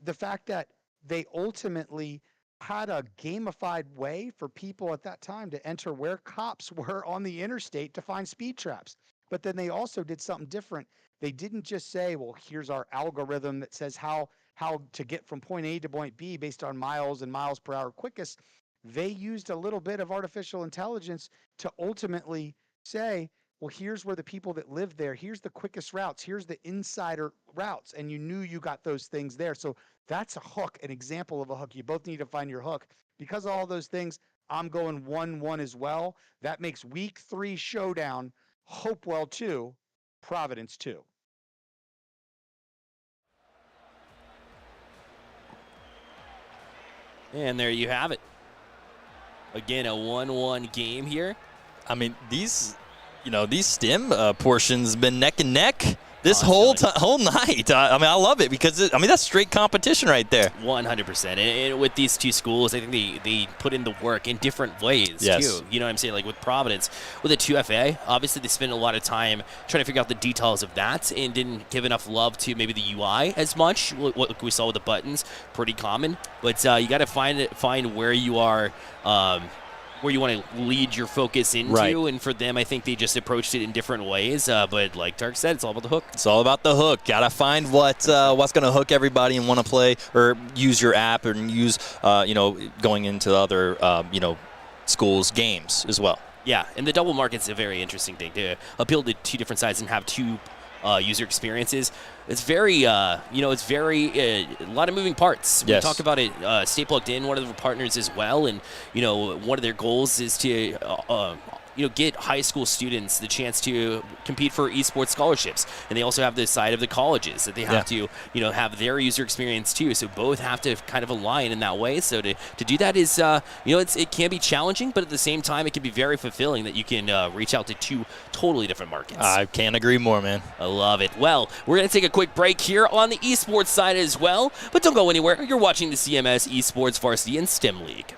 S6: the fact that they ultimately had a gamified way for people at that time to enter where cops were on the interstate to find speed traps. But then they also did something different. They didn't just say, well, here's our algorithm that says how to get from point A to point B based on miles and miles per hour quickest. They used a little bit of artificial intelligence to ultimately say, well, here's where the people that live there, here's the quickest routes, here's the insider routes, and you knew you got those things there. So that's a hook, an example of a hook. You both need to find your hook. Because of all those things, I'm going 1-1 as well. That makes week 3 showdown, Hopewell 2, Providence 2.
S1: And there you have it. Again, a 1-1 game here.
S3: I mean, these STEM portions been neck and neck this whole night. I mean, I love it because that's straight competition right there.
S1: 100%. And with these 2 schools, I think they put in the work in different ways too. You know what I'm saying? Like with Providence, with the 2FA, obviously they spent a lot of time trying to figure out the details of that and didn't give enough love to maybe the UI as much. What we saw with the buttons, pretty common. But you got to find where you are. Where you want to lead your focus into,
S3: right.
S1: And for them, I think they just approached it in different ways. But like Tark said, it's all about the hook.
S3: It's all about the hook. Got to find what's going to hook everybody and want to play or use your app and use, going into other, schools' games as well.
S1: Yeah, and the double market's a very interesting thing to appeal to two different sides and have two user experiences. It's very, it's very a lot of moving parts.
S3: Yes.
S1: We talked about it. Stay Plugged In, one of the partners as well, and one of their goals is to get high school students the chance to compete for esports scholarships. And they also have the side of the colleges that they have to, have their user experience too. So both have to kind of align in that way. So to do that is, it can be challenging, but at the same time, it can be very fulfilling that you can reach out to two totally different markets.
S3: I can't agree more, man.
S1: I love it. Well, we're going to take a quick break here on the esports side as well, but don't go anywhere. You're watching the CMS Esports Varsity and STEM League.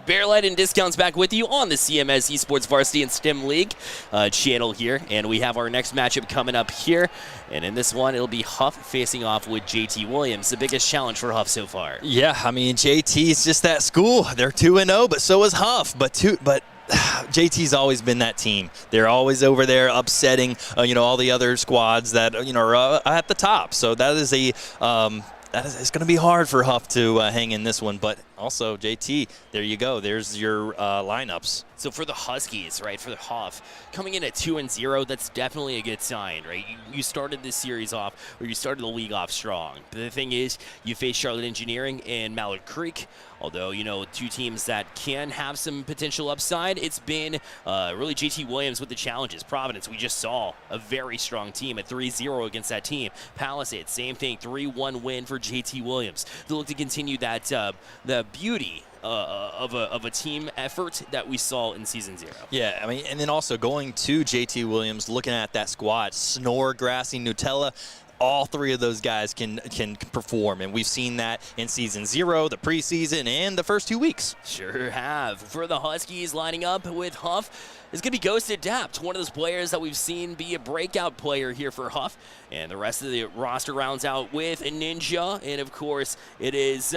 S1: Bearlight and Discounts back with you on the CMS Esports Varsity and STEM League channel here. And we have our next matchup coming up here. And in this one, it'll be Huff facing off with JT Williams, the biggest challenge for Huff so far.
S3: Yeah, I mean, JT is just that school. They're 2-0, but so is Huff. But JT's always been that team. They're always over there upsetting, all the other squads that, are at the top. So that is it's going to be hard for Huff to hang in this one. But also, JT, there you go. There's your lineups.
S1: So for the Huskies, right, for the Huff, coming in at 2-0, that's definitely a good sign, right? You started this series off, or you started the league off strong. But the thing is, you face Charlotte Engineering and Mallard Creek. Although, two teams that can have some potential upside, it's been really JT Williams with the challenges. Providence, we just saw a very strong team at 3-0 against that team. Palisades, same thing, 3-1 win for JT Williams. They look to continue that the beauty of a team effort that we saw in Season 0.
S3: Yeah, I mean, and then also going to JT Williams, looking at that squad, Snore, Grassy, Nutella, all three of those guys can perform, and we've seen that in Season 0, the preseason, and the first 2 weeks.
S1: Sure have. For the Huskies, lining up with Huff is going to be Ghost Adapt, one of those players that we've seen be a breakout player here for Huff, and the rest of the roster rounds out with a Ninja, and of course, it is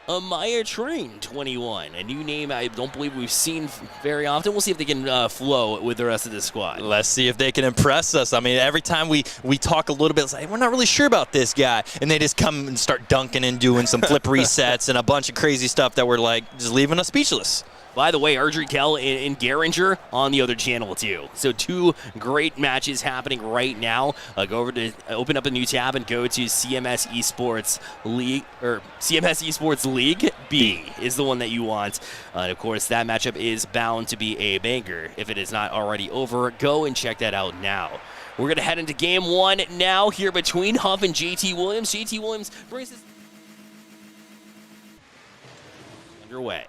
S1: Amaya Train 21, a new name I don't believe we've seen very often. We'll see if they can flow with the rest of the squad.
S3: Let's see if they can impress us. I mean, every time we talk a little bit, it's like, we're not really sure about this guy, and they just come and start dunking and doing some flip resets and a bunch of crazy stuff that we're like just leaving us speechless.
S1: By the way, Ardrey Kell and Geringer on the other channel too. So 2 great matches happening right now. Go over to open up a new tab and go to CMS Esports League, or CMS Esports League B is the one that you want. And of course, that matchup is bound to be a banger. If it is not already over, go and check that out now. We're going to head into game 1 now here between Huff and JT Williams. JT Williams brings this underway.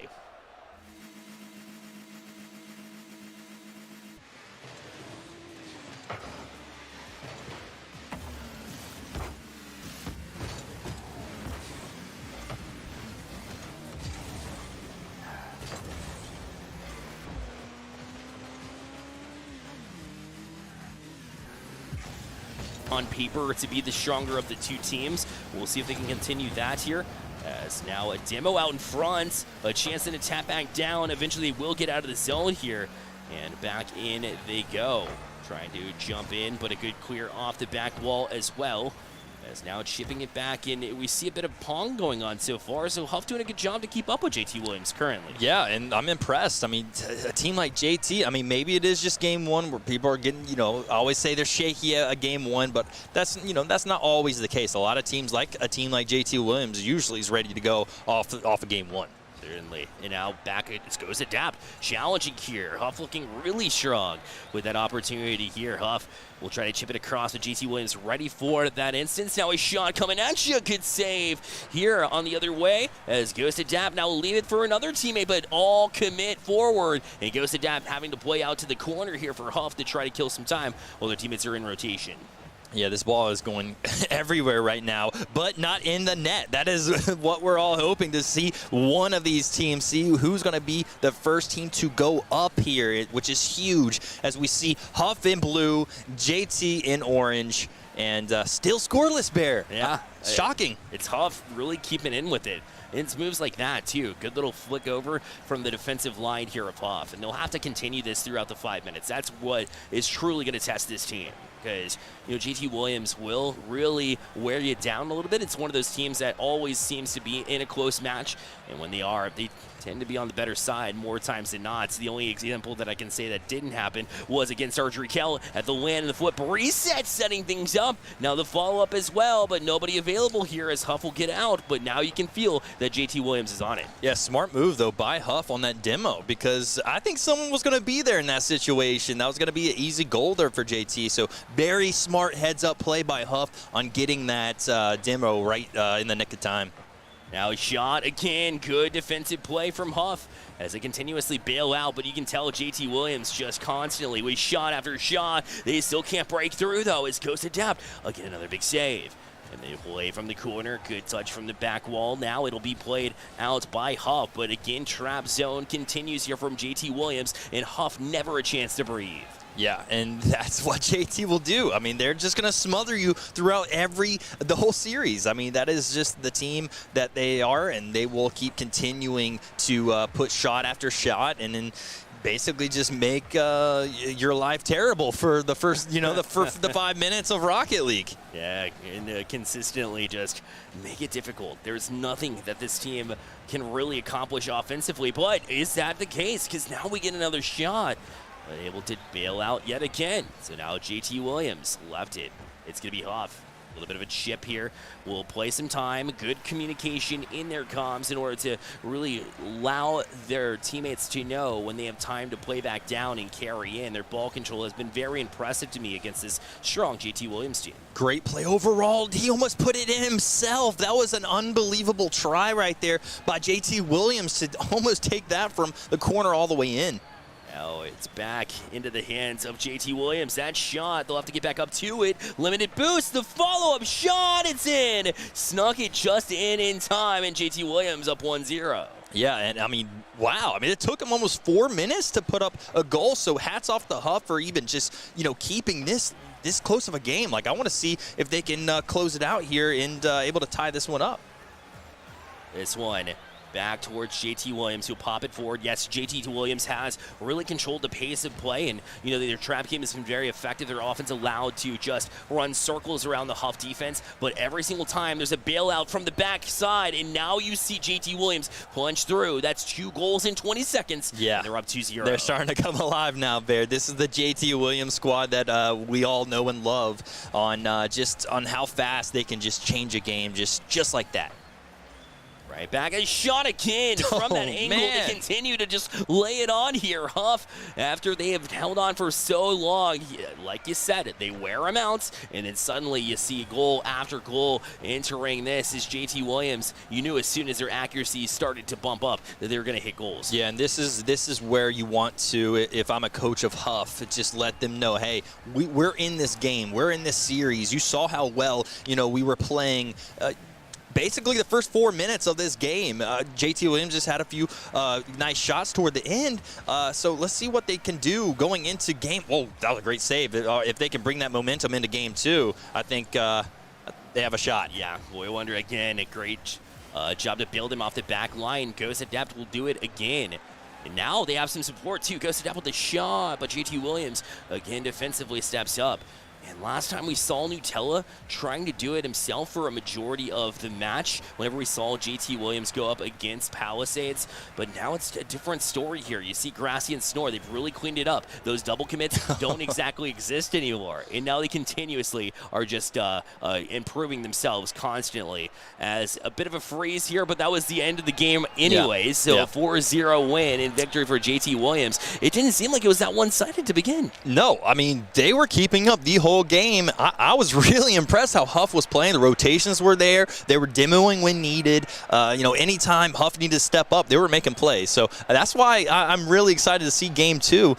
S1: On paper to be the stronger of the 2 teams. We'll see if they can continue that here. As now a demo out in front, a chance to tap back down. Eventually they will get out of the zone here, and back in they go. Trying to jump in, but a good clear off the back wall as well. As now chipping it back in, we see a bit of pong going on so far, so Huff doing a good job to keep up with JT Williams currently.
S3: Yeah, and I'm impressed. I mean, a team like JT, I mean, maybe it is just game 1 where people are getting, always say they're shaky at game 1, but that's not always the case. A lot of teams, like a team like JT Williams, usually is ready to go off of game 1.
S1: Certainly. And now back it goes Adapt. Challenging here. Huff looking really strong with that opportunity here. Huff will try to chip it across with JT Williams ready for that instance. Now a shot coming at you. Good save here on the other way as Ghost Adapt now leave it for another teammate, but all commit forward. And Ghost Adapt having to play out to the corner here for Huff to try to kill some time while their teammates are in rotation.
S3: Yeah, this ball is going everywhere right now, but not in the net. That is what we're all hoping to see. One of these teams, see who's going to be the first team to go up here, which is huge, as we see Huff in blue, JT in orange, and still scoreless, Bear.
S1: Yeah.
S3: Shocking.
S1: It's Huff really keeping in with it. And it's moves like that, too. Good little flick over from the defensive line here of Huff. And they'll have to continue this throughout the 5 minutes. That's what is truly going to test this team. Because, JT Williams will really wear you down a little bit. It's one of those teams that always seems to be in a close match. And when they are, they tend to be on the better side more times than not. The only example that I can say that didn't happen was against Ardrey Kell at the land and the foot reset, setting things up. Now the follow-up as well, but nobody available here as Huff will get out. But now you can feel that JT Williams is on it.
S3: Yeah, smart move, though, by Huff on that demo, because I think someone was going to be there in that situation. That was going to be an easy goal there for JT. So very smart heads-up play by Huff on getting that demo right in the nick of time.
S1: Now a shot again. Good defensive play from Huff as they continuously bail out, but you can tell JT Williams just constantly with shot after shot. They still can't break through, though, as Ghost Adapt. Again, another big save. And they play from the corner. Good touch from the back wall. Now it'll be played out by Huff. But again, trap zone continues here from JT Williams. And Huff never a chance to breathe.
S3: Yeah, and that's what JT will do. I mean, they're just going to smother you throughout the whole series. I mean, that is just the team that they are, and they will keep continuing to put shot after shot and then basically just make your life terrible for the first, the 5 minutes of Rocket League.
S1: Yeah, and consistently just make it difficult. There's nothing that this team can really accomplish offensively, but is that the case? Because now we get another shot. But able to bail out yet again. So now JT Williams left it. It's going to be Huff. A little bit of a chip here. We'll play some time. Good communication in their comms in order to really allow their teammates to know when they have time to play back down and carry in. Their ball control has been very impressive to me against this strong JT Williams team.
S3: Great play overall. He almost put it in himself. That was an unbelievable try right there by JT Williams to almost take that from the corner all the way in.
S1: Now it's back into the hands of JT Williams. That shot, they'll have to get back up to it. Limited boost, the follow-up shot, it's in. Snuck it just in time, and JT Williams up 1-0.
S3: Yeah, and I mean, wow. I mean, it took him almost 4 minutes to put up a goal, so hats off to Huff for even just, keeping this close of a game. Like, I want to see if they can close it out here and able to tie this one up.
S1: This one back towards JT Williams, who'll pop it forward. Yes, JT Williams has really controlled the pace of play, and their trap game has been very effective. Their offense allowed to just run circles around the Huff defense, but every single time there's a bailout from the back side, and now you see JT Williams punch through. That's 2 goals in 20 seconds.
S3: Yeah,
S1: and they're up 2-0.
S3: They're starting to come alive now, Bear. This is the JT Williams squad that we all know and love just on how fast they can just change a game just like that.
S1: Right back, a shot again from that angle.
S3: Man.
S1: They continue to just lay it on here. Huff, after they have held on for so long, like you said, they wear them out, and then suddenly you see goal after goal entering this is JT Williams. You knew as soon as their accuracy started to bump up that they were going to hit goals.
S3: Yeah, and this is where you want to, if I'm a coach of Huff, just let them know, hey, we're in this game. We're in this series. You saw how well, we were playing basically the first 4 minutes of this game. JT Williams just had a few nice shots toward the end. So let's see what they can do going into game. Whoa, that was a great save. If they can bring that momentum into game 2, I think they have a shot.
S1: Yeah, Boy Wonder again, a great job to build him off the back line. Ghost Adapt will do it again. And now they have some support too. Ghost Adapt with the shot, but JT Williams again defensively steps up. And last time we saw Nutella trying to do it himself for a majority of the match whenever we saw JT Williams go up against Palisades. But now it's a different story here. You see Grassy and Snore, they've really cleaned it up. Those double commits don't exactly exist anymore. And now they continuously are just improving themselves constantly. As a bit of a freeze here, but that was the end of the game anyways.
S3: Yeah.
S1: So a 4-0 win in victory for JT Williams. It didn't seem like it was that one-sided to begin.
S3: No, I mean, they were keeping up the whole game. I was really impressed how Huff was playing. The rotations were there. They were demoing when needed. Anytime Huff needed to step up, they were making plays. So that's why I'm really excited to see game 2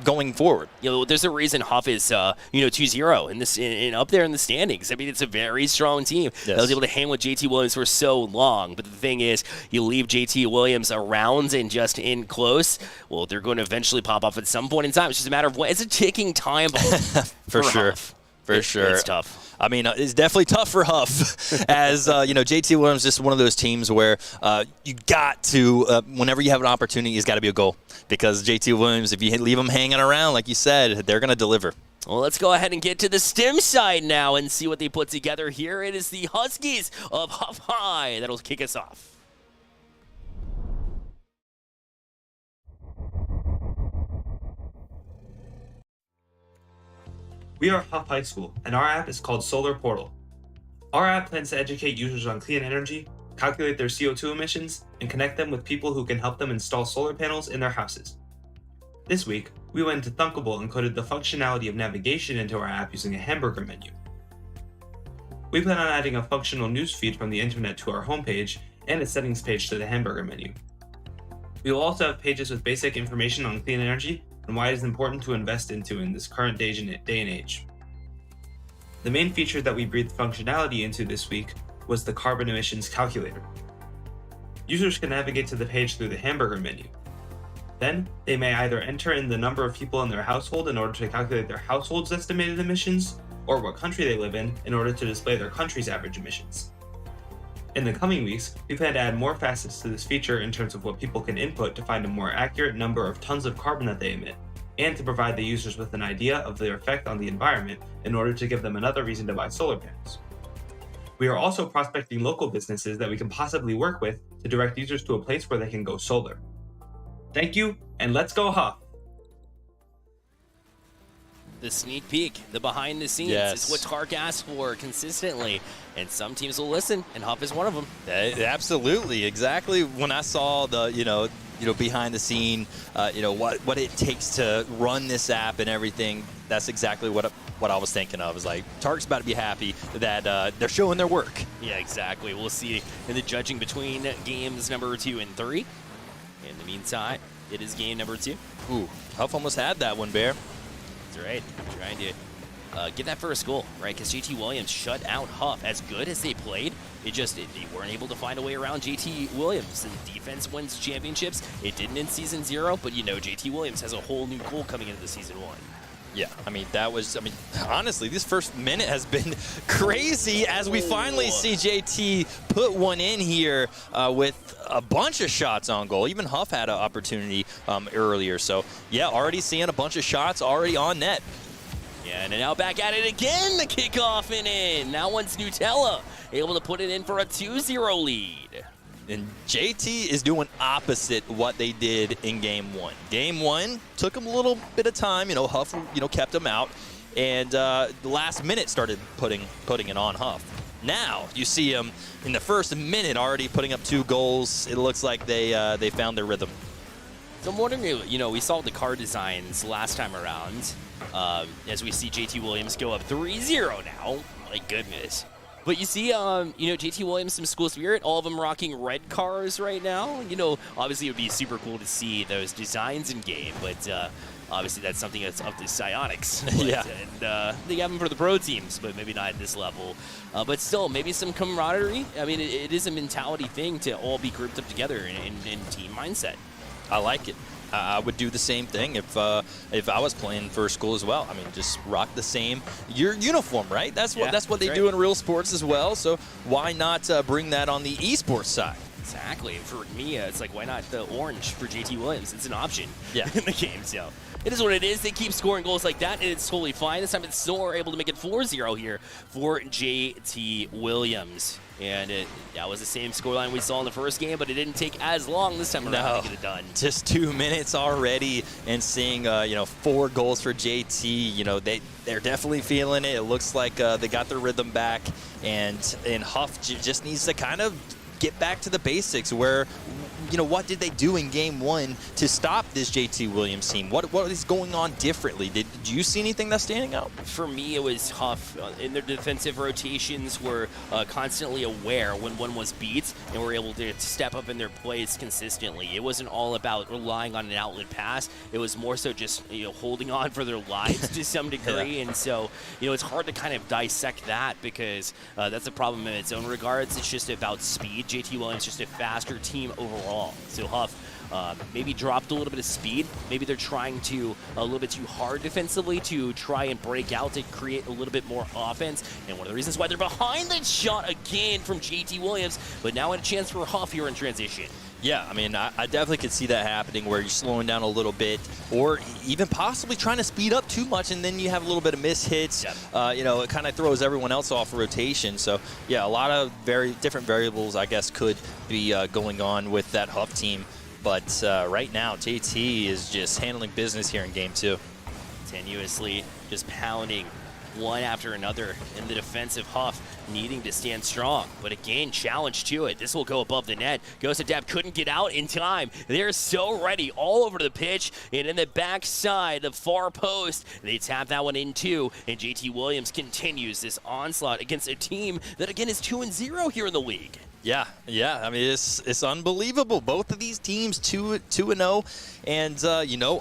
S3: going forward.
S1: There's a reason Huff is 2-0 in this up there in the standings. I mean, it's a very strong team that was able to hang with JT Williams for so long. But the thing is, you leave JT Williams around and just in close, well, they're going to eventually pop off at some point in time. It's just a matter of when. It's a ticking time bomb.
S3: For sure.
S1: Huff.
S3: For sure.
S1: It's tough.
S3: I mean, it's definitely tough for Huff as, JT Williams is just one of those teams where you got to, whenever you have an opportunity, it's got to be a goal. Because JT Williams, if you leave them hanging around, like you said, they're going to deliver.
S1: Well, let's go ahead and get to the STEM side now and see what they put together here. It is the Huskies of Huff High that'll kick us off.
S19: We are Huff High School, and our app is called Solar Portal. Our app plans to educate users on clean energy, calculate their CO2 emissions, and connect them with people who can help them install solar panels in their houses. This week, we went into Thunkable and coded the functionality of navigation into our app using a hamburger menu. We plan on adding a functional newsfeed from the internet to our homepage and a settings page to the hamburger menu. We will also have pages with basic information on clean energy and why it is important to invest into in this current day and age. The main feature that we breathed functionality into this week was the carbon emissions calculator. Users can navigate to the page through the hamburger menu. Then, they may either enter in the number of people in their household in order to calculate their household's estimated emissions, or what country they live in order to display their country's average emissions. In the coming weeks, we plan to add more facets to this feature in terms of what people can input to find a more accurate number of tons of carbon that they emit, and to provide the users with an idea of their effect on the environment in order to give them another reason to buy solar panels. We are also prospecting local businesses that we can possibly work with to direct users to a place where they can go solar. Thank you, and let's go Huff!
S1: The sneak peek, the behind the scenes is what Tark asks for consistently, and some teams will listen, and Huff is one of them.
S3: Absolutely, exactly. When I saw the behind the scene, what it takes to run this app and everything, that's exactly what I was thinking of. Is like Tark's about to be happy that they're showing their work.
S1: Yeah, exactly. We'll see in the judging between games number 2 and 3. In the meantime, it is game number 2.
S3: Ooh, Huff almost had that one, Bear.
S1: That's right. Trying to get that first goal, right? Because JT Williams shut out Huff. As good as they played, they weren't able to find a way around JT Williams. And defense wins championships. It didn't in Season 0, but JT Williams has a whole new goal coming into the Season 1.
S3: Yeah, honestly, this first minute has been crazy as we finally see JT put one in here with a bunch of shots on goal. Even Huff had an opportunity earlier. So, yeah, already seeing a bunch of shots already on net.
S1: Yeah, and now back at it again, the kickoff and in. That one's Nutella, able to put it in for a 2-0 lead.
S3: And JT is doing opposite what they did in Game 1. Game 1 took them a little bit of time. Huff, kept them out. And the last minute started putting it on Huff. Now, you see him in the first minute already putting up 2 goals. It looks like they found their rhythm.
S1: So I'm wondering, we saw the card designs last time around. As we see JT Williams go up 3-0 now. My goodness. But you see, JT Williams, some school spirit, all of them rocking red cars right now. Obviously it would be super cool to see those designs in game, but obviously that's something that's up to Psyonix.
S3: Yeah.
S1: And they have them for the pro teams, but maybe not at this level. But still, maybe some camaraderie. I mean, it is a mentality thing to all be grouped up together in team mindset.
S3: I like it. I would do the same thing if I was playing for school as well. I mean, just rock the same uniform, right? That's what they do in real sports as well. So why not bring that on the esports side?
S1: Exactly. For me, it's like, why not the orange for JT Williams? It's an option
S3: in
S1: the game. So it is what it is. They keep scoring goals like that, and it's totally fine. This time it's still able to make it 4-0 here for JT Williams. And that was the same scoreline we saw in the first game, but it didn't take as long this time around to get it done.
S3: Just 2 minutes already, and seeing 4 goals for JT. They're definitely feeling it. It looks like they got their rhythm back, and Huff just needs to kind of get back to the basics where, what did they do in Game 1 to stop this JT Williams team? What is going on differently? Did you see anything that's standing out?
S1: For me, it was Huff. In their defensive rotations, were constantly aware when one was beat and were able to step up in their plays consistently. It wasn't all about relying on an outlet pass. It was more so just holding on for their lives to some degree. And so, it's hard to kind of dissect that because that's a problem in its own regards. It's just about speed. JT Williams just a faster team overall. So Huff maybe dropped a little bit of speed. Maybe they're trying to a little bit too hard defensively to try and break out to create a little bit more offense. And one of the reasons why they're behind that shot again from JT Williams, but now a chance for Huff here in transition.
S3: Yeah, I mean, I definitely could see that happening where you're slowing down a little bit or even possibly trying to speed up too much, and then you have a little bit of miss hits. It kind of throws everyone else off rotation. So, yeah, a lot of very different variables, I guess, could be going on with that Huff team. But right now, JT is just handling business here in Game 2.
S1: Continuously just pounding one after another in the defensive Huff, needing to stand strong. But again, challenge to it. This will go above the net. Goes to Depp, couldn't get out in time. They're so ready all over the pitch and in the backside, the far post. They tap that one in too, and JT Williams continues this onslaught against a team that again is 2-0 here in the league.
S3: Yeah. I mean, it's unbelievable. Both of these teams 2-0, and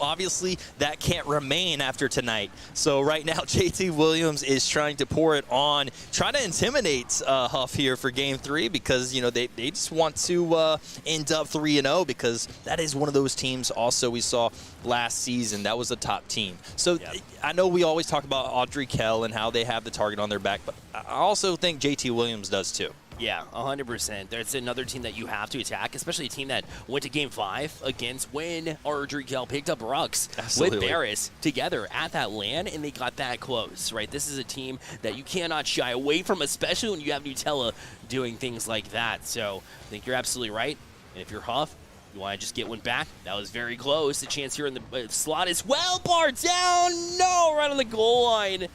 S3: obviously that can't remain after tonight. So right now, JT Williams is trying to pour it on, trying to intimidate Huff here for Game 3 because they just want to end up 3-0 because that is one of those teams. Also, we saw last season that was a top team. So I know we always talk about Audrey Kell and how they have the target on their back, but I also think JT Williams does too.
S1: Yeah, 100%. That's another team that you have to attack, especially a team that went to Game 5 against when Audrey Kell picked up Rux with Barris together at that LAN, and they got that close, right? This is a team that you cannot shy away from, especially when you have Nutella doing things like that. So I think you're absolutely right. And if you're Huff, you want to just get one back. That was very close. The chance here in the slot as well. Bar down. No, right on the goal line.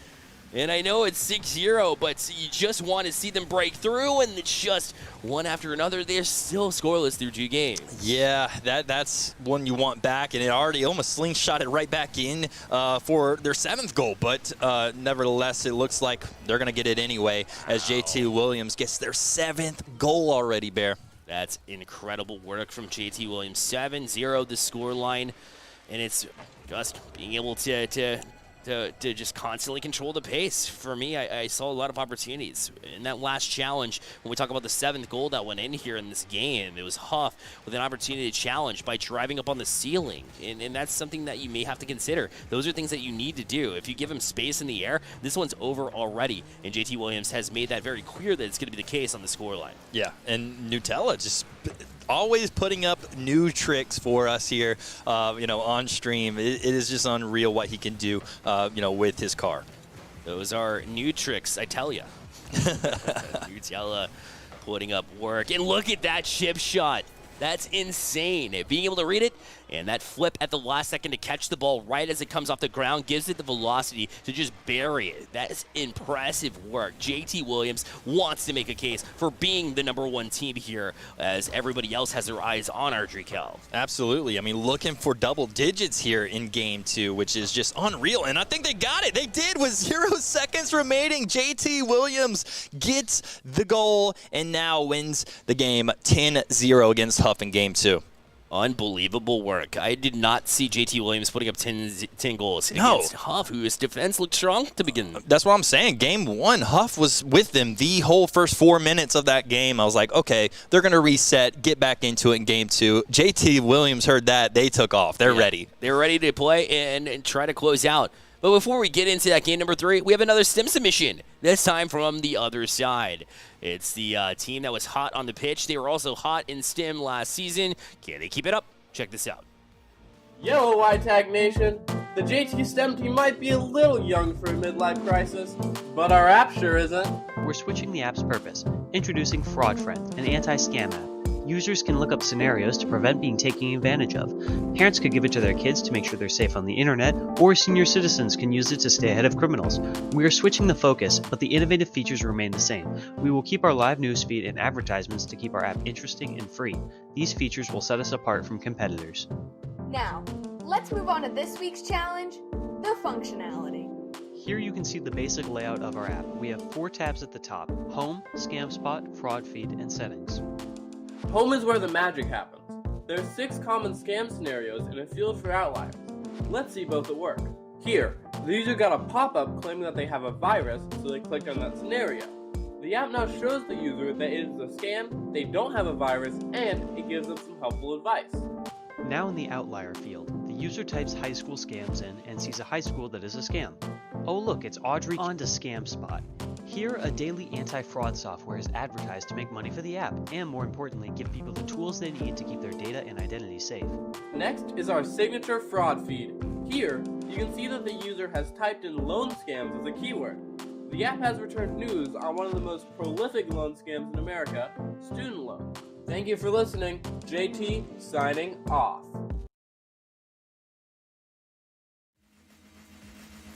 S1: And I know it's 6-0, but you just want to see them break through, and it's just one after another. They're still scoreless through 2 games.
S3: Yeah, that's one you want back, and it already almost slingshot it right back in for their 7th goal. But nevertheless, it looks like they're going to get it anyway as JT Williams gets their 7th goal already, Bear.
S1: That's incredible work from JT Williams. 7-0 the scoreline, and it's just being able to just constantly control the pace. For me, I saw a lot of opportunities. In that last challenge, when we talk about the 7th goal that went in here in this game, it was Huff with an opportunity to challenge by driving up on the ceiling. And that's something that you may have to consider. Those are things that you need to do. If you give him space in the air, this one's over already. And JT Williams has made that very clear that it's going to be the case on the scoreline.
S3: Yeah, and Nutella just always putting up new tricks for us here, on stream. It is just unreal what he can do, with his car.
S1: Those are new tricks, I tell ya. Nutella putting up work. And look at that chip shot. That's insane. Being able to read it, and that flip at the last second to catch the ball right as it comes off the ground gives it the velocity to just bury it. That is impressive work. JT Williams wants to make a case for being the #1 team here as everybody else has their eyes on Audrey Kell.
S3: Absolutely. I mean, looking for double digits here in Game 2, which is just unreal. And I think they got it. They did with 0 seconds remaining. JT Williams gets the goal and now wins the game 10-0 against Huff in Game 2.
S1: Unbelievable work. I did not see JT Williams putting up 10 goals against Huff, whose defense looked strong to begin.
S3: That's what I'm saying. Game 1, Huff was with them the whole first 4 minutes of that game. I was like, okay, they're going to reset, get back into it in Game 2. JT Williams heard that. They took off. They're ready.
S1: They're ready to play and try to close out. But before we get into that game number 3, we have another Stim submission, this time from the other side. It's the team that was hot on the pitch. They were also hot in Stim last season. Can they keep it up? Check this out.
S20: Yo, YTAG Nation! The JT STEM team might be a little young for a midlife crisis, but our app sure isn't.
S21: We're switching the app's purpose, introducing Fraud Friend, an anti-scam app. Users can look up scenarios to prevent being taken advantage of. Parents could give it to their kids to make sure they're safe on the internet, or senior citizens can use it to stay ahead of criminals. We are switching the focus, but the innovative features remain the same. We will keep our live newsfeed and advertisements to keep our app interesting and free. These features will set us apart from competitors.
S22: Now, let's move on to this week's challenge, the functionality.
S21: Here you can see the basic layout of our app. We have 4 tabs at the top: Home, Scam Spot, Fraud Feed, and Settings.
S20: Home is where the magic happens. There are 6 common scam scenarios and a field for outliers. Let's see both at work. Here, the user got a pop-up claiming that they have a virus, so they clicked on that scenario. The app now shows the user that it is a scam, they don't have a virus, and it gives them some helpful advice.
S21: Now in the outlier field, the user types high school scams in and sees a high school that is a scam. Oh look, it's Audrey on to Scam Spot. Here, a daily anti-fraud software is advertised to make money for the app, and more importantly, give people the tools they need to keep their data and identity safe.
S20: Next is our signature fraud feed. Here, you can see that the user has typed in loan scams as a keyword. The app has returned news on one of the most prolific loan scams in America, student loans. Thank you for listening. JT signing off.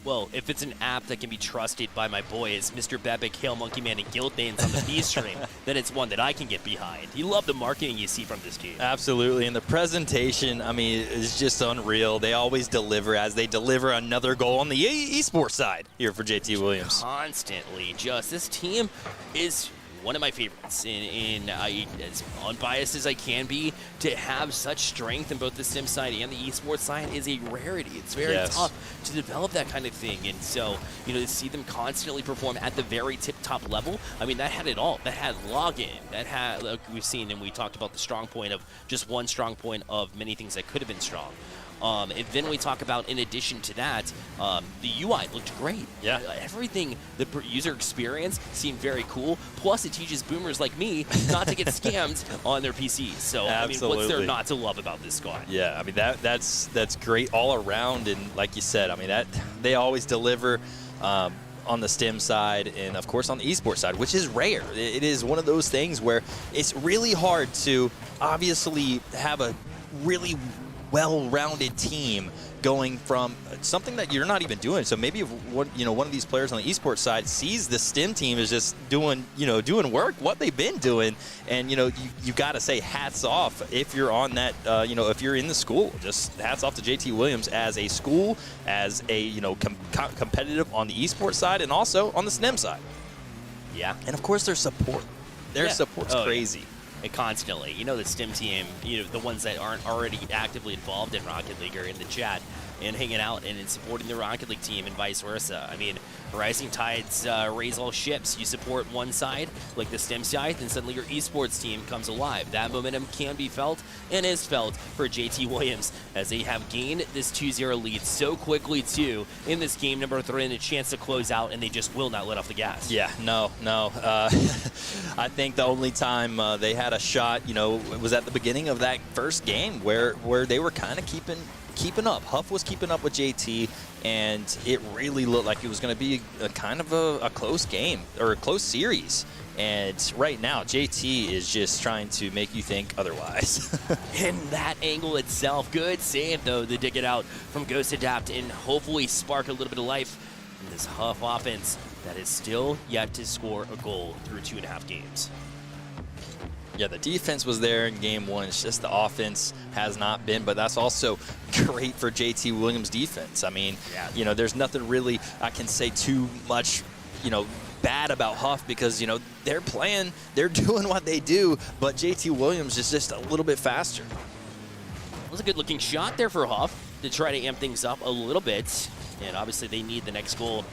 S1: Well, if it's an app that can be trusted by my boys, Mr. Bebic, Hail Monkey Man, and Guilt Names on the B stream, then it's one that I can get behind. You love the marketing you see from this team.
S3: Absolutely, and the presentation, I mean, is just unreal. They always deliver as they deliver another goal on the esports side here for JT Williams.
S1: Constantly, this team is one of my favorites. And as unbiased as I can be, to have such strength in both the sim side and the esports side is a rarity. It's very tough to develop that kind of thing. And so, to see them constantly perform at the very tip-top level, I mean, that had it all. That had login. That had, like we've seen, and we talked about the strong point of just one strong point of many things that could have been strong. And then we talk about, in addition to that, the UI looked great. Yeah. Everything, the user experience seemed very cool. Plus, it teaches boomers like me not to get scammed on their PCs. So, I mean, what's there not to love about this squad?
S3: Yeah, I mean, that's great all around. And like you said, I mean, that they always deliver on the STEM side and, of course, on the esports side, which is rare. It is one of those things where it's really hard to obviously have a really well-rounded team going from something that you're not even doing. So maybe if one of these players on the esports side sees the STEM team is just doing work, what they've been doing, and you got to say hats off if you're on that, if you're in the school. Just hats off to JT Williams as a school, as a competitive on the esports side and also on the STEM side.
S1: Yeah,
S3: and of course their support. Their support's crazy.
S1: Yeah. Constantly. The STEM team, the ones that aren't already actively involved in Rocket League are in the chat and hanging out and supporting the Rocket League team and vice versa. I mean, rising tides raise all ships. You support one side, like the STEM side, then suddenly your esports team comes alive. That momentum can be felt and is felt for JT Williams as they have gained this 2-0 lead so quickly, too, in this game number 3 and a chance to close out, and they just will not let off the gas.
S3: Yeah, no. I think the only time they had a shot, was at the beginning of that first game where they were kind of keeping up. Huff was keeping up with JT, and it really looked like it was going to be a kind of a close game or a close series. And right now, JT is just trying to make you think otherwise.
S1: And that angle itself, good save, though, to dig it out from Ghost Adapt and hopefully spark a little bit of life in this Huff offense that is still yet to score a goal through 2.5 games.
S3: Yeah, the defense was there in game 1. It's just the offense has not been, but that's also great for JT Williams' defense. I mean, there's nothing really I can say too much, bad about Huff because, they're playing, they're doing what they do, but JT Williams is just a little bit faster.
S1: It was a good-looking shot there for Huff to try to amp things up a little bit, and obviously they need the next goal.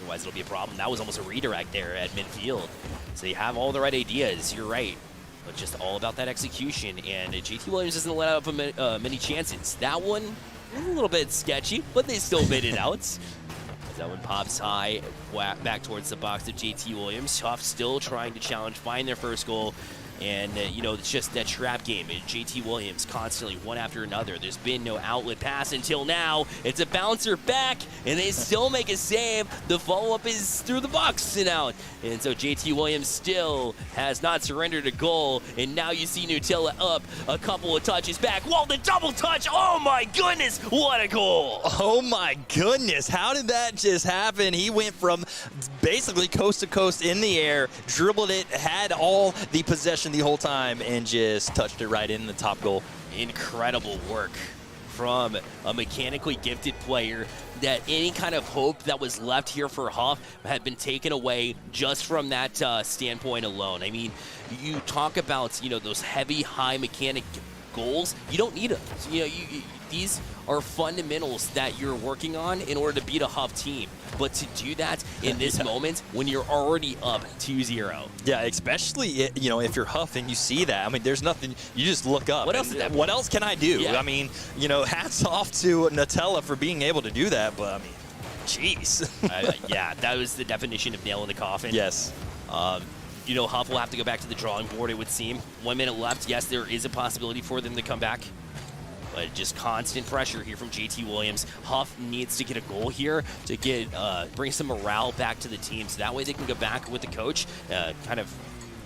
S1: Otherwise, it'll be a problem. That was almost a redirect there at midfield. So they have all the right ideas. You're right. But just all about that execution. And JT Williams doesn't let up many chances. That one, a little bit sketchy, but they still bait it out. As that one pops high, back towards the box of JT Williams. Huff still trying to challenge, find their first goal. And, it's just that trap game. And JT Williams constantly, one after another. There's been no outlet pass until now. It's a bouncer back, and they still make a save. The follow-up is through the box and out. And so JT Williams still has not surrendered a goal. And now you see Nutella up a couple of touches back. Whoa, the double touch. Oh, my goodness. What a goal.
S3: Oh, my goodness. How did that just happen? He went from basically coast to coast in the air, dribbled it, had all the possession the whole time, and just touched it right in the top goal.
S1: Incredible work from a mechanically gifted player, that any kind of hope that was left here for Huff had been taken away just from that standpoint alone. I mean, you talk about, those heavy, high mechanic goals. You don't need them. These are fundamentals that you're working on in order to beat a Huff team. But to do that in this moment when you're already up 2-0.
S3: Yeah, especially, if you're Huff and you see that. I mean, there's nothing. You just look up.
S1: What else
S3: can I do?
S1: Yeah.
S3: I mean, hats off to Nutella for being able to do that. But, I mean, jeez.
S1: Yeah, that was the definition of nail in the coffin.
S3: Yes.
S1: Huff will have to go back to the drawing board, it would seem. 1 minute left. Yes, there is a possibility for them to come back. But just constant pressure here from JT Williams. Huff needs to get a goal here to get bring some morale back to the team, so that way they can go back with the coach, kind of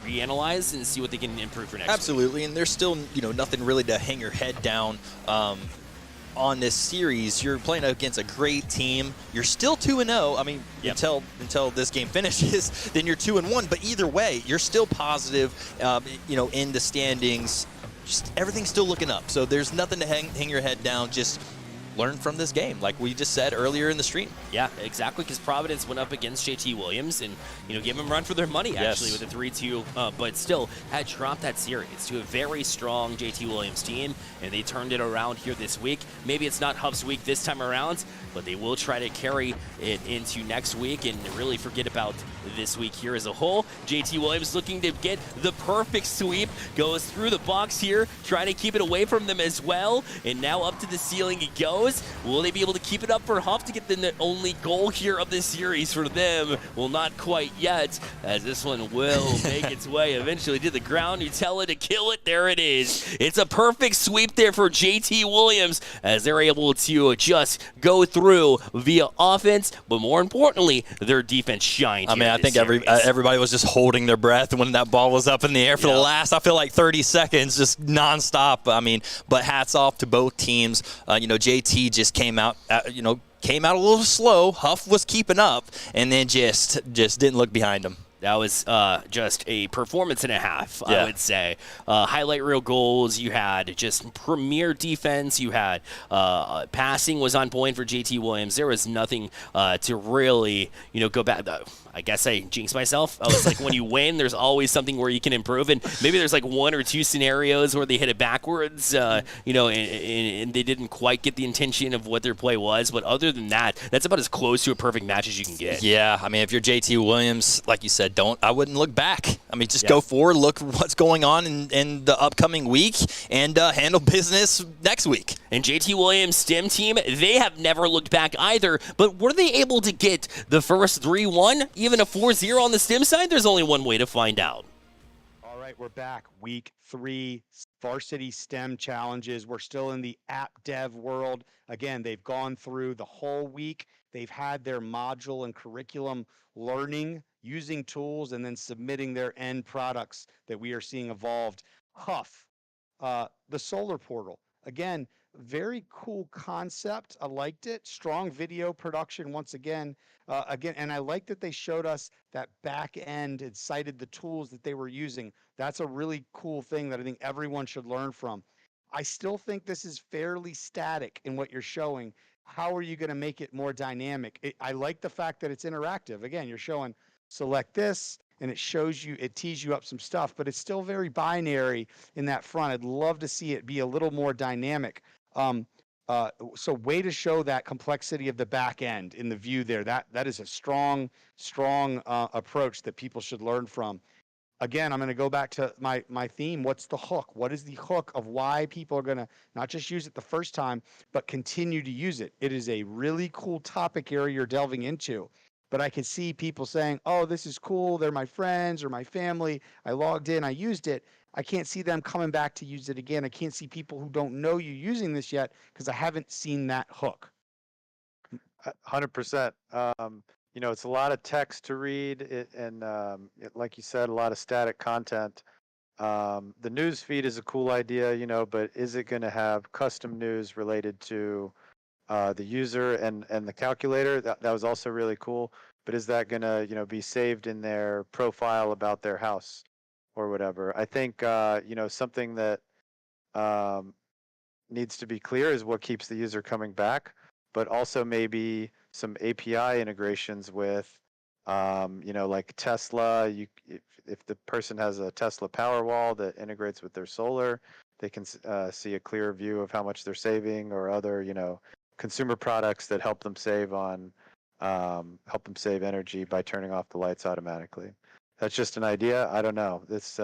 S1: reanalyze and see what they can improve for next week.
S3: Absolutely, and there's still nothing really to hang your head down on this series. You're playing against a great team. You're still 2-0. I mean, until this game finishes, then you're 2-1. But either way, you're still positive. In the standings. Just everything's still looking up, so there's nothing to hang your head down. Just learn from this game, like we just said earlier in the stream.
S1: Yeah, exactly, because Providence went up against JT Williams and, gave them a run for their money, actually,
S3: Yes.
S1: with a 3-2, but still had dropped that series to a very strong JT Williams team, and they turned it around here this week. Maybe it's not Huff's week this time around, but they will try to carry it into next week and really forget about this week here as a whole. JT Williams looking to get the perfect sweep, goes through the box here, trying to keep it away from them as well, and now up to the ceiling he goes. Will they be able to keep it up for Huff to get the only goal here of this series for them? Well, not quite yet, as this one will make its way eventually to the ground. Nutella to kill it. There it is. It's a perfect sweep there for JT Williams, as they're able to just go through via offense, but more importantly, their defense shined.
S3: I mean, I think everybody was just holding their breath when that ball was up in the air for the last, I feel like 30 seconds, just nonstop. I mean, but hats off to both teams. JT just came out, came out a little slow. Huff was keeping up, and then just didn't look behind him.
S1: That was just a performance and a half, I would say. Highlight reel goals. You had just premier defense. You had passing was on point for JT Williams. There was nothing to really, go back. I guess I jinxed myself. I was like, when you win, there's always something where you can improve. And maybe there's like one or two scenarios where they hit it backwards, and they didn't quite get the intention of what their play was. But other than that, that's about as close to a perfect match as you can get.
S3: Yeah, I mean, if you're JT Williams, like you said, I wouldn't look back. I mean, just go forward, look what's going on in the upcoming week, and handle business next week.
S1: And JT Williams' STEM team, they have never looked back either, but were they able to get the first 3-1, even a 4-0 on the STEM side? There's only one way to find out.
S6: All right, we're back. Week 3, Varsity STEM Challenges. We're still in the app dev world. Again, they've gone through the whole week. They've had their module and curriculum learning, using tools, and then submitting their end products that we are seeing evolved. Huff, the solar portal. Again, very cool concept. I liked it. Strong video production once again. And I like that they showed us that back end and cited the tools that they were using. That's a really cool thing that I think everyone should learn from. I still think this is fairly static in what you're showing. How are you going to make it more dynamic? I like the fact that it's interactive. Again, you're showing select this, and it shows you, it tees you up some stuff, but it's still very binary in that front. I'd love to see it be a little more dynamic. So way to show that complexity of the back end in the view there. That is a strong approach that people should learn from. Again, I'm going to go back to my theme. What's the hook? What is the hook of why people are going to not just use it the first time, but continue to use it? It is a really cool topic area you're delving into. But I can see people saying, oh, this is cool. They're my friends or my family. I logged in. I used it. I can't see them coming back to use it again. I can't see people who don't know you using this yet because I haven't seen that hook.
S7: 100%. It's a lot of text to read, and like you said, a lot of static content. The news feed is a cool idea, but is it going to have custom news related to the user and the calculator? That was also really cool. But is that going to be saved in their profile about their house or whatever? I think something that needs to be clear is what keeps the user coming back, but also maybe some API integrations with, like Tesla. If the person has a Tesla Powerwall that integrates with their solar, they can see a clear view of how much they're saving, or other, consumer products that help them save energy by turning off the lights automatically. That's just an idea. I don't know. This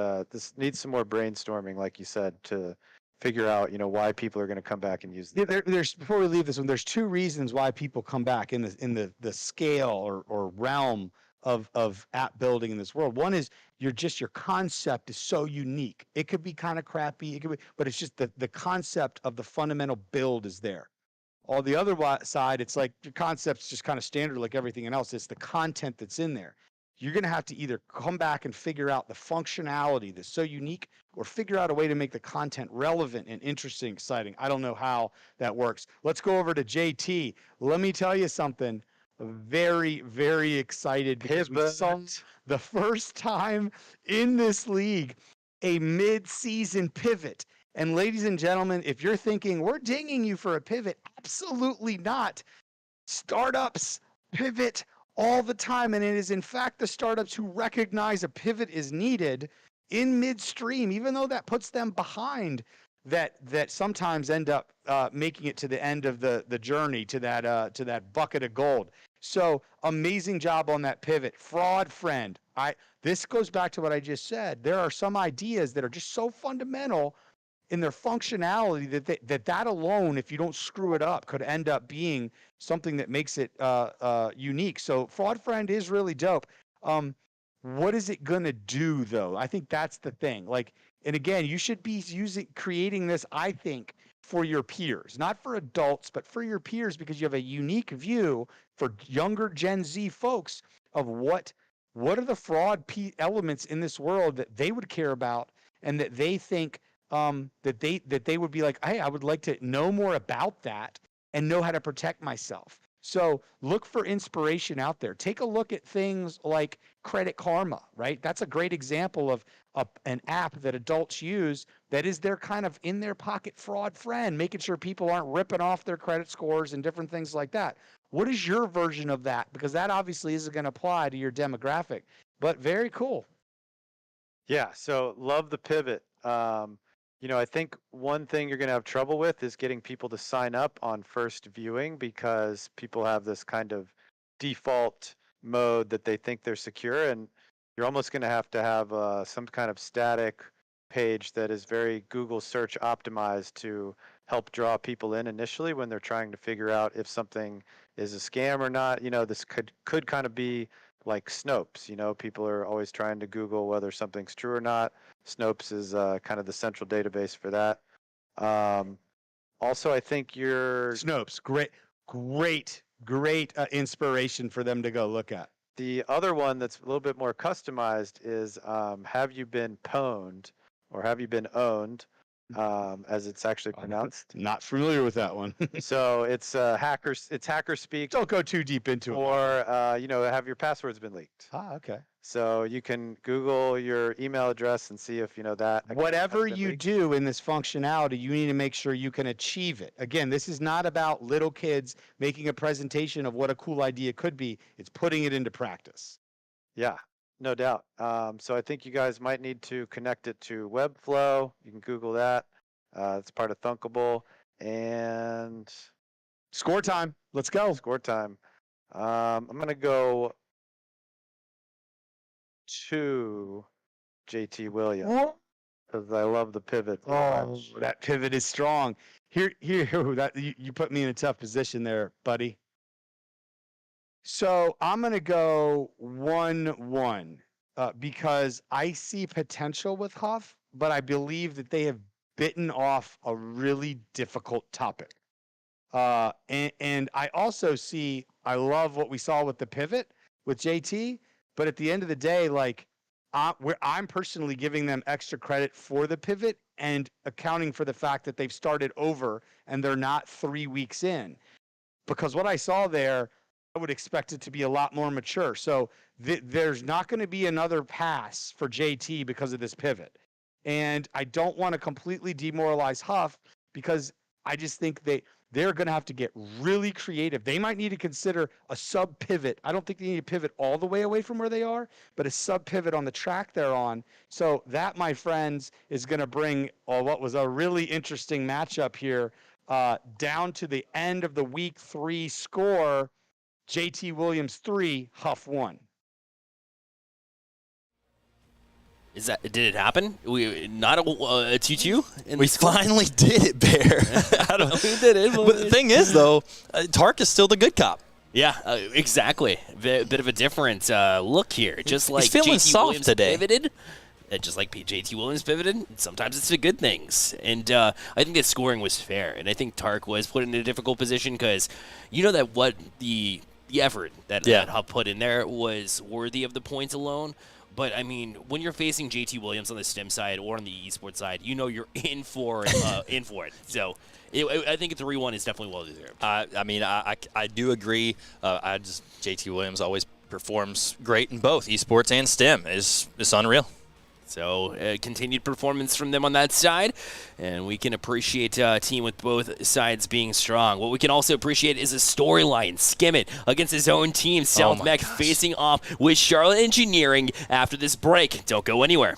S7: needs some more brainstorming, like you said, to figure out, why people are going to come back and use this.
S6: There's before we leave this one, there's two reasons why people come back in the scale or realm of app building in this world. One is your concept is so unique. It could be kind of crappy, but it's just the concept of the fundamental build is there. On the other side, it's like your concept's just kind of standard like everything else. It's the content that's in there. You're going to have to either come back and figure out the functionality that's so unique, or figure out a way to make the content relevant and interesting, exciting. I don't know how that works. Let's go over to JT. Let me tell you something. Very, very excited because we saw the first time in this league a mid-season pivot. And ladies and gentlemen, if you're thinking we're dinging you for a pivot, absolutely not. Startups pivot all the time, and it is in fact the startups who recognize a pivot is needed in midstream, even though that puts them behind, that sometimes end up making it to the end of the journey to that bucket of gold. So amazing job on that pivot. Fraud friend. This goes back to what I just said. There are some ideas that are just so fundamental in their functionality that alone, if you don't screw it up, could end up being something that makes it unique. So Fraud Friend is really dope. What is it gonna do though? I think that's the thing. Like, and again, you should be creating this, I think, for your peers, not for adults, but for your peers, because you have a unique view for younger Gen Z folks of what are the fraud elements in this world that they would care about and that they think that they would be like, hey, I would like to know more about that and know how to protect myself. So look for inspiration out there. Take a look at things like Credit Karma, right? That's a great example of an app that adults use that is their kind of in their pocket fraud friend, making sure people aren't ripping off their credit scores and different things like that. What is your version of that? Because that obviously isn't going to apply to your demographic, but very cool.
S7: Yeah, so love the pivot. I think one thing you're going to have trouble with is getting people to sign up on first viewing, because people have this kind of default mode that they think they're secure, and you're almost going to have some kind of static page that is very Google search optimized to help draw people in initially when they're trying to figure out if something is a scam or not. This could kind of be like Snopes. People are always trying to Google whether something's true or not. Snopes is kind of the central database for that. Also, I think
S6: Snopes, great inspiration for them to go look at.
S7: The other one that's a little bit more customized is have you been pwned or have you been owned, as it's actually pronounced.
S6: Not familiar with that one.
S7: So it's hacker speak.
S6: Don't go too deep into it.
S7: Or have your passwords been leaked?
S6: Okay.
S7: So you can Google your email address and see if that.
S6: Whatever you do in this functionality, you need to make sure you can achieve it. Again, this is not about little kids making a presentation of what a cool idea could be. It's putting it into practice.
S7: Yeah, no doubt. So I think you guys might need to connect it to Webflow. You can Google that. It's part of Thunkable. And
S6: score time. Let's go.
S7: Score time. I'm going to go to JT Williams because I love the pivot.
S6: Oh, that pivot is strong. Here, that you put me in a tough position there, buddy. So I'm going to go 1-1 because I see potential with Huff, but I believe that they have bitten off a really difficult topic. And I also I love what we saw with the pivot with JT, but at the end of the day, like I'm personally giving them extra credit for the pivot and accounting for the fact that they've started over and they're not 3 weeks in. Because what I saw there, I would expect it to be a lot more mature. So there's not going to be another pass for JT because of this pivot. And I don't want to completely demoralize Huff because I just think they're going to have to get really creative. They might need to consider a sub pivot. I don't think they need to pivot all the way away from where they are, but a sub pivot on the track they're on. So that, my friends, is going to bring what was a really interesting matchup here down to the end of the week 3 score. JT Williams 3, Huff 1.
S1: Did it happen? Not a 2-2?
S3: We finally did it, Bear.
S1: We did it.
S3: But the thing is, though, Tark is still the good cop.
S1: Yeah, exactly. Bit of a different look here. Just like
S3: he's feeling
S1: JT
S3: soft
S1: Williams
S3: today.
S1: Pivoted, just like JT Williams pivoted, sometimes it's the good things. And I think that scoring was fair. And I think Tark was put in a difficult position because that what the effort that Huff put in there was worthy of the points alone. But, I mean, when you're facing JT Williams on the STEM side or on the esports side, you're in for it. So I think a 3-1 is definitely well deserved.
S3: I mean, I do agree. JT Williams always performs great in both esports and STEM. It's unreal.
S1: So continued performance from them on that side, and we can appreciate a team with both sides being strong. What we can also appreciate is a storyline. Skimmit against his own team, South Mech, facing off with Charlotte Engineering after this break. Don't go anywhere.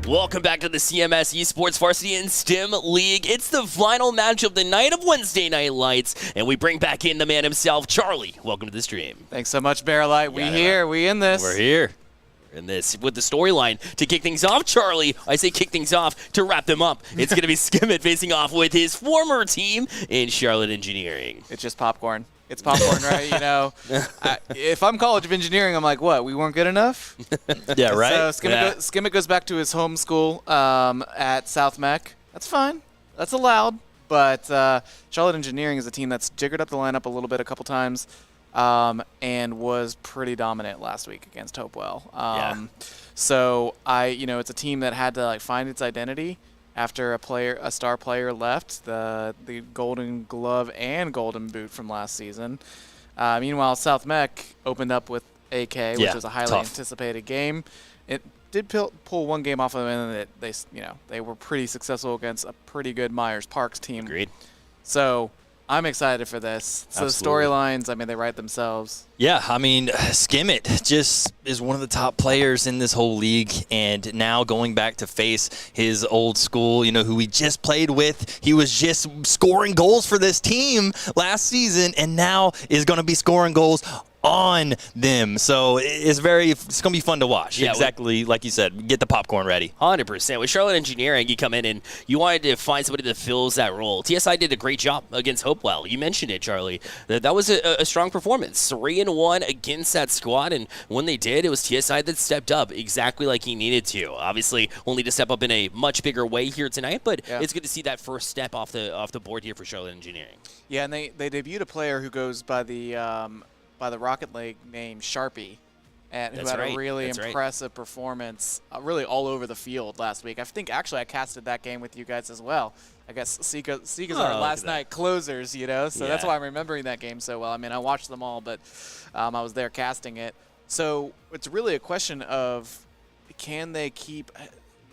S1: Welcome back to the CMS Esports Varsity and STEM League. It's the final match of the night of Wednesday Night Lights, and we bring back in the man himself, Charlie. Welcome to the stream.
S2: Thanks so much, Bearlight. We here. We in this.
S1: We're here. In this, with the storyline to kick things off, Charlie, I say kick things off to wrap them up. It's going to be Skimmett facing off with his former team in Charlotte Engineering.
S2: It's just popcorn. It's popcorn, right? You know, if I'm College of Engineering, I'm like, what? We weren't good enough?
S1: Yeah, right?
S2: So Skimmett goes back to his home school at South Mech. That's fine. That's allowed. But Charlotte Engineering is a team that's jiggered up the lineup a little bit a couple times and was pretty dominant last week against Hopewell. So it's a team that had to like find its identity after a star player left, the Golden Glove and Golden Boot from last season. Meanwhile, South Mech opened up with AK, which was a highly anticipated game. It did pull one game off of them, and they were pretty successful against a pretty good Myers Parks team.
S1: Agreed.
S2: So I'm excited for this. So the storylines, they write themselves.
S3: Yeah, Skimmett just is one of the top players in this whole league, and now going back to face his old school, who he just played with. He was just scoring goals for this team last season, and now is going to be scoring goals on them. So it's going to be fun to watch. Yeah, exactly like you said. Get the popcorn ready.
S1: 100%. With Charlotte Engineering, you come in and you wanted to find somebody that fills that role. TSI did a great job against Hopewell. You mentioned it, Charlie. That was a strong performance. 3-1 against that squad, and when they did, it was TSI that stepped up exactly like he needed to. Obviously, we'll need to step up in a much bigger way here tonight, but it's good to see that first step off the board here for Charlotte Engineering.
S2: Yeah, and they debuted a player who goes by the Rocket League name Sharpie, and who had a really impressive performance really all over the field last week. I think actually I casted that game with you guys as well. I guess Sika's our last night closers, so that's why I'm remembering that game so well. I watched them all, but I was there casting it. So it's really a question of can they keep,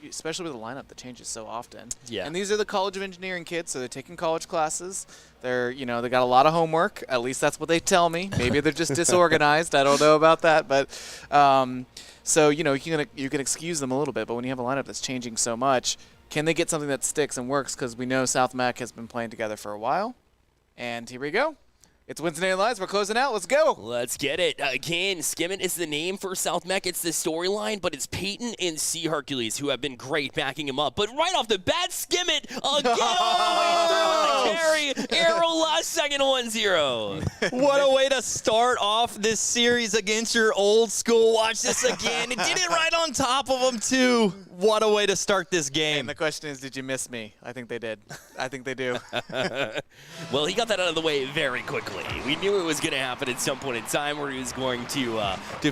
S2: especially with a lineup that changes so often. Yeah. And these are the College of Engineering kids, so they're taking college classes. They're, they got a lot of homework. At least that's what they tell me. Maybe they're just disorganized. I don't know about that, but so you can excuse them a little bit. But when you have a lineup that's changing so much, can they get something that sticks and works? Because we know South Mech has been playing together for a while, and here we go. It's Wednesday Night Lights. We're closing out. Let's go.
S1: Let's get it. Again, Skimmett is the name for South Mech. It's the storyline, but it's Peyton and C. Hercules who have been great backing him up. But right off the bat, Skimmett again all the way through the carry. Arrow last second 1-0.
S3: What a way to start off this series against your old school. Watch this again. It did it right on top of him, too. What a way to start this game.
S2: And the question is, did you miss me? I think they did. I think they do.
S1: Well, he got that out of the way very quickly. We knew it was going to happen at some point in time where he was going to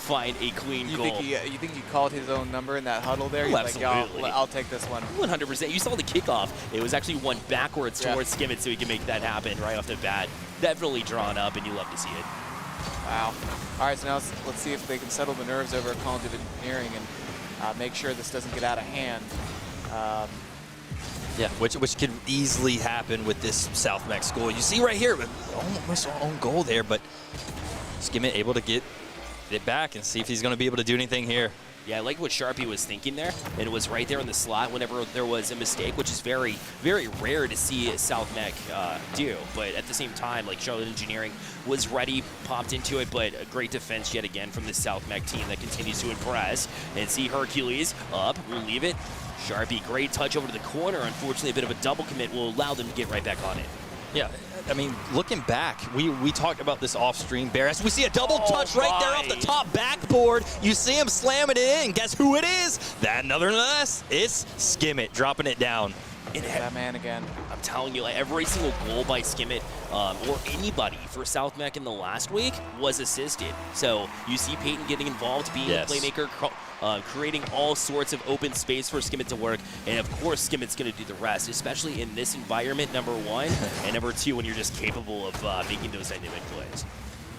S1: find a clean goal.
S2: You think he called his own number in that huddle there? He's
S1: absolutely.
S2: Like, I'll take this one.
S1: 100%. You saw the kickoff. It was actually one backwards towards Skimmett so he can make that happen right off the bat. Definitely drawn up, and you love to see it.
S2: Wow. All right, so now let's see if they can settle the nerves over at College of Engineering and make sure this doesn't get out of hand.
S3: Yeah, which could easily happen with this South Mech school. You see right here, almost own goal there, but Skimmett able to get it back and see if he's going to be able to do anything here.
S1: Yeah, I like what Sharpie was thinking there, and it was right there in the slot whenever there was a mistake, which is very, very rare to see South Mech do. But at the same time, like Charlotte Engineering was ready, popped into it, but a great defense yet again from the South Mech team that continues to impress. And see Hercules up, we'll leave it. Sharpie, great touch over to the corner. Unfortunately, a bit of a double commit will allow them to get right back on it.
S3: Yeah, looking back, we talked about this off-stream, Barris. We see a double touch right there off the top backboard. You see him slamming it in. Guess who it is? That nonetheless, it's Skimmett dropping it down.
S2: That man again.
S1: I'm telling you, like, every single goal by Skimmett or anybody for South Mech in the last week was assisted. So you see Peyton getting involved, being a playmaker, creating all sorts of open space for Skimmett to work. And of course, Skimmett's going to do the rest, especially in this environment, number one. And number two, when you're just capable of making those dynamic plays.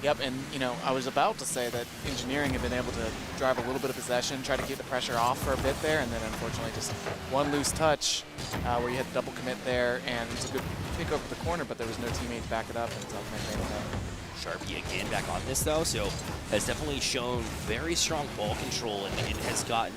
S2: Yep, and I was about to say that Engineering had been able to drive a little bit of possession, try to keep the pressure off for a bit there, and then unfortunately just one loose touch where you had the double commit there, and it was a good pick over the corner, but there was no teammate to back it up, and South Mech made it up.
S1: Sharpie again back on this though, so has definitely shown very strong ball control and has gotten,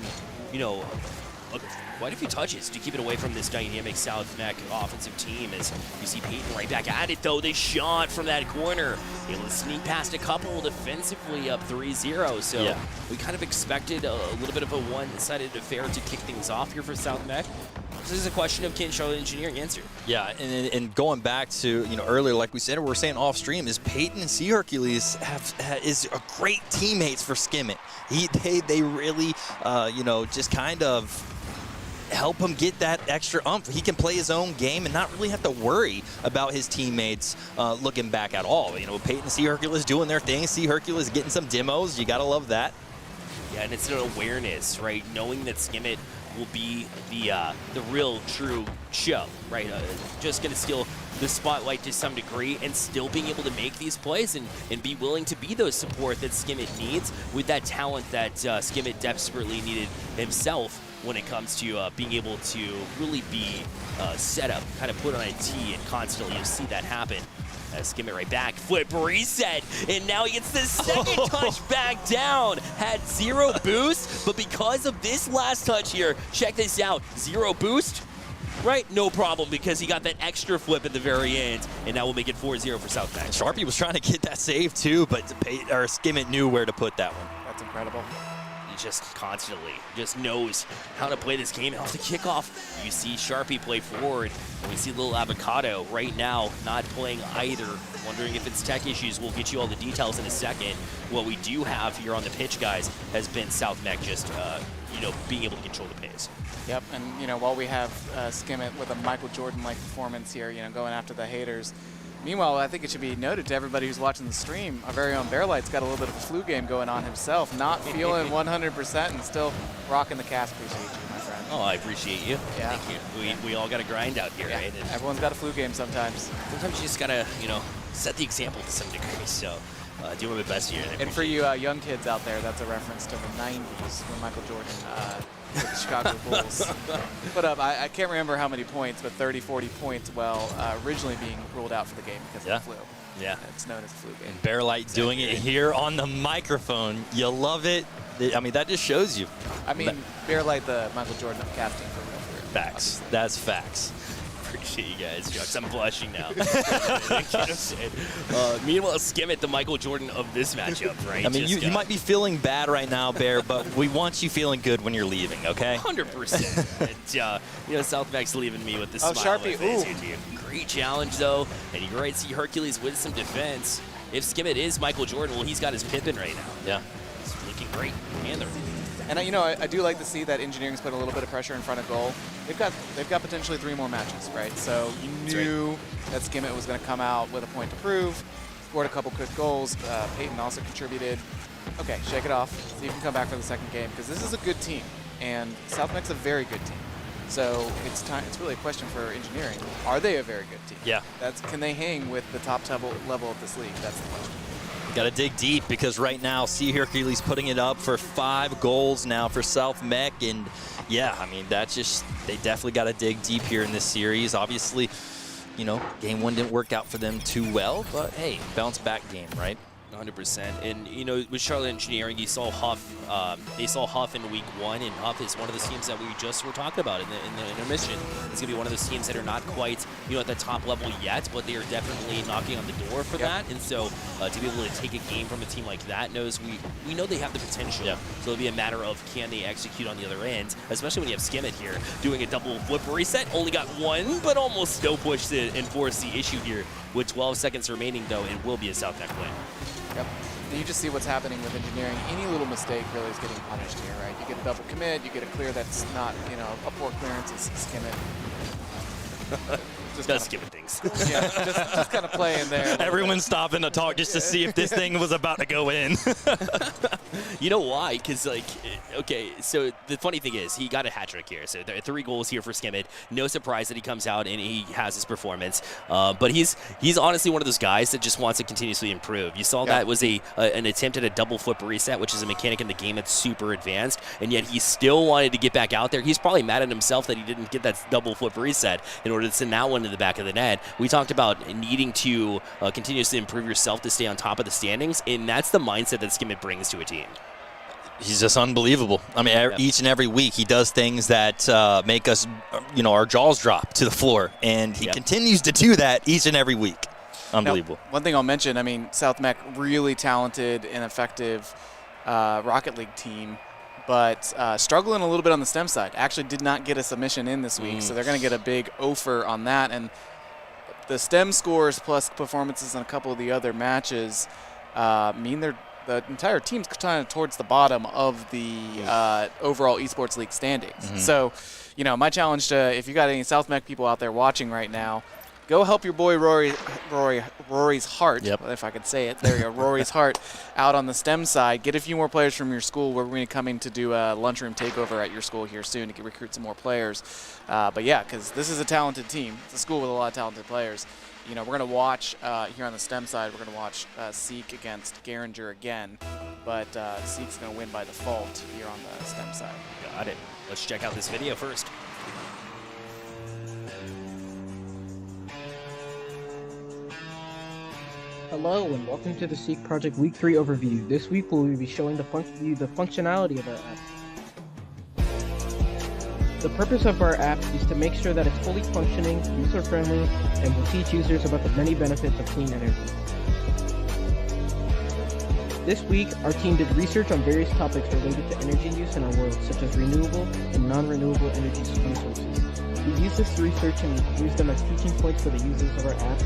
S1: quite a few touches to keep it away from this dynamic South Mech offensive team. As you see Peyton right back at it, though. They shot from that corner. Able to sneak past a couple defensively up 3-0. So we kind of expected a little bit of a one-sided affair to kick things off here for South Mech. This is a question of can Charlotte Engineering answer.
S3: Yeah, and going back to earlier, like we said, we're saying off stream, is Peyton and Sea Hercules is a great teammates for Skimmett. They really just kind of help him get that extra umph. He can play his own game and not really have to worry about his teammates looking back at all. Peyton and Sea Hercules doing their thing. Sea Hercules getting some demos. You gotta love that.
S1: Yeah, and it's an awareness, right? Knowing that Skimmett will be the real true show, right? Just going to steal the spotlight to some degree and still being able to make these plays and be willing to be those support that Skimmett needs with that talent that Skimmett desperately needed himself when it comes to being able to really be set up, kind of put on a tee, and constantly you'll see that happen. Skimmett right back, flip reset, and now he gets the second touch back down. Had 0 boost, but because of this last touch here, check this out, 0 boost, right? No problem, because he got that extra flip at the very end, and now we'll make it 4-0 for South Mech.
S3: Sharpie was trying to get that save too, but Skimmett knew where to put that one.
S2: That's incredible.
S1: Just constantly just knows how to play this game. And off the kickoff, you see Sharpie play forward, and we see Little Avocado right now not playing either. Wondering if it's tech issues. We'll get you all the details in a second. What we do have here on the pitch, guys, has been South Mech just being able to control the pace.
S2: Yep, and while we have Skimmett with a Michael Jordan-like performance here, going after the haters. Meanwhile, I think it should be noted to everybody who's watching the stream, our very own Bearlight's got a little bit of a flu game going on himself, not feeling 100% and still rocking the cast. Appreciate you, my friend.
S1: Oh, I appreciate you.
S2: Yeah.
S1: Thank you. We all got to grind out here, right? And
S2: everyone's got a flu game sometimes.
S1: Sometimes you just got to, set the example to some degree. So doing my best here.
S2: And for you young kids out there, that's a reference to the 90s when Michael Jordan with the Chicago Bulls put up, I can't remember how many points, but 30, 40 points while originally being ruled out for the game because of the flu.
S3: Yeah.
S2: It's known as a flu game.
S3: And Bearlight doing it here on the microphone. You love it. I mean, that just shows you.
S2: I mean, Bearlight, the Michael Jordan of casting for real.
S3: Facts. That's facts.
S1: Appreciate you guys, Jux. I'm blushing now. Meanwhile, Skimmett, the Michael Jordan of this matchup, right?
S3: I mean, you might be feeling bad right now, Bear, but we want you feeling good when you're leaving, okay?
S1: 100%. And, South Mech's leaving me with this smile
S2: Sharpie,
S1: on my face here. Great challenge, though. And you're right, see Hercules with some defense. If Skimmett is Michael Jordan, well, he's got his Pippin right now.
S3: Yeah.
S1: It's looking great.
S2: And I do like to see that Engineering's put a little bit of pressure in front of goal. They've got potentially 3 more matches, right? So you knew that Skimmett was going to come out with a point to prove. Scored a couple quick goals. Peyton also contributed. Okay, shake it off. So you can come back for the second game because this is a good team, and South Mech's a very good team. So it's really a question for Engineering. Are they a very good team?
S3: Yeah.
S2: Can they hang with the top level of this league? That's the question.
S3: Got to dig deep because right now, Sea Hercules putting it up for 5 goals now for South Mech. And yeah, I mean, they definitely got to dig deep here in this series. Obviously, game 1 didn't work out for them too well, but hey, bounce back game, right?
S1: 100%. And, with Charlotte Engineering, you saw Huff. They saw Huff in week 1, and Huff is one of those teams that we just were talking about in the intermission. It's going to be one of those teams that are not quite, at the top level yet, but they are definitely knocking on the door for that. And so to be able to take a game from a team like that we know they have the potential. Yeah. So it'll be a matter of can they execute on the other end, especially when you have Skimmett here doing a double flip reset. Only got 1, but almost no push to enforce the issue here. With 12 seconds remaining, though, it will be a South Mech win.
S2: Yep. And you just see what's happening with Engineering. Any little mistake really is getting punished here, right? You get a double commit, you get a clear that's not, a poor clearance, is Skimmett.
S1: Just Skimmett things.
S2: Yeah, just kind of play in there.
S3: Everyone's stopping to talk just to see if this thing was about to go in.
S1: You know why? Because, okay, so the funny thing is he got a hat trick here. So there are 3 goals here for Skimmett. No surprise that he comes out and he has his performance. But he's honestly one of those guys that just wants to continuously improve. You saw that was an attempt at a double flip reset, which is a mechanic in the game that's super advanced, and yet he still wanted to get back out there. He's probably mad at himself that he didn't get that double flip reset in order to send that one to the back of the net. We talked about needing to continuously improve yourself to stay on top of the standings, and that's the mindset that Skimmett brings to a team.
S3: He's just unbelievable. I mean, each and every week he does things that make us, our jaws drop to the floor, and he continues to do that each and every week. Unbelievable.
S2: Now, one thing I'll mention, I mean, South Mech, really talented and effective Rocket League team, but struggling a little bit on the STEM side. Actually did not get a submission in this week, so they're going to get a big offer on that. And the STEM scores plus performances in a couple of the other matches mean the entire team's kind of towards the bottom of the overall Esports League standings. So, my challenge to, if you got any South Mech people out there watching right now, go help your boy Rory's Heart, if I could say it. There you go, Rory's Heart, out on the STEM side. Get a few more players from your school. We're going to come in to do a lunchroom takeover at your school here soon to recruit some more players. But yeah, because this is a talented team. It's a school with a lot of talented players. We're going to watch here on the STEM side. We're going to watch Seek against Garinger again, but Seek's going to win by default here on the STEM side.
S1: Got it. Let's check out this video first.
S4: Hello and welcome to the Seek Project Week 3 overview. This week we'll be showing the functionality of our app. The purpose of our app is to make sure that it's fully functioning, user-friendly, and will teach users about the many benefits of clean energy. This week, our team did research on various topics related to energy use in our world, such as renewable and non-renewable energy resources. We use this research and use them as teaching points for the users of our app,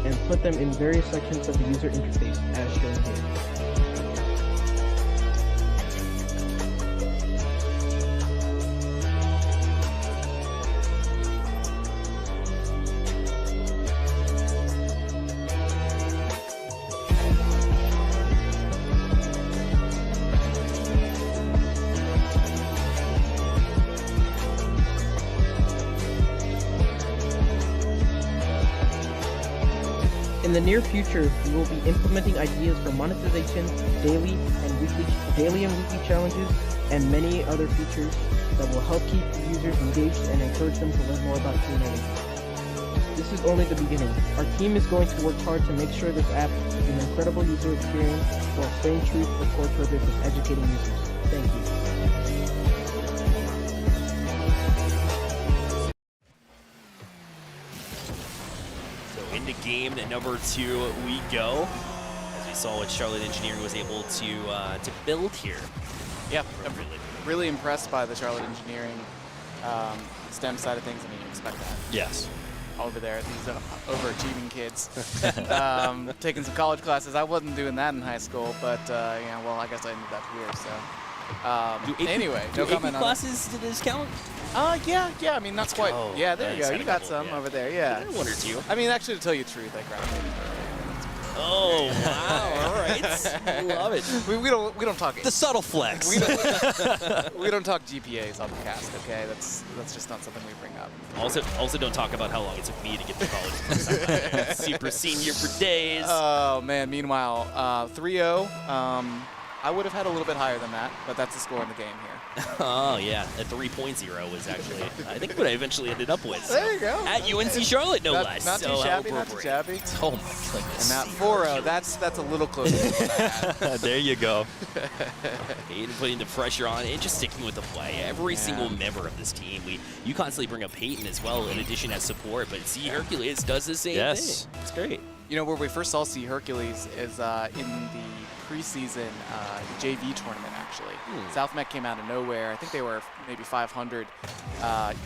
S4: and put them in various sections of the user interface, as shown here. In the near future, we will be implementing ideas for monetization, daily and weekly challenges, and many other features that will help keep users engaged and encourage them to learn more about clean energy. This is only the beginning. Our team is going to work hard to make sure this app is an incredible user experience while staying true to the core purpose of educating users. Thank you.
S1: Into game number 2 we go, as we saw what Charlotte Engineering was able to build here.
S2: Yeah, I'm really impressed by the Charlotte Engineering STEM side of things. I mean, you expect that.
S3: Yes.
S2: Over there, these overachieving kids taking some college classes. I wasn't doing that in high school, but well, I guess I ended up here. So anyway, no comment on
S1: classes to this count?
S2: Yeah. I mean, not quite. Yeah, there you go. You got some over there. Yeah.
S1: One or two.
S2: I mean, actually, to tell you the truth, I graduated.
S1: Oh wow! All right, love it.
S2: We don't talk
S3: the subtle flex.
S2: We don't talk GPAs on the cast. Okay, that's just not something we bring up.
S1: Also don't talk about how long it took me to get to college. Super senior for days.
S2: Oh man. Meanwhile, 3-0. I would have had a little bit higher than that, but that's the score in the game here.
S1: Oh, yeah. A 3.0 was actually, I think, what I eventually ended up with. So.
S2: There you go.
S1: At UNC Charlotte, no less.
S2: Not too shabby, not too shabby.
S1: Oh, my goodness.
S2: And that 4-0, that's a little closer to what I had.
S3: There you go.
S1: Peyton putting the pressure on and just sticking with the play. Every single member of this team, you constantly bring up Peyton as well, in addition as support, but C. Hercules does the same thing. It's great.
S2: Where we first saw C. Hercules is in the preseason JV tournament, actually. South Mech came out of nowhere. I think they were maybe 500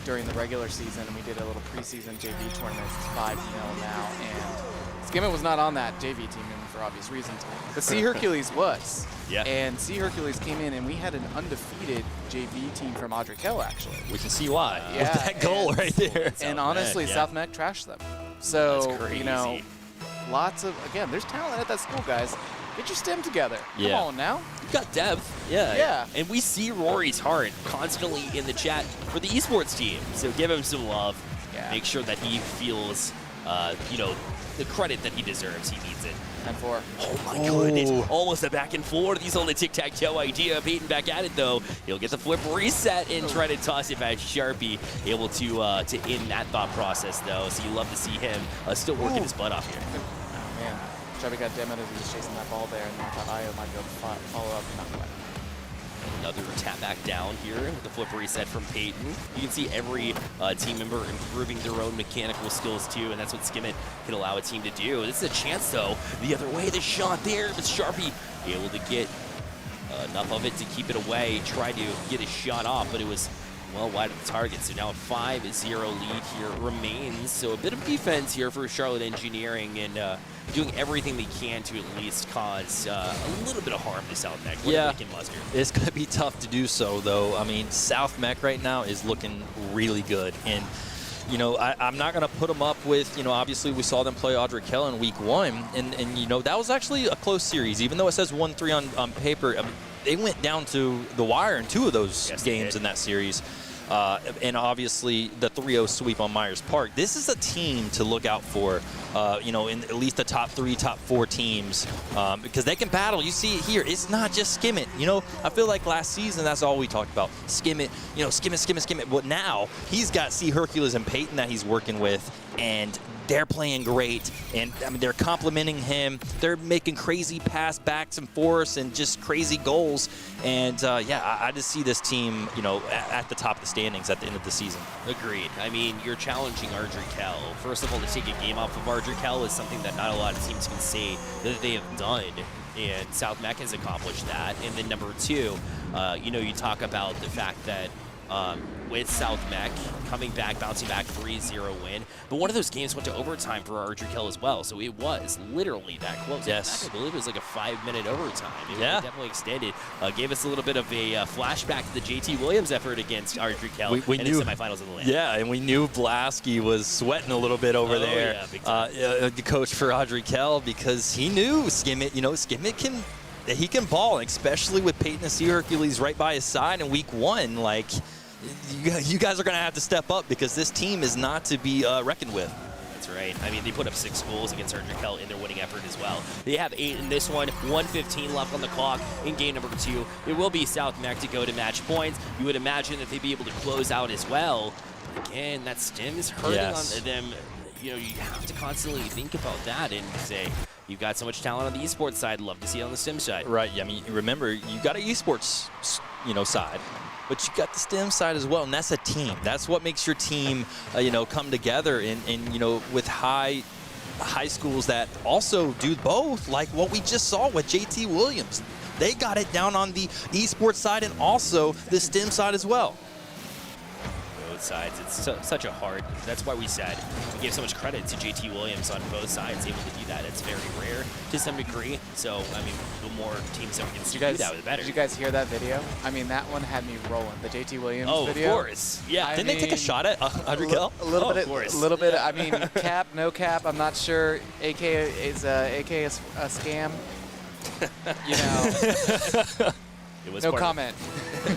S2: during the regular season, and we did a little preseason JV tournament. It's 5-0 now, and Skimmett was not on that JV team for obvious reasons, but C. Hercules was.
S1: Yeah.
S2: And C. Hercules came in, and we had an undefeated JV team from Audrey Hill, actually.
S3: We can see why.
S2: Yeah,
S3: with that goal right there.
S2: And honestly, South Mech trashed them. So, lots of, again, there's talent at that school, guys. Get your STEM together. Come on now.
S1: You've got depth. Yeah. And we see Rory's Heart constantly in the chat for the esports team. So give him some love.
S2: Yeah.
S1: Make sure that he feels, the credit that he deserves. He needs it.
S2: 10-4.
S1: Oh my goodness. Almost a back and forth. He's on the tic-tac-toe idea. Peyton back at it though. He'll get the flip reset and try to toss it back. Sharpie able to end that thought process though. So you love to see him still working his butt off here.
S2: Oh man. Sharpie got demoed as he was chasing that ball there, and I thought Io might be able to follow up, not quite.
S1: Another tap back down here with the flip reset from Peyton. You can see every team member improving their own mechanical skills too, and that's what Skimmit can allow a team to do. This is a chance though, the other way, the shot there, but Sharpie able to get enough of it to keep it away, tried to get a shot off, but it was well wide of the target. So now a 5-0 lead here remains. So a bit of defense here for Charlotte Engineering, and doing everything they can to at least cause a little bit of harm to South Mech.
S3: Yeah,
S1: Mustard?
S3: It's going to be tough to do so, though. I mean, South Mech right now is looking really good. And, you know, I'm not going to put them up with, you know, obviously we saw them play Audrey Kell in week 1. And, you know, that was actually a close series. Even though it says 1-3 on paper, I mean, they went down to the wire in 2 of those games in that series. And obviously the 3-0 sweep on Myers Park. This is a team to look out for, you know, in at least the top 3, top 4 teams, because they can battle. You see it here. It's not just Skimmit. You know, I feel like last season that's all we talked about. Skimmit, you know, Skimmit. But now he's got C. Hercules and Peyton that he's working with, and they're playing great, and I mean they're complimenting him. They're making crazy pass backs and forths and just crazy goals. And yeah, I just see this team, you know, at the top of the standings at the end of the season.
S1: Agreed. I mean, you're challenging Audrey Kell. First of all, to take a game off of Audrey Kell is something that not a lot of teams can say that they have done, and South Mech has accomplished that. And then number 2, you know, you talk about the fact that with South Mech coming back, bouncing back, 3-0 win. But one of those games went to overtime for Audrey Kell as well, so it was literally that close.
S3: Yes.
S1: In fact, I believe it was like a 5-minute overtime. It was definitely extended. Gave us a little bit of a flashback to the JT Williams effort against Audrey Kell in the semifinals of the league.
S3: Yeah, and we knew Blasky was sweating a little bit over there,
S1: yeah, big time.
S3: the coach for Audrey Kell, because he knew Skimmit, you know, Skimmit he can ball, especially with Peyton and C. Hercules right by his side in week 1. Like, you guys are going to have to step up, because this team is not to be reckoned with.
S1: That's right. I mean, they put up 6 goals against Audrey Kell in their winning effort as well. They have 8 in this one, 1:15 left on the clock in game number 2. It will be South Mech to go to match points. You would imagine that they'd be able to close out as well. But again, that stim is hurting on them. You know, you have to constantly think about that and say, you've got so much talent on the esports side. Love to see it on the STEM side.
S3: Right. I mean, remember, you got an esports, you know, side, but you got the STEM side as well, and that's a team. That's what makes your team, you know, come together. And you know, with high schools that also do both, like what we just saw with JT Williams. They got it down on the esports side and also the STEM side as well.
S1: Sides. It's such a hard, that's why we said we gave so much credit to JT Williams on both sides, able to do that. It's very rare to some degree, so I mean, the more teams that we can do that, the better.
S2: Did you guys hear that video? I mean, that one had me rolling. The JT Williams video.
S1: Oh, of course. Yeah.
S3: Didn't they take a shot at Audrey Kell?
S2: A little bit. A little bit. I mean, cap, no cap. I'm not sure. AK is a scam. You know.
S1: It was
S2: no comment.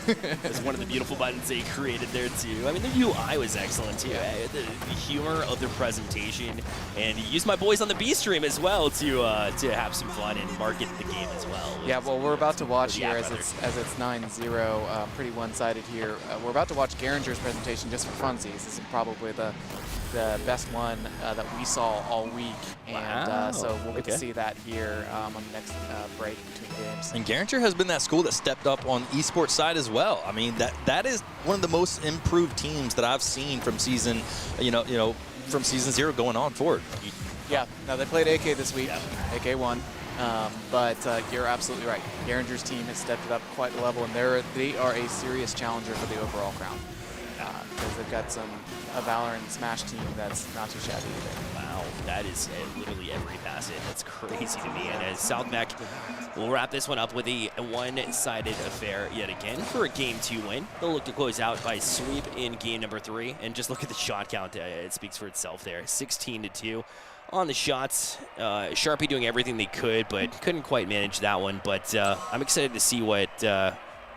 S1: It was one of the beautiful buttons they created there too. I mean, the UI was excellent too. The humor of their presentation, and you used my boys on the B stream as well to have some fun and market the game as well.
S2: Yeah, well, we're about to watch here as it's 9-0, pretty one-sided here. We're about to watch Geringer's presentation just for funsies. This is probably the best one that we saw all week, and so we'll get to see that here on the next break between games.
S3: And Geringer has been that school that stepped up on esports side as well. I mean, that is one of the most improved teams that I've seen from season, from season 0 going on forward.
S2: Yeah, no, they played AK this week. AK won. But you're absolutely right. Geringer's team has stepped it up quite a level, and they are a serious challenger for the overall crown. Because they've got a Valorant Smash team that's not too shabby either.
S1: Wow, that is literally every facet. That's crazy to me. And as South Mech will wrap this one up with a one-sided affair yet again for a Game 2 win. They'll look to close out by sweep in game number 3. And just look at the shot count. It speaks for itself there. 16-2 on the shots. Sharpie doing everything they could, but couldn't quite manage that one. But I'm excited to see what,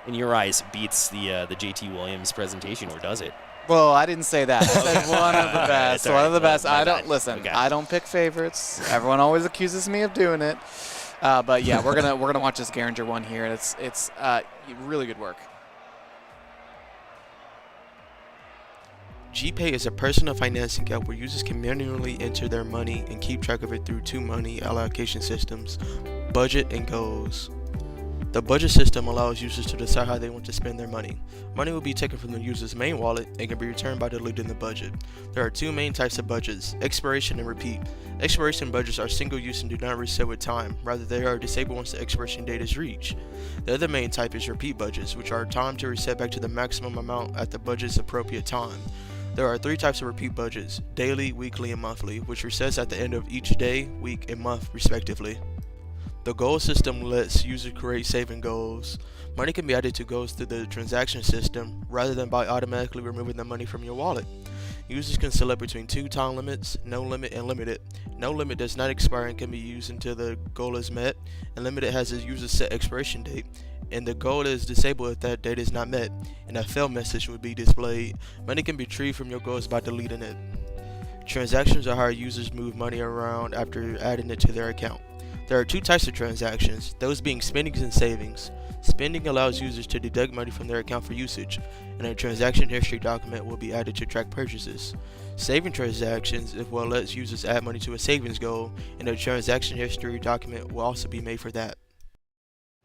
S1: in your eyes, beats the JT Williams presentation, or does it?
S2: Well, I didn't say that. I said one of the best.
S1: One
S2: of the best.
S1: I
S2: don't pick favorites. Everyone always accuses me of doing it. But yeah, we're gonna watch this Geringer one here, and it's really good work.
S5: GPay is a personal financing app where users can manually enter their money and keep track of it through 2 money allocation systems, budget and goals. The budget system allows users to decide how they want to spend their money. Money will be taken from the user's main wallet and can be returned by deleting the budget. There are two main types of budgets, expiration and repeat. Expiration budgets are single use and do not reset with time, rather they are disabled once the expiration date is reached. The other main type is repeat budgets, which are timed to reset back to the maximum amount at the budget's appropriate time. There are three types of repeat budgets, daily, weekly, and monthly, which resets at the end of each day, week, and month respectively. The goal system lets users create saving goals. Money can be added to goals through the transaction system rather than by automatically removing the money from your wallet. Users can select between two time limits, no limit and limited. No limit does not expire and can be used until the goal is met, and limited has a user set expiration date, and the goal is disabled if that date is not met, and a fail message would be displayed. Money can be retrieved from your goals by deleting it. Transactions are how users move money around after adding it to their account. There are two types of transactions, those being spendings and savings. Spending allows users to deduct money from their account for usage, and a transaction history document will be added to track purchases. Saving transactions lets users add money to a savings goal, and a transaction history document will also be made for that.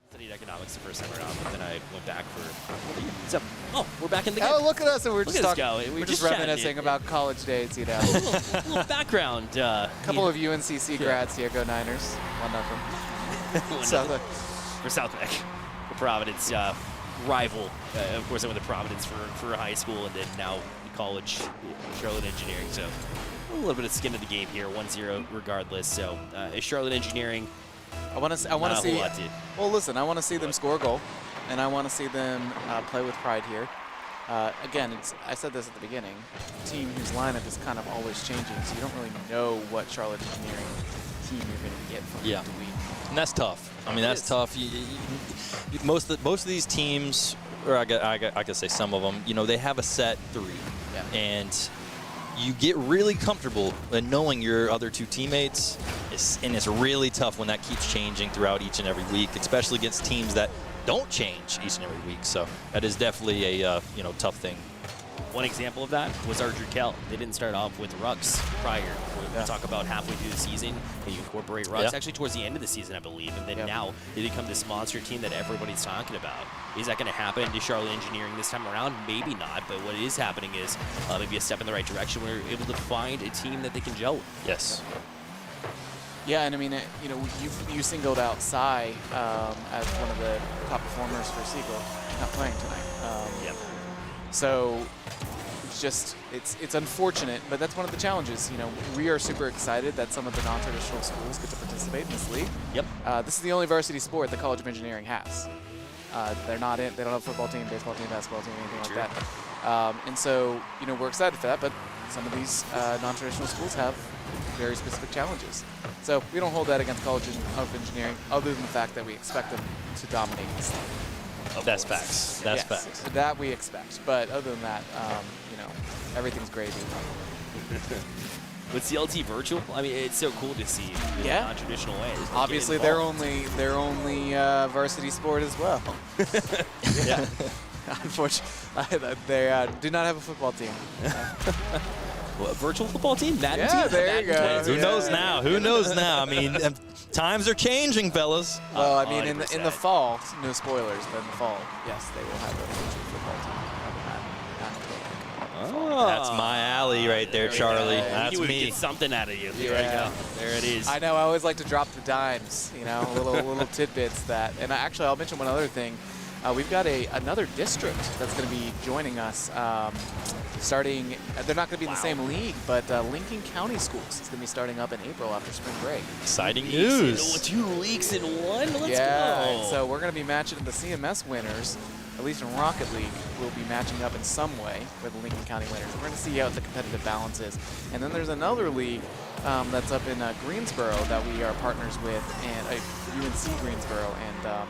S1: Studied economics the first time around, but then I went back for. What's up? Oh, we're back in the game.
S2: Oh, look at us, and we're
S1: Look
S2: just
S1: at us
S2: talking.
S1: go.
S2: We're just reminiscing about college days, you know.
S1: a little background.
S2: Couple of UNCC grads here, go Niners. 1-0.
S1: For South Beck, for Providence, rival. Of course, I went to Providence for high school, and then now college, Charlotte Engineering. So a little bit of skin in the game here, 1-0 regardless. So Charlotte Engineering.
S2: I want to see. Well, listen, I want to see them score a goal, and I want to see them play with pride here. Again, I said this at the beginning. A team whose lineup is kind of always changing, so you don't really know what Charlotte Engineering team you're going to get from week to week.
S3: And that's tough. I mean, that's tough. Most of these teams, or I could say some of them, you know, they have a set three, and you get really comfortable in knowing your other two teammates, and it's really tough when that keeps changing throughout each and every week, especially against teams that don't change each and every week. So that is definitely a tough thing.
S1: One example of that was our Drukel. They didn't start off with Rux prior. We talk about halfway through the season, and you incorporate Rux actually towards the end of the season, I believe, and then now they become this monster team that everybody's talking about. Is that going to happen to Charlotte Engineering this time around? Maybe not, but what is happening is maybe a step in the right direction. We're able to find a team that they can gel with.
S3: Yes.
S2: Yeah, and I mean, you know, you singled out Cy as one of the top performers for Siegel, not playing tonight. So it's unfortunate, but that's one of the challenges. You know, we are super excited that some of the non-traditional schools get to participate in this league. This is the only varsity sport the College of Engineering has. They don't have a football team, baseball team, basketball team, anything like that. And so, you know, we're excited for that, but some of these non-traditional schools have very specific challenges. So we don't hold that against College of Engineering, other than the fact that we expect them to dominate this league.
S3: That's facts. That's facts.
S2: That we expect. But other than that, you know, everything's gravy.
S1: With CLT virtual, I mean, it's so cool to see in a non-traditional way.
S2: Obviously, their only varsity sport as well. Unfortunately, they do not have a football team.
S1: What, virtual football team? Madden team?
S2: There you go.
S3: Who knows now? Who knows now? I mean, times are changing, fellas.
S2: Well, I mean, in the fall, no spoilers, but in the fall, yes, they will have a virtual football team.
S3: That's my alley right there, Charlie. That's me.
S1: Get something out of you. There we go. There it is.
S2: I know. I always like to drop the dimes, you know, little tidbits that. And actually, I'll mention one other thing. We've got another district that's going to be joining us starting. They're not going to be in the same league, but Lincoln County Schools is going to be starting up in April after spring break.
S3: Exciting news.
S1: 2 leagues in one? Let's
S2: go.
S1: go.
S2: So we're going to be matching the CMS winners, at least in Rocket League, will be matching up in some way with the Lincoln County winners. We're going to see how the competitive balance is. And then there's another league that's up in Greensboro that we are partners with, and UNC Greensboro, and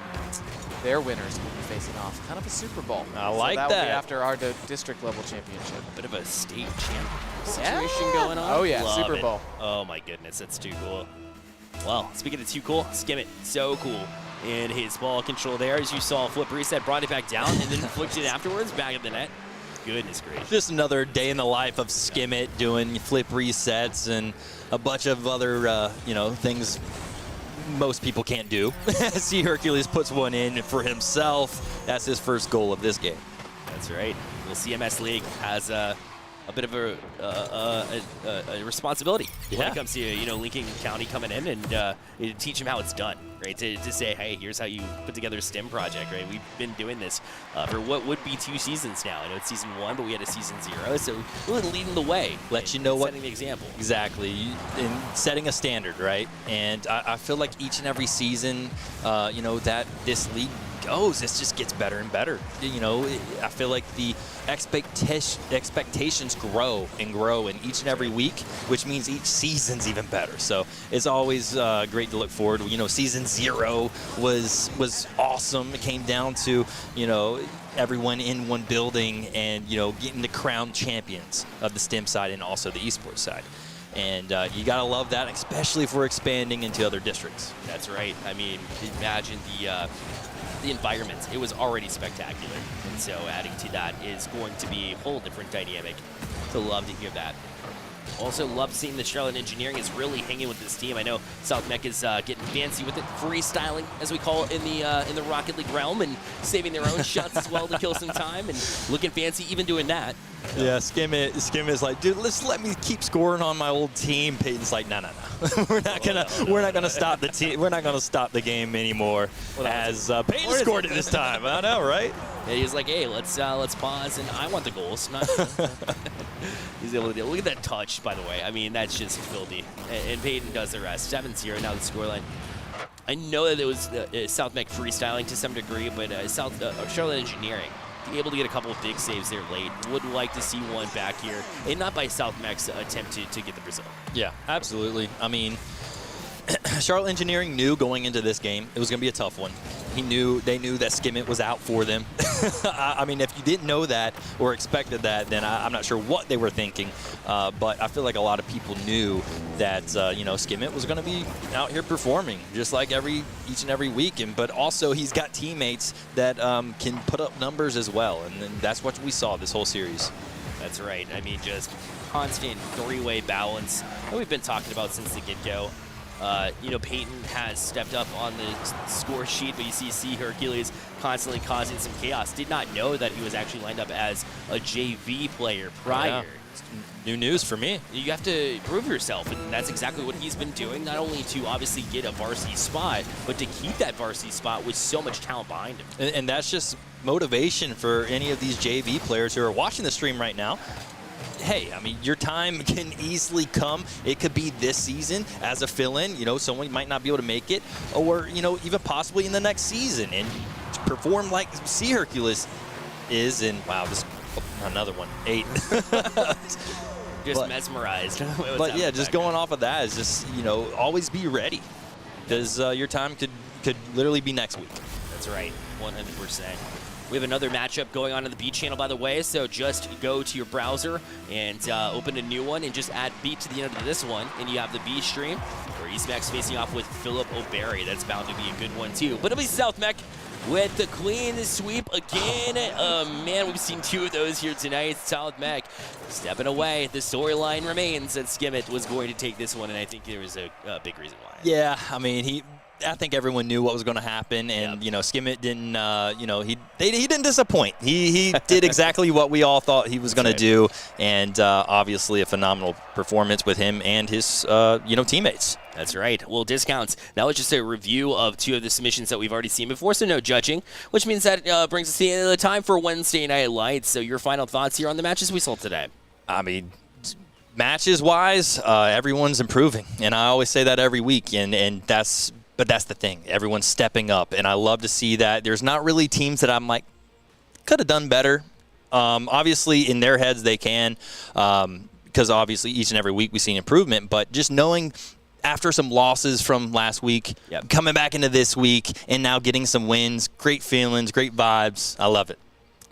S2: their winners will be facing off. Kind of a Super Bowl.
S3: I like that.
S2: That will be after our district level championship.
S1: Bit of a state champ situation going on.
S2: Oh yeah,
S1: Love
S2: Super Bowl.
S1: Oh my goodness, that's too cool. Well, speaking of too cool, Skimmett, so cool. In his ball control there, as you saw, flip reset, brought it back down, and then flicked it afterwards, back at the net. Goodness gracious.
S3: Just another day in the life of Skimmett doing flip resets and a bunch of other, things most people can't do. See Hercules puts one in for himself. That's his first goal of this game.
S1: That's right. Well, CMS League has a bit of a responsibility when it comes to Lincoln County coming in and teach them how it's done, right? To say, hey, here's how you put together a STEM project, right? We've been doing this for what would be 2 seasons now. I know it's season 1, but we had a season 0, so really leading the way,
S3: let you know what
S1: setting the example.
S3: Exactly, and setting a standard, right? And I feel like each and every season, that this league goes, it just gets better and better. I feel like the expectations grow and grow in each and every week, which means each season's even better. So it's always great to look forward. Season 0 was awesome. It came down to everyone in one building and getting the crown champions of the STEM side and also the esports side. And you got to love that, especially if we're expanding into other districts.
S1: That's right. I mean, imagine the environment. It was already spectacular. And so adding to that is going to be a whole different dynamic. So love to hear that. Also love seeing that Charlotte Engineering is really hanging with this team. I know South Mech is getting fancy with it, freestyling, as we call it in the Rocket League realm, and saving their own shots as well to kill some time, and looking fancy even doing that.
S3: Yeah, Skim is like, dude, let me keep scoring on my old team. Peyton's like, no. we're not gonna stop the team. We're not gonna stop the game anymore. As Peyton scored it this time. I know, right?
S1: Yeah, he's like, hey, let's pause, and I want the goals. Not he's able to do. Look at that touch, by the way. I mean, that's just filthy. And Peyton does the rest. 7-0 now the scoreline. I know that it was South Mech freestyling to some degree, but Charlotte Engineering able to get a couple of big saves there late. Would like to see one back here, and not by South Mech's attempt to get the result.
S3: Yeah, absolutely. I mean, Charlotte Engineering knew going into this game it was going to be a tough one. They knew that Skimmett was out for them. I mean, if you didn't know that or expected that, then I'm not sure what they were thinking. But I feel like a lot of people knew that Skimmett was going to be out here performing just like each and every week. But also he's got teammates that can put up numbers as well, and that's what we saw this whole series.
S1: That's right. I mean, just constant 3-way balance that we've been talking about since the get-go. Peyton has stepped up on the score sheet, but you see Hercules constantly causing some chaos. Did not know that he was actually lined up as a JV player prior.
S3: Yeah. New news for me.
S1: You have to prove yourself, and that's exactly what he's been doing, not only to obviously get a varsity spot, but to keep that varsity spot with so much talent behind him.
S3: And that's just motivation for any of these JV players who are watching the stream right now. Hey, I mean, your time can easily come. It could be this season as a fill-in. Someone might not be able to make it, or even possibly in the next season and perform like C Hercules is. And wow, this another one, 8.
S1: Just mesmerized.
S3: But yeah, just going off of that is just always be ready, because your time could literally be next week.
S1: That's right, 100%. We have another matchup going on in the B channel, by the way, so just go to your browser and open a new one and just add B to the end of this one, and you have the B stream where East Mech's facing off with Philip O'Barry. That's bound to be a good one, too. But it'll be South Mech with the clean sweep again. Man, we've seen 2 of those here tonight. South Mech stepping away. The storyline remains that Skimmett was going to take this one, and I think there was a big reason why.
S3: Yeah, I mean, I think everyone knew what was going to happen, and Skimmett didn't. He didn't disappoint. He did exactly what we all thought he was going to do, and obviously a phenomenal performance with him and his teammates.
S1: That's right. Well, discounts. That was just a review of 2 of the submissions that we've already seen before, so no judging, which means that brings us to the end of the time for Wednesday Night Lights. So your final thoughts here on the matches we saw today?
S3: I mean, matches-wise, everyone's improving, and I always say that every week, and that's. But that's the thing. Everyone's stepping up, and I love to see that. There's not really teams that I'm like, could have done better. Obviously, in their heads, they can, because obviously each and every week we see improvement. But just knowing after some losses from last week, coming back into this week, and now getting some wins, great feelings, great vibes. I love it.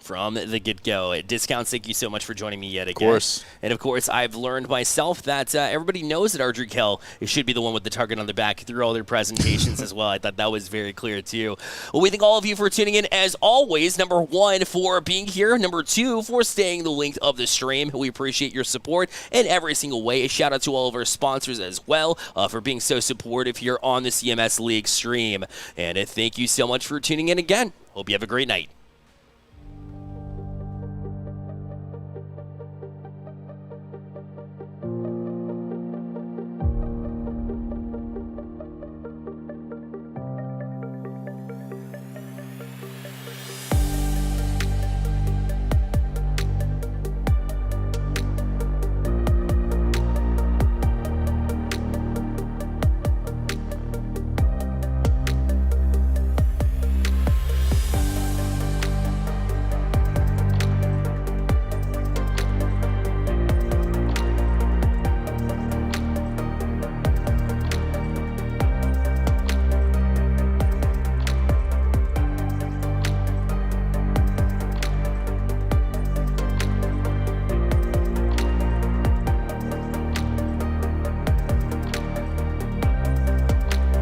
S1: from the get-go. Discounts, thank you so much for joining me yet again.
S2: Of course.
S1: And, of course, I've learned myself that everybody knows that Ardrick Hill should be the one with the target on their back through all their presentations as well. I thought that was very clear, too. Well, we thank all of you for tuning in, as always. Number 1, for being here. Number 2, for staying the length of the stream. We appreciate your support in every single way. A shout-out to all of our sponsors as well for being so supportive here on the CMS League stream. And thank you so much for tuning in again. Hope you have a great night.